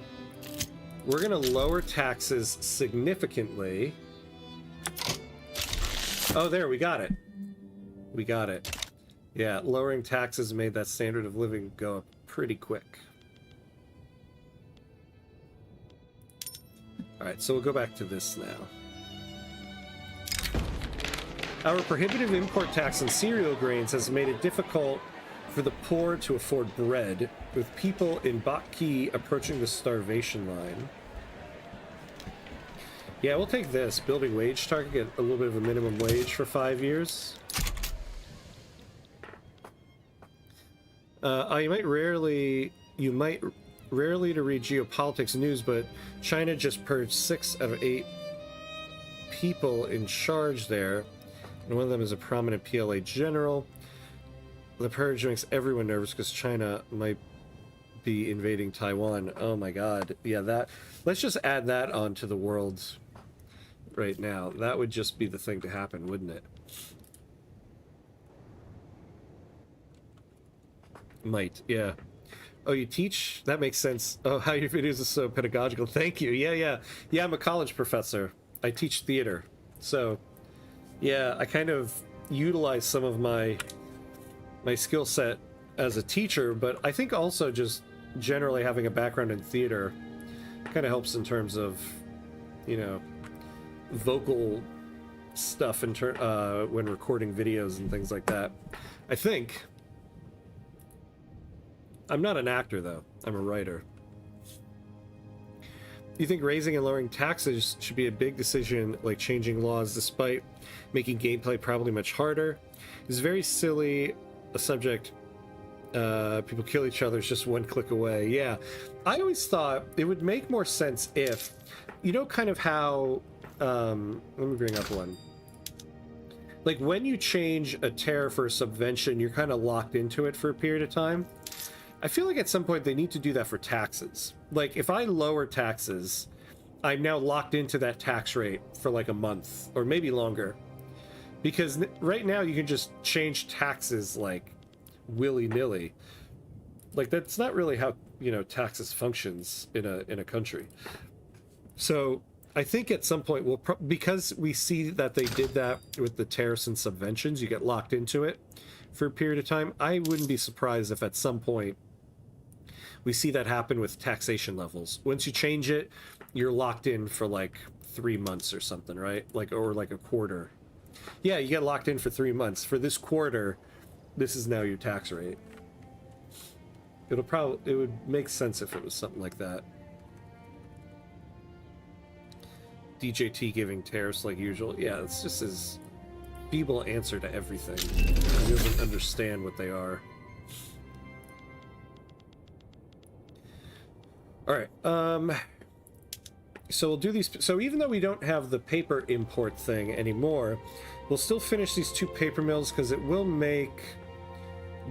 We're gonna lower taxes significantly. Oh, there, we got it. We got it. Yeah, lowering taxes made that standard of living go up pretty quick. Alright, so we'll go back to this now. Our prohibitive import tax on cereal grains has made it difficult for the poor to afford bread, with people in Baki approaching the starvation line. Yeah, we'll take this. Building wage target, get a little bit of a minimum wage for 5 years. You might rarely to read geopolitics news, but China just purged 6 out of 8 people in charge there, and one of them is a prominent PLA general. The purge makes everyone nervous because China might be invading Taiwan. Oh my god. Yeah, that... Let's just add that onto the world right now. That would just be the thing to happen, wouldn't it? Might, yeah. Oh, you teach? That makes sense. Oh, how your videos are so pedagogical. Thank you. Yeah. I'm a college professor. I teach theater. So, yeah, I kind of utilize some of my skill set as a teacher, but I think also just generally having a background in theater kind of helps in terms of, you know, vocal stuff in when recording videos and things like that. I think. I'm not an actor, though. I'm a writer. You think raising and lowering taxes should be a big decision, like changing laws, despite making gameplay probably much harder? It's very silly. A subject. People kill each other. It's just one click away. Yeah. I always thought it would make more sense if, you know, kind of how... let me bring up one. Like, when you change a tariff or a subvention, you're kind of locked into it for a period of time. I feel like at some point they need to do that for taxes. Like, if I lower taxes, I'm now locked into that tax rate for like a month or maybe longer. Because right now you can just change taxes like willy-nilly. Like, that's not really how, you know, taxes functions in a country. So I think at some point we'll because we see that they did that with the tariffs and subventions, you get locked into it for a period of time. I wouldn't be surprised if at some point we see that happen with taxation levels. Once you change it, you're locked in for like 3 months or something, right? Like, or like a quarter. Yeah, you get locked in for 3 months. For this quarter, this is now your tax rate. It would make sense if it was something like that. DJT giving tariffs like usual. Yeah, it's just his feeble answer to everything. He doesn't understand what they are. All right. So we'll do these. So even though we don't have the paper import thing anymore, we'll still finish these 2 paper mills because it will make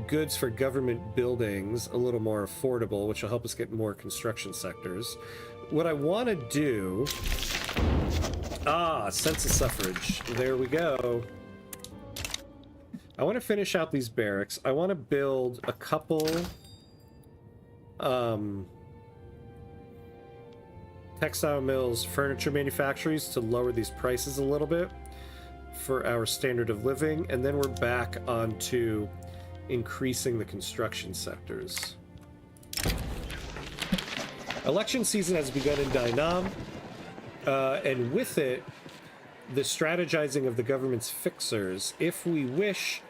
goods for government buildings a little more affordable, which will help us get more construction sectors. What I want to do... census suffrage. There we go. I want to finish out these barracks. I want to build a couple... textile mills, furniture manufacturers to lower these prices a little bit for our standard of living, and then we're back onto increasing the construction sectors. Election season has begun in Dai Nam, and with it, the strategizing of the government's fixers. If we wish,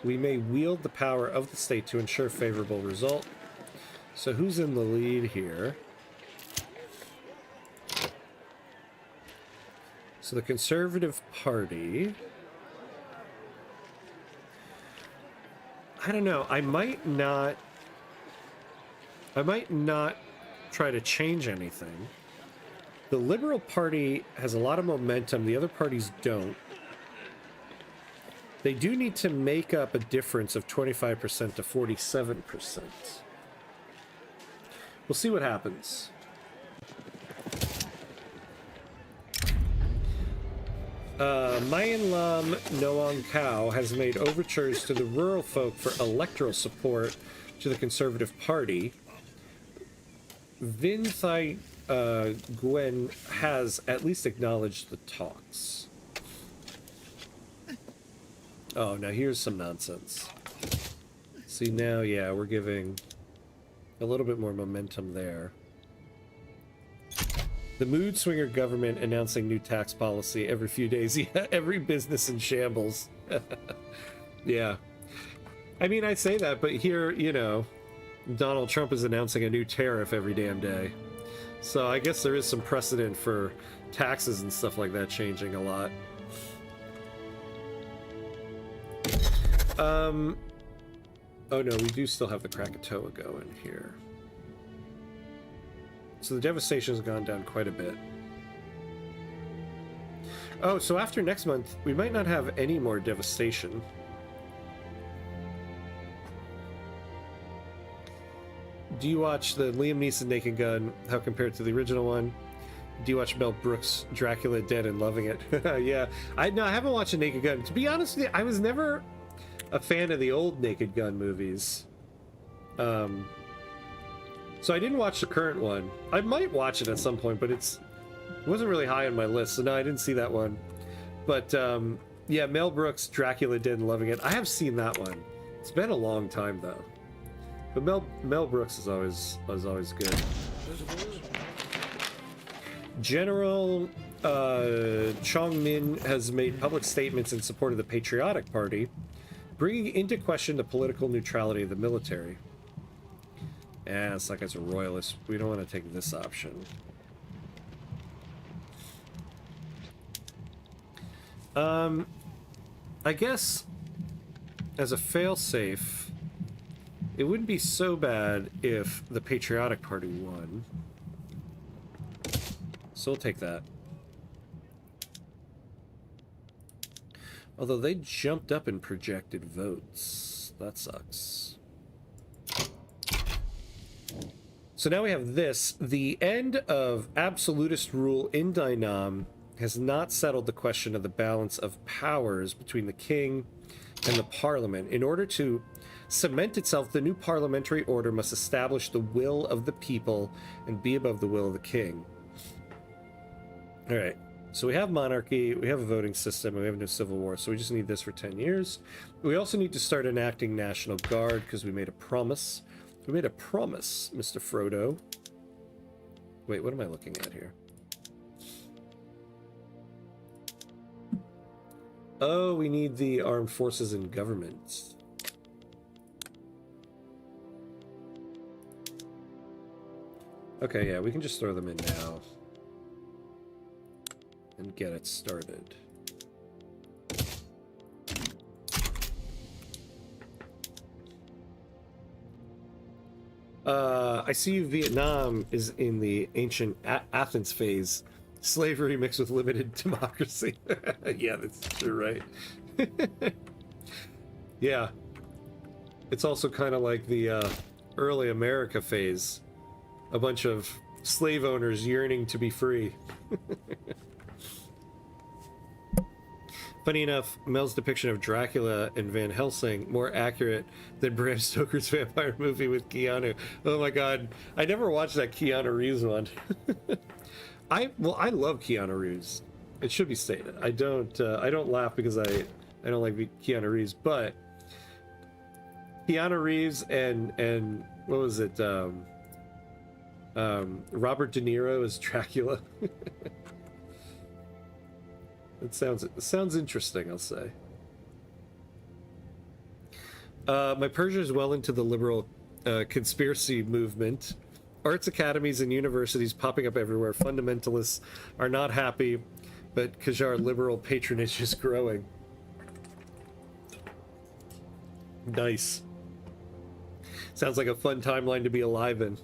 we may wield the power of the state to ensure favorable result. So who's in the lead here? So the Conservative Party... I don't know. I might not try to change anything. The Liberal Party has a lot of momentum. The other parties don't. They do need to make up a difference of 25% to 47%. We'll see what happens. Mayan Lam Noang Kao has made overtures to the rural folk for electoral support to the Conservative Party. Vin Thai Gwen has at least acknowledged the talks. Oh, now here's some nonsense. See, now, yeah, we're giving a little bit more momentum there. The mood swinger government announcing new tax policy every few days. Yeah, every business in shambles. Yeah. I mean, I say that, but here, you know, Donald Trump is announcing a new tariff every damn day. So I guess there is some precedent for taxes and stuff like that changing a lot. Oh no, we do still have the Krakatoa going here. So the devastation has gone down quite a bit. Oh, so after next month, we might not have any more devastation. Do you watch the Liam Neeson Naked Gun? How compared to the original one? Do you watch Mel Brooks' Dracula Dead and loving it? Yeah, I haven't watched a Naked Gun. To be honest with you, I was never a fan of the old Naked Gun movies. So I didn't watch the current one. I might watch it at some point, but it wasn't really high on my list, so no, I didn't see that one. But yeah, Mel Brooks' Dracula Dead and loving it. I have seen that one. It's been a long time though. But Mel Brooks is always good. General Chong Min has made public statements in support of the Patriotic Party, bringing into question the political neutrality of the military. Yeah, it's like it's a royalist. We don't want to take this option. I guess as a failsafe, it wouldn't be so bad if the Patriotic Party won. So we'll take that. Although they jumped up in projected votes. That sucks. So now we have this. The end of absolutist rule in Dai Nam has not settled the question of the balance of powers between the king and the parliament. In order to cement itself, the new parliamentary order must establish the will of the people and be above the will of the king. All right, so we have monarchy, we have a voting system, and we have no civil war, so we just need this for 10 years. We also need to start enacting National Guard because we made a promise. We made a promise, Mr. Frodo. Wait, what am I looking at here? Oh, we need the armed forces and governments. Okay, yeah, we can just throw them in now. And get it started. I see Vietnam is in the ancient Athens phase. Slavery mixed with limited democracy. Yeah, that's true, right? Yeah. It's also kind of like the early America phase. A bunch of slave owners yearning to be free. Funny enough, Mel's depiction of Dracula and Van Helsing more accurate than Bram Stoker's vampire movie with Keanu. Oh my god, I never watched that Keanu Reeves one. I love Keanu Reeves. It should be stated. I don't laugh because I don't like Keanu Reeves, but Keanu Reeves and what was it? Robert De Niro as Dracula. It sounds interesting, I'll say. My Persia is well into the liberal conspiracy movement. Arts academies and universities popping up everywhere. Fundamentalists are not happy, but Qajar liberal patronage is growing. Nice. Sounds like a fun timeline to be alive in.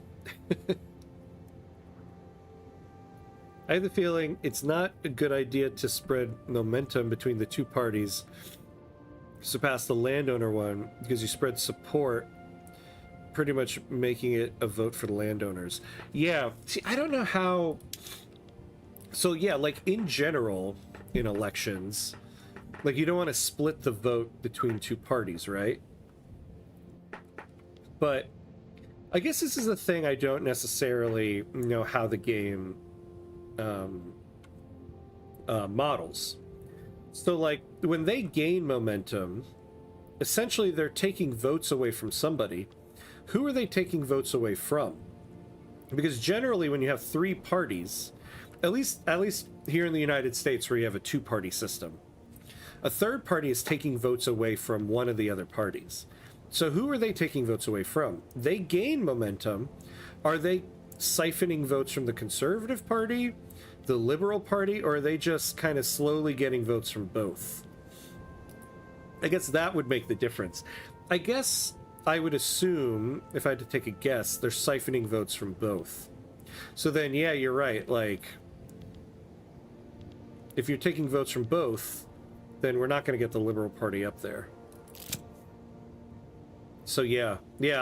I have the feeling it's not a good idea to spread momentum between the two parties, surpass the landowner one, because you spread support, pretty much making it a vote for the landowners. Yeah, see, I don't know how... So yeah, like in general, in elections, like you don't want to split the vote between two parties, right? But I guess this is the thing I don't necessarily know how the game models. So like when they gain momentum, essentially they're taking votes away from somebody. Who are they taking votes away from? Because generally when you have three parties, at least here in the United States where you have a two-party system, a third party is taking votes away from one of the other parties. So who are they taking votes away from? They gain momentum. Are they siphoning votes from the Conservative Party, the Liberal Party, or are they just kind of slowly getting votes from both? I guess that would make the difference. I guess I would assume, if I had to take a guess, they're siphoning votes from both. So then, yeah, you're right. Like, if you're taking votes from both, then we're not going to get the Liberal Party up there. So yeah,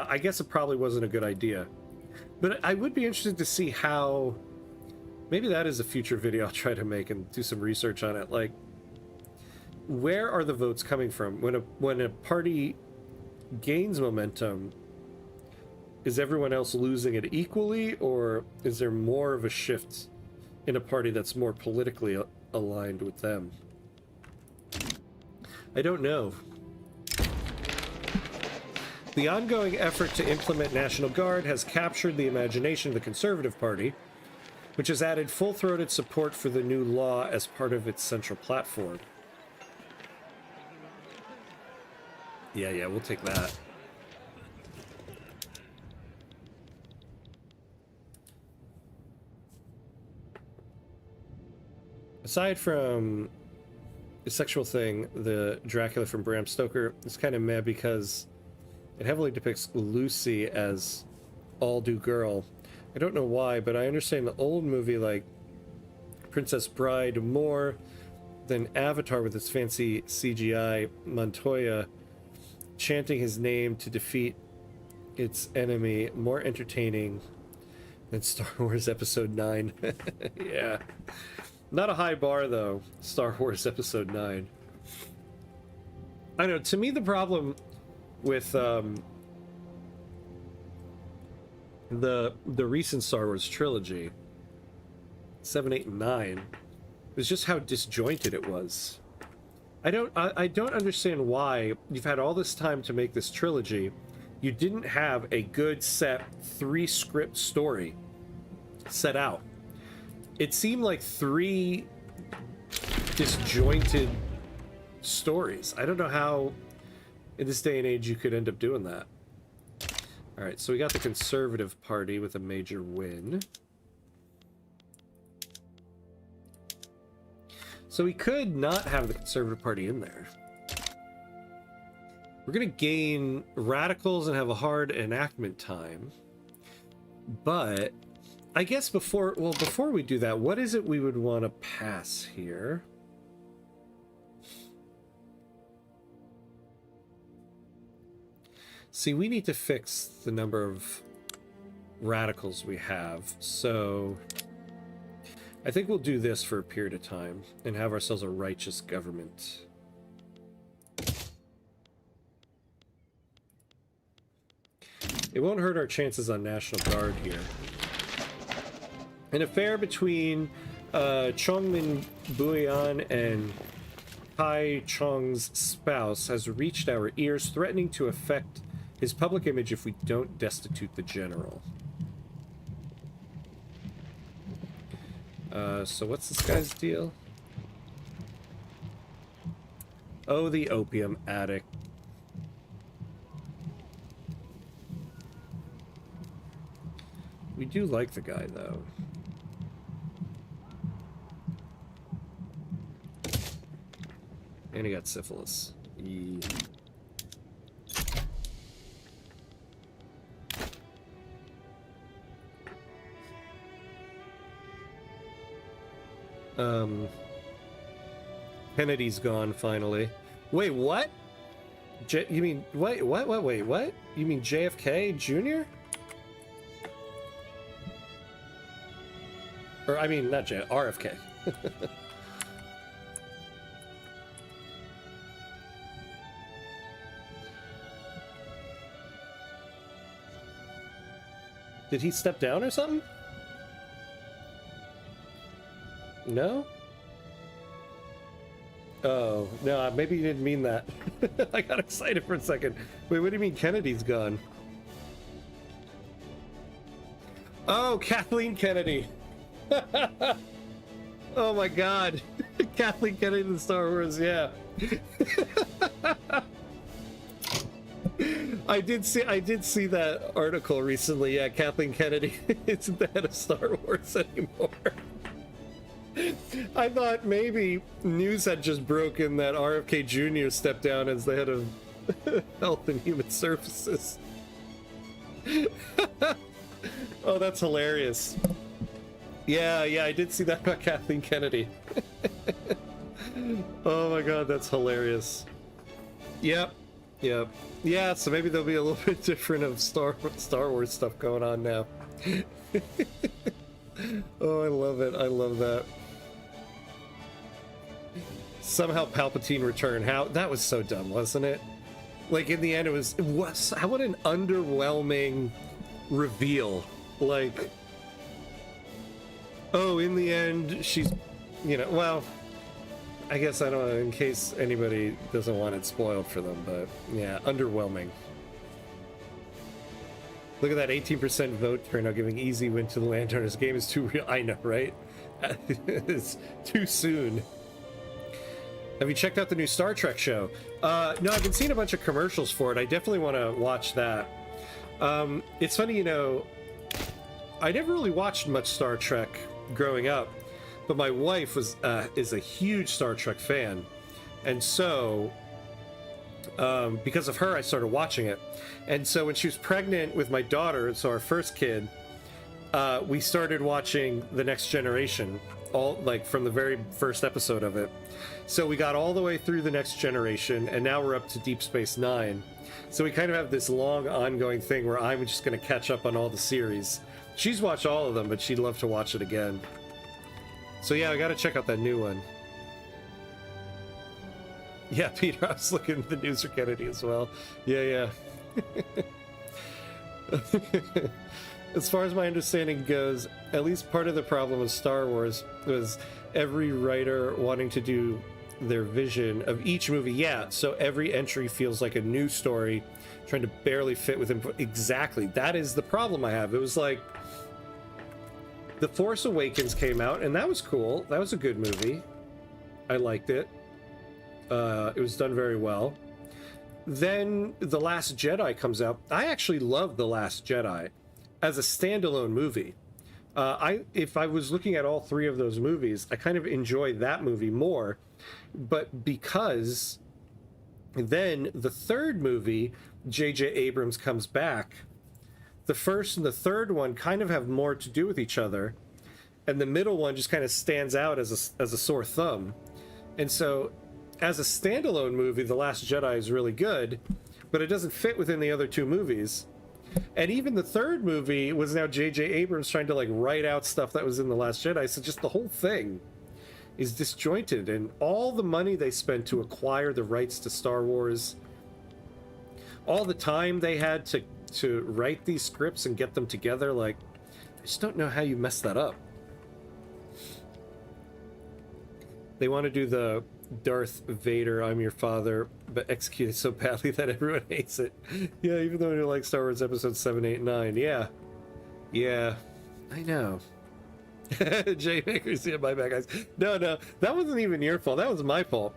I guess it probably wasn't a good idea. But I would be interested to see how... Maybe that is a future video I'll try to make and do some research on it. Like, where are the votes coming from? When a party gains momentum, is everyone else losing it equally, or is there more of a shift in a party that's more politically aligned with them? I don't know. The ongoing effort to implement National Guard has captured the imagination of the Conservative Party, which has added full-throated support for the new law as part of its central platform. Yeah, we'll take that. Aside from the sexual thing, the Dracula from Bram Stoker is kind of meh because it heavily depicts Lucy as all-do girl. I don't know why, but I understand the old movie like Princess Bride more than Avatar with its fancy CGI Montoya chanting his name to defeat its enemy, more entertaining than Star Wars Episode 9. Yeah. Not a high bar, though, Star Wars Episode 9. I know, to me the problem with the recent Star Wars trilogy, 7, 8, and 9, was just how disjointed it was. I don't understand why you've had all this time to make this trilogy. You didn't have a good set 3-script story set out. It seemed like 3 disjointed stories. I don't know how in this day and age you could end up doing that. All right, so we got the Conservative Party with a major win. So we could not have the Conservative Party in there. We're going to gain radicals and have a hard enactment time. But I guess before we do that, what is it we would want to pass here? See, we need to fix the number of radicals we have. So I think we'll do this for a period of time and have ourselves a righteous government. It won't hurt our chances on National Guard here. An affair between Chongmin Buyan and Kai Chong's spouse has reached our ears, threatening to affect his public image if we don't destitute the general. So what's this guy's deal? Oh, the opium addict. We do like the guy, though. And he got syphilis. Yeah. Kennedy's gone finally. Wait, what? You mean wait, what? You mean JFK Jr.? Or I mean not RFK. Did he step down or something? No? Oh, no, maybe you didn't mean that. I got excited for a second. Wait, what do you mean Kennedy's gone? Oh, Kathleen Kennedy. Oh my god. Kathleen Kennedy in Star Wars, yeah. I did see that article recently. Yeah, Kathleen Kennedy isn't the head of Star Wars anymore. I thought maybe news had just broken that RFK Jr. stepped down as the head of Health and Human Services. Oh, that's hilarious. Yeah, I did see that about Kathleen Kennedy. Oh my god, that's hilarious. Yep. Yeah, so maybe there'll be a little bit different of Star Wars stuff going on now. Oh, I love it. I love that. Somehow Palpatine returned. How that was so dumb, wasn't it? Like in the end, it was what an underwhelming reveal. Like, oh, in the end, she's, well, I guess I don't know, in case anybody doesn't want it spoiled for them, but yeah, underwhelming. Look at that 18% vote turnout, giving easy win to the Landowners. Game is too real. I know, right? It's too soon. Have you checked out the new Star Trek show? No, I've been seeing a bunch of commercials for it. I definitely want to watch that. It's funny, I never really watched much Star Trek growing up, but my wife is a huge Star Trek fan, and so because of her, I started watching it. And so when she was pregnant with my daughter, so our first kid, we started watching The Next Generation, all like from the very first episode of it. So we got all the way through The Next Generation, and now we're up to Deep Space Nine. So we kind of have this long ongoing thing where I'm just going to catch up on all the series. She's watched all of them, but she'd love to watch it again. So yeah, I got to check out that new one. Yeah, Peter, I was looking at the news for Kennedy as well. Yeah. As far as my understanding goes, at least part of the problem with Star Wars was every writer wanting to do their vision of each movie. Yeah, so every entry feels like a new story, trying to barely fit within. Exactly, that is the problem I have. It was like The Force Awakens came out, and that was cool. That was a good movie. I liked it. It was done very well. Then The Last Jedi comes out. I actually love The Last Jedi as a standalone movie. If I was looking at all three of those movies, I kind of enjoy that movie more. But because then the third movie, J.J. Abrams comes back, the first and the third one kind of have more to do with each other, and the middle one just kind of stands out as a sore thumb. And so as a standalone movie, The Last Jedi is really good, but it doesn't fit within the other two movies. And even the third movie was now J.J. Abrams trying to like write out stuff that was in The Last Jedi. So just the whole thing is disjointed, and all the money they spent to acquire the rights to Star Wars, all the time they had to write these scripts and get them together, like, I just don't know how you mess that up. They want to do the Darth Vader, I'm your father, but executed so badly that everyone hates it. Yeah, even though you like Star Wars Episode 7, 8, 9. Yeah, I know. Jay Makers, yeah, my bad, guys. No, that wasn't even your fault. That was my fault.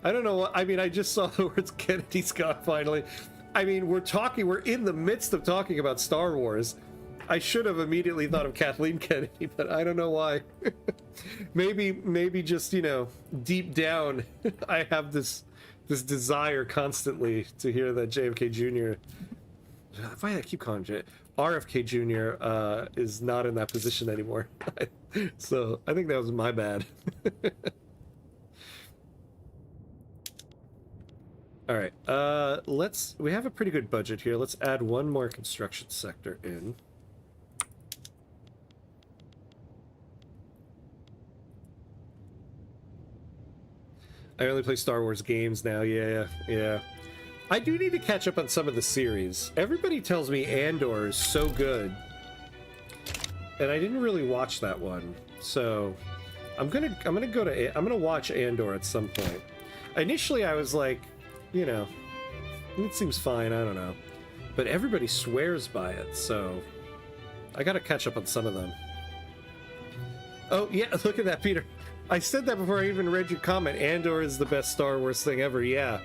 I don't know what, I mean, I just saw the words Kennedy Scott finally. I mean, we're in the midst of talking about Star Wars. I should have immediately thought of Kathleen Kennedy, but I don't know why. maybe just, deep down, I have this desire constantly to hear that JFK Jr. Why do I keep calling it RFK Jr. Is not in that position anymore. So I think that was my bad. All right, we have a pretty good budget here. Let's add one more construction sector in. I only play Star Wars games now. Yeah. I do need to catch up on some of the series. Everybody tells me Andor is so good, and I didn't really watch that one. So I'm gonna watch Andor at some point. Initially, I was like, it seems fine. I don't know, but everybody swears by it, so I gotta catch up on some of them. Oh yeah, look at that, Peter. I said that before I even read your comment. Andor is the best Star Wars thing ever. Yeah.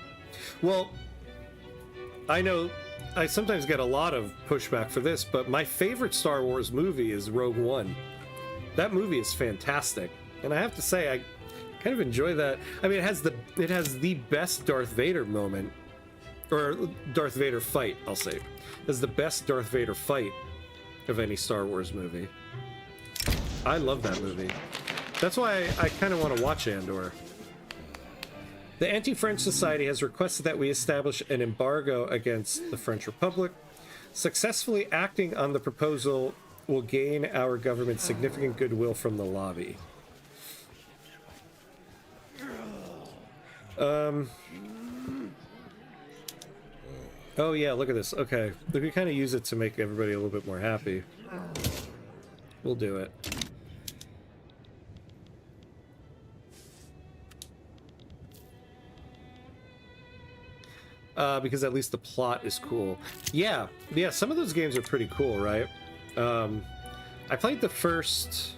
Well, I know I sometimes get a lot of pushback for this, but my favorite Star Wars movie is Rogue One. That movie is fantastic, and I have to say I kind of enjoy that. I mean, it has the best Darth Vader moment, or Darth Vader fight, I'll say. It has the best Darth Vader fight of any Star Wars movie. I love that movie. That's why I kind of want to watch Andor. The Anti-French Society has requested that we establish an embargo against the French Republic. Successfully acting on the proposal will gain our government significant goodwill from the lobby. Oh yeah, look at this. Okay, we can kind of use it to make everybody a little bit more happy. We'll do it. Because at least the plot is cool. Yeah, some of those games are pretty cool, right? I played the first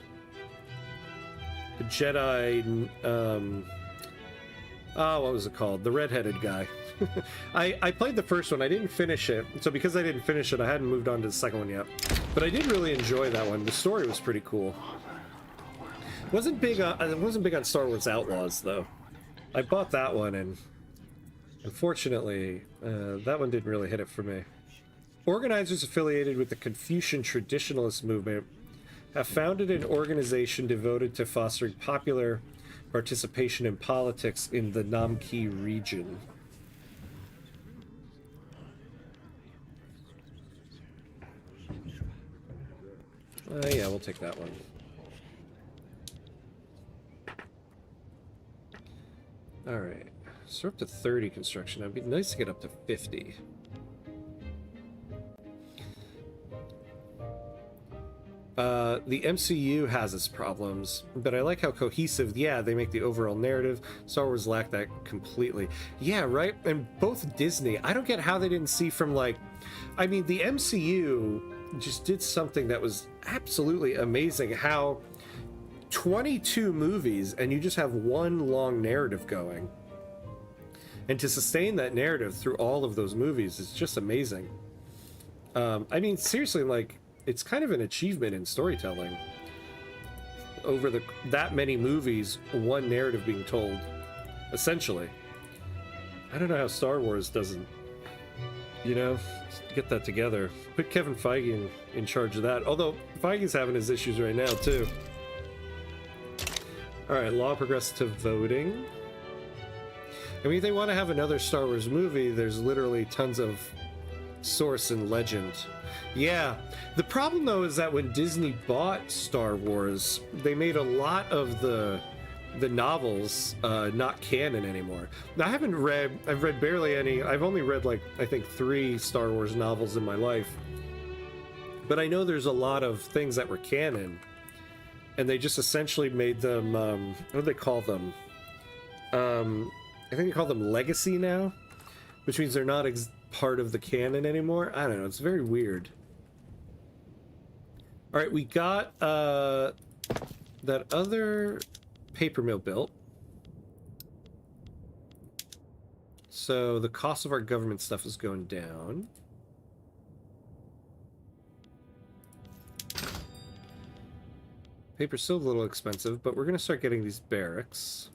Jedi, what was it called? The redheaded guy. I played the first one. I didn't finish it. So because I didn't finish it, I hadn't moved on to the second one yet. But I did really enjoy that one. The story was pretty cool. I wasn't big on Star Wars Outlaws, though. I bought that one, and unfortunately, that one didn't really hit it for me. Organizers affiliated with the Confucian traditionalist movement have founded an organization devoted to fostering popular participation in politics in the Nam-ite region. Yeah, we'll take that one. Alright, so we're up to 30 construction. It'd be nice to get up to 50. The MCU has its problems, but I like how cohesive, yeah, they make the overall narrative. Star Wars lacked that completely. Yeah, right? And both Disney, I don't get how they didn't see from, like, I mean, the MCU just did something that was absolutely amazing. How 22 movies and you just have one long narrative going. And to sustain that narrative through all of those movies is just amazing. I mean, seriously, like, it's kind of an achievement in storytelling. Over that many movies, one narrative being told, essentially. I don't know how Star Wars doesn't, you know, get that together. Put Kevin Feige in charge of that. Although Feige's having his issues right now too. All right, law progressed to voting. I mean, if they want to have another Star Wars movie, there's literally tons of source and legend. Yeah, the problem though is that when Disney bought Star Wars, they made a lot of the novels not canon anymore. Now, I've read barely any. I've only read, like, I think 3 Star Wars novels in my life. But I know there's a lot of things that were canon, and they just essentially made them, what do they call them? I think they call them legacy now, which means they're not part of the canon anymore. I don't know, it's very weird. All right, we got that other paper mill built. So the cost of our government stuff is going down. Paper's still a little expensive, but we're going to start getting these barracks.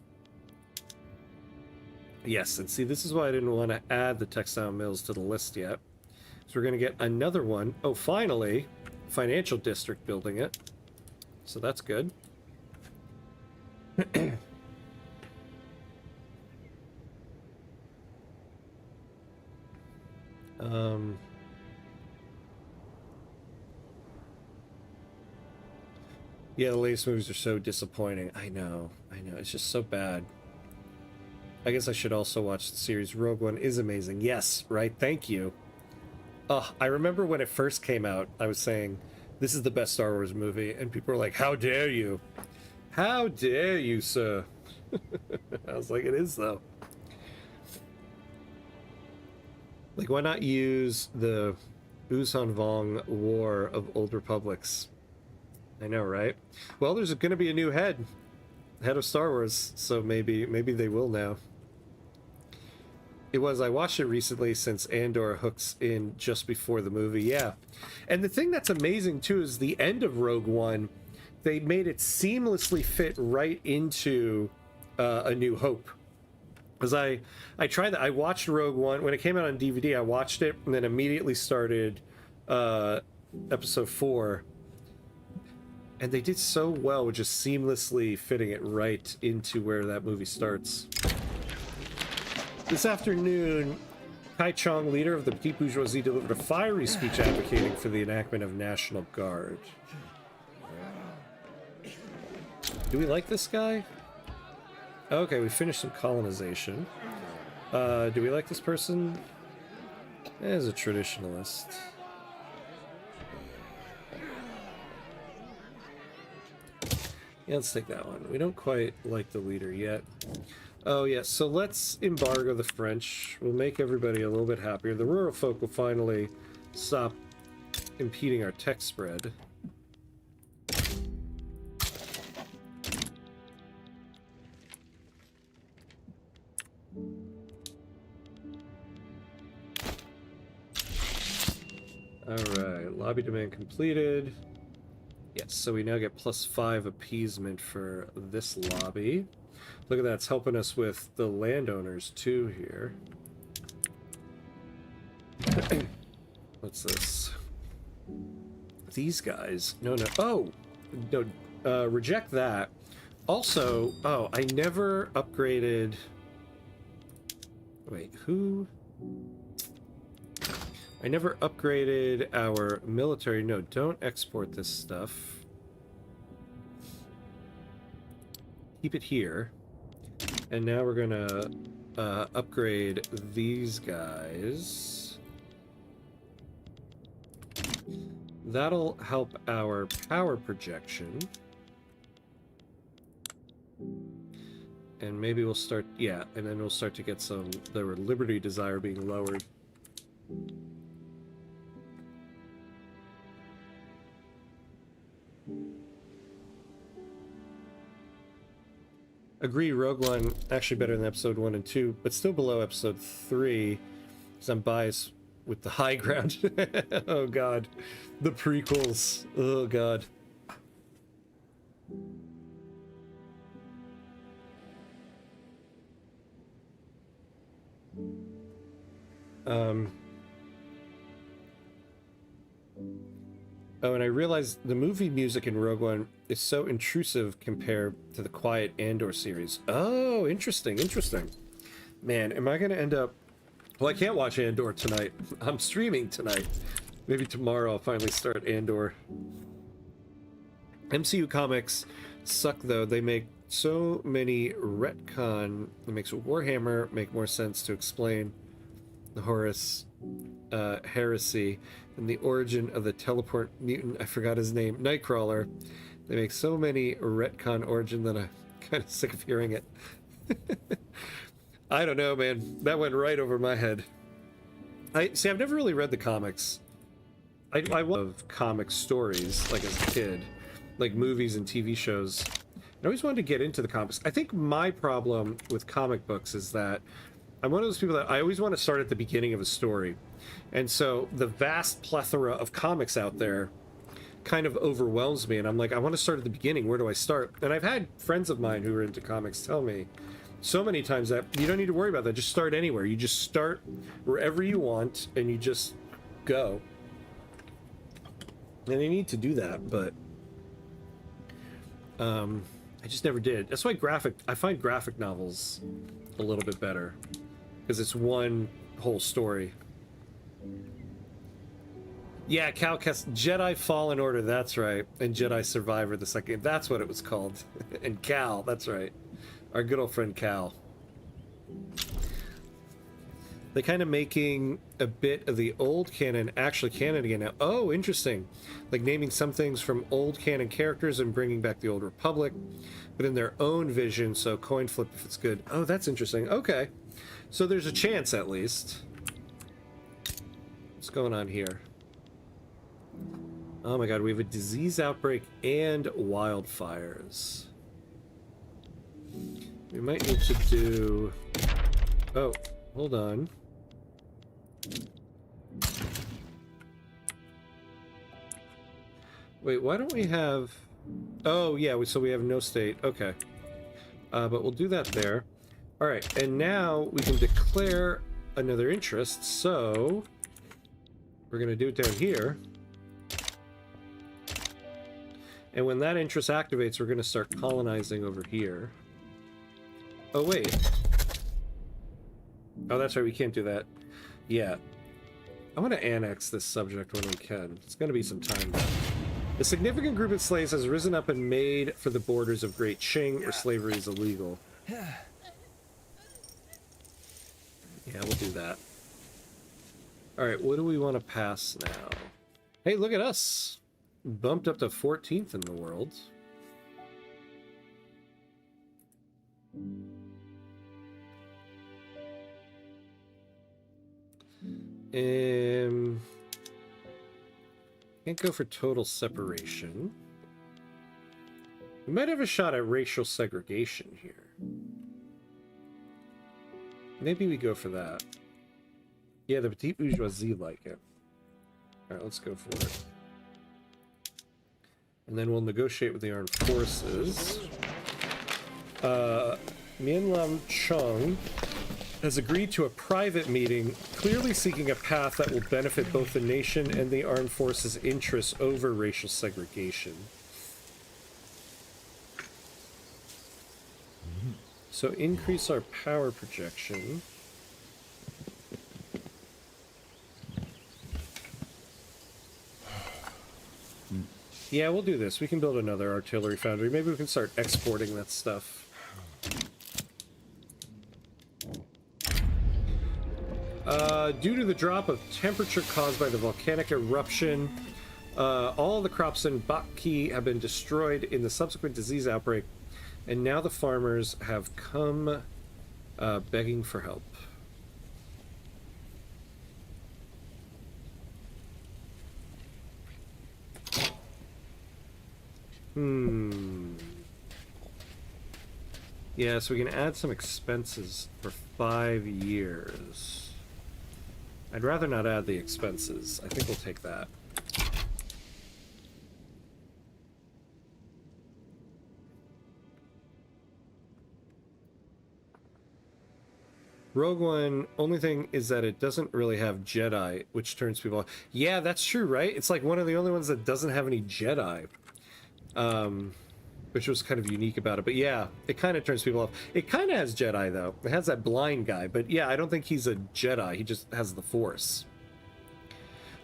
Yes, and see, this is why I didn't want to add the textile mills to the list yet. So we're going to get another one. Oh, finally, financial district building it. So that's good. Yeah, the latest movies are so disappointing. I know. It's just so bad. I guess I should also watch the series. Rogue One is amazing. Yes, right? Thank you. I remember when it first came out, I was saying, this is the best Star Wars movie, and people were like, how dare you? How dare you, sir? I was like, it is, though. Like, why not use the Uzhan Vong War of Old Republics? I know, right? Well, there's going to be a new head of Star Wars, so maybe they will now. I watched it recently since Andor hooks in just before the movie, yeah. And the thing that's amazing, too, is the end of Rogue One, they made it seamlessly fit right into A New Hope. Because I tried that. I watched Rogue One. When it came out on DVD, I watched it, and then immediately started Episode 4. And they did so well with just seamlessly fitting it right into where that movie starts. This afternoon, Kai Chong, leader of the petite bourgeoisie, delivered a fiery speech advocating for the enactment of National Guard. Do we like this guy? Okay, we finished some colonization. Do we like this person? As a traditionalist. Yeah, let's take that one. We don't quite like the leader yet. Oh, yeah, so let's embargo the French. We'll make everybody a little bit happier. The rural folk will finally stop impeding our tech spread. Alright, lobby demand completed. Yes, so we now get +5 appeasement for this lobby. Look at that, it's helping us with the landowners too here. What's this? These guys. No, no. Oh! No, reject that. Also, oh, I never upgraded... Wait, who... I never upgraded our military. No, don't export this stuff. Keep it here. And now we're gonna upgrade these guys. That'll help our power projection. And maybe we'll start, yeah, and then we'll start to get some, the Liberty Desire being lowered. Agree, Rogue One actually better than episode 1 and 2, but still below episode 3, because I'm biased with the high ground. Oh god. The prequels. Oh god. Oh, and I realized the movie music in Rogue One is so intrusive compared to the quiet Andor series. Oh, interesting, interesting. Man, am I going to end up... Well, I can't watch Andor tonight. I'm streaming tonight. Maybe tomorrow I'll finally start Andor. MCU comics suck, though. They make so many retcon. It makes Warhammer make more sense to explain the Horus heresy and the origin of the teleport mutant. I forgot his name. Nightcrawler. They make so many retcon origin that I'm kind of sick of hearing it. I don't know, man. That went right over my head. See, I've never really read the comics. I love comic stories, like as a kid, like movies and TV shows. I always wanted to get into the comics. I think my problem with comic books is that I'm one of those people that I always want to start at the beginning of a story. And so the vast plethora of comics out there kind of overwhelms me. And I'm like, I want to start at the beginning. Where do I start? And I've had friends of mine who are into comics tell me so many times that you don't need to worry about that. Just start anywhere. You just start wherever you want and you just go. And I need to do that, but I just never did. That's why I find graphic novels a little bit better, because it's one whole story. Yeah, Jedi Fallen Order, that's right. And Jedi Survivor, the second. That's what it was called. And Cal, that's right. Our good old friend Cal. They're kind of making a bit of the old canon actually canon again now. Oh, interesting. Like naming some things from old canon characters and bringing back the Old Republic, but in their own vision, so coin flip if it's good. Oh, that's interesting. Okay. So there's a chance, at least. What's going on here? Oh my god, we have a disease outbreak and wildfires. We might need to do... Oh, hold on. Wait, why don't we have... Oh, yeah, so we have no state. Okay. But we'll do that there. Alright, and now we can declare another interest, so... We're going to do it down here. And when that interest activates, we're going to start colonizing over here. Oh, wait. Oh, that's right, we can't do that. Yeah. I want to annex this subject when we can. It's going to be some time. A significant group of slaves has risen up and made for the borders of Great Qing, where slavery is illegal. Yeah, we'll do that. Alright, what do we want to pass now? Hey, look at us! Bumped up to 14th in the world. Can't go for total separation. We might have a shot at racial segregation here. Maybe we go for that. Yeah, the petite bourgeoisie like it. Alright, let's go for it. And then we'll negotiate with the armed forces. Mien Lam Chung has agreed to a private meeting, clearly seeking a path that will benefit both the nation and the armed forces' interests over racial segregation. So increase our power projection. Yeah, we'll do this. We can build another artillery foundry. Maybe we can start exporting that stuff. Due to the drop of temperature caused by the volcanic eruption, all the crops in Bakki have been destroyed in the subsequent disease outbreak, and now the farmers have come begging for help. Yeah, so we can add some expenses for 5 years. I'd rather not add the expenses. I think we'll take that. Rogue One, only thing is that it doesn't really have Jedi, which turns people off. Yeah, that's true, right? It's like one of the only ones that doesn't have any Jedi. Which was kind of unique about it. But yeah, it kind of turns people off. It kind of has Jedi, though. It has that blind guy. But yeah, I don't think he's a Jedi. He just has the Force.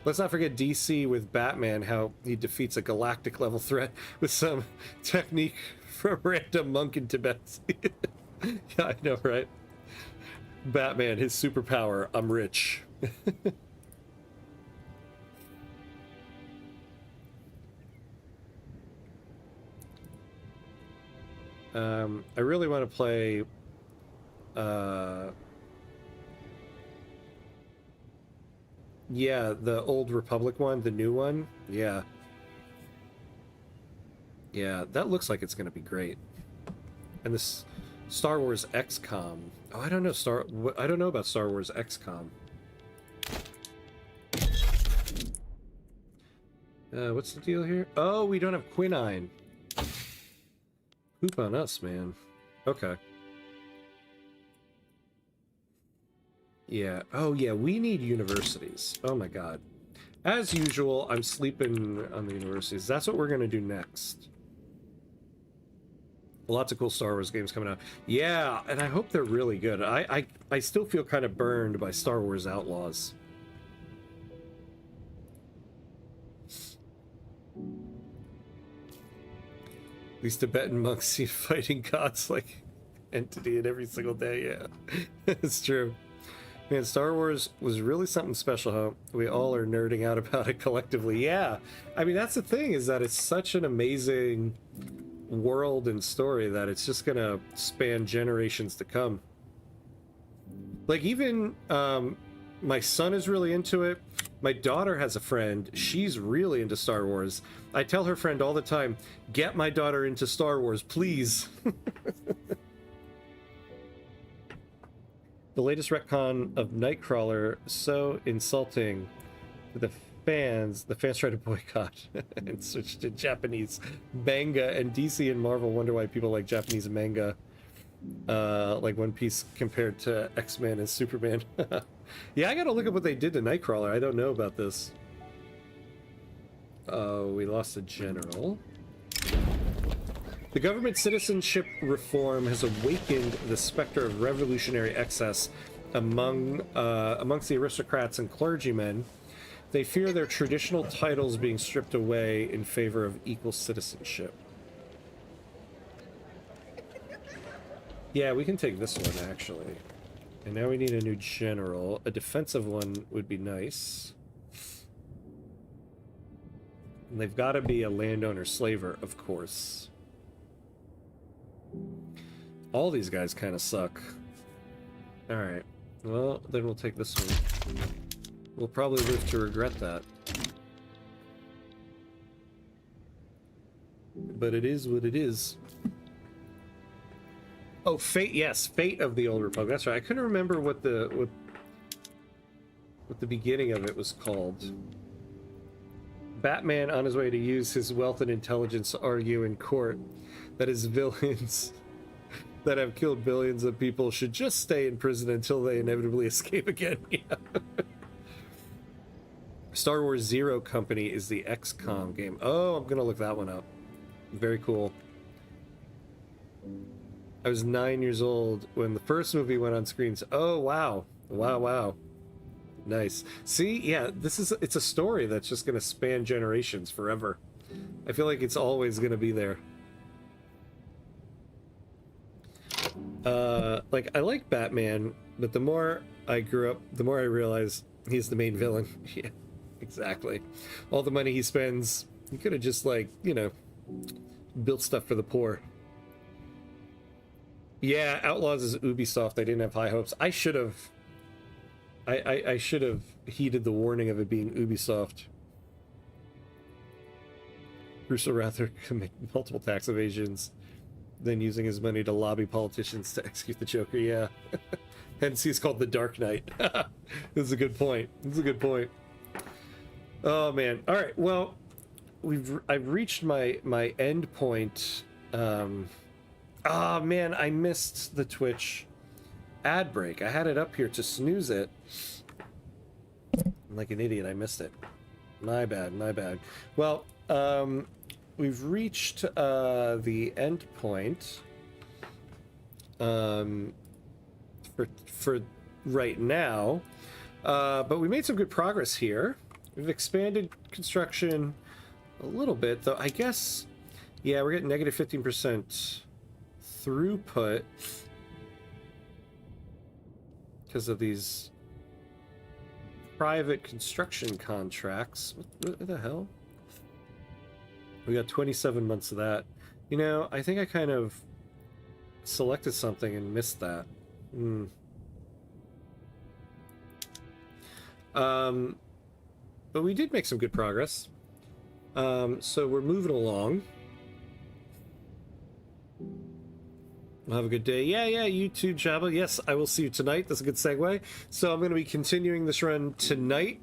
Let's not forget DC with Batman, how he defeats a galactic-level threat with some technique from random monk in Tibet. Yeah, I know, right? Batman, his superpower, I'm rich. I really want to play yeah, the Old Republic one, the new one. Yeah, that looks like it's gonna be great. And this Star Wars XCOM. Oh, I don't know I don't know about Star Wars XCOM. What's the deal here? Oh, we don't have quinine. Poop on us, man. Okay. Yeah. Oh, yeah, we need universities. Oh, my God. As usual, I'm sleeping on the universities. That's what we're going to do next. Lots of cool Star Wars games coming out. Yeah, and I hope they're really good. I still feel kind of burned by Star Wars Outlaws. These Tibetan monks see fighting gods like entity in every single day. Yeah, it's true. Man, Star Wars was really something special, huh? We all are nerding out about it collectively. Yeah, I mean, that's the thing, is that it's such an amazing world and story that it's just gonna span generations to come. Like, even my son is really into it. My daughter has a friend, she's really into Star Wars. I tell her friend all the time, get my daughter into Star Wars, please. The latest retcon of Nightcrawler, so insulting to the fans. The fans try to boycott and switch to Japanese manga, and DC and Marvel wonder why people like Japanese manga, like One Piece compared to X-Men and Superman. Yeah, I gotta look up what they did to Nightcrawler. I don't know about this. Oh, we lost a general. The government citizenship reform has awakened the specter of revolutionary excess amongst the aristocrats and clergymen, they fear their traditional titles being stripped away in favor of equal citizenship. Yeah, we can take this one, actually. And now we need a new general. A defensive one would be nice. And they've got to be a landowner slaver, of course. All these guys kind of suck. Alright. Well, then we'll take this one. We'll probably live to regret that. But it is what it is. Oh, Fate, yes, Fate of the Old Republic. That's right. I couldn't remember what the beginning of it was called. Batman, on his way to use his wealth and intelligence to argue in court that his villains that have killed billions of people should just stay in prison until they inevitably escape again. Yeah. Star Wars Zero Company is the XCOM game. Oh, I'm gonna look that one up. Very cool. I was 9 years old when the first movie went on screens. Oh, wow. Wow, wow. Nice. See, yeah, it's a story that's just gonna span generations forever. I feel like it's always gonna be there. Like, I like Batman, but the more I grew up, the more I realize he's the main villain. Yeah, exactly. All the money he spends, he could have just, like, you know, built stuff for the poor. Yeah, Outlaws is Ubisoft. I didn't have high hopes. I should have. I should have heeded the warning of it being Ubisoft. Bruce would rather commit multiple tax evasions than using his money to lobby politicians to execute the Joker. Yeah. Hence he's called the Dark Knight. This is a good point. This is a good point. Oh man. All right. Well, I've reached my end point. Oh man, I missed the Twitch ad break. I had it up here to snooze it. I'm like an idiot, I missed it. My bad, my bad. Well, we've reached the end point for right now. But we made some good progress here. We've expanded construction a little bit, though I guess, yeah, we're getting negative 15% throughput because of these private construction contracts. What the hell? We got 27 months of that. You know, I think I kind of selected something and missed that. But we did make some good progress. So we're moving along. Have a good day. Yeah, you too, Jabba. Yes, I will see you tonight. That's a good segue. So I'm going to be continuing this run tonight.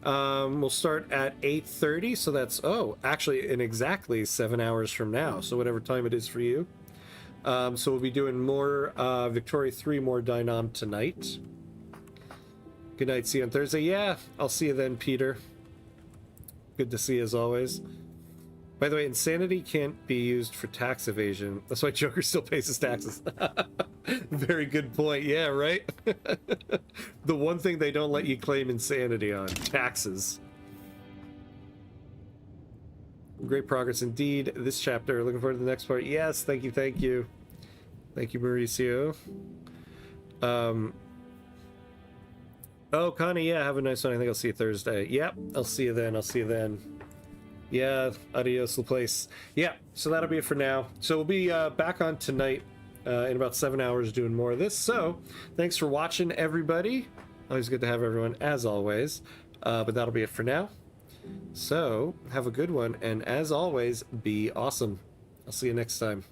We'll start at 8:30. So that's, actually in exactly 7 hours from now. So whatever time it is for you. So we'll be doing more Victoria 3, more Dai Nam tonight. Good night. See you on Thursday. Yeah, I'll see you then, Peter. Good to see you as always. By the way, insanity can't be used for tax evasion. That's why Joker still pays his taxes. Very good point. Yeah, right? The one thing they don't let you claim insanity on. Taxes. Great progress indeed. This chapter. Looking forward to the next part. Yes, thank you, thank you. Thank you, Mauricio. Oh, Connie, yeah, have a nice one. I think I'll see you Thursday. Yep, I'll see you then. I'll see you then. Yeah, adios, LaPlace. Yeah, so that'll be it for now. So we'll be back on tonight in about 7 hours doing more of this. So thanks for watching, everybody. Always good to have everyone, as always. But that'll be it for now. So have a good one. And as always, be awesome. I'll see you next time.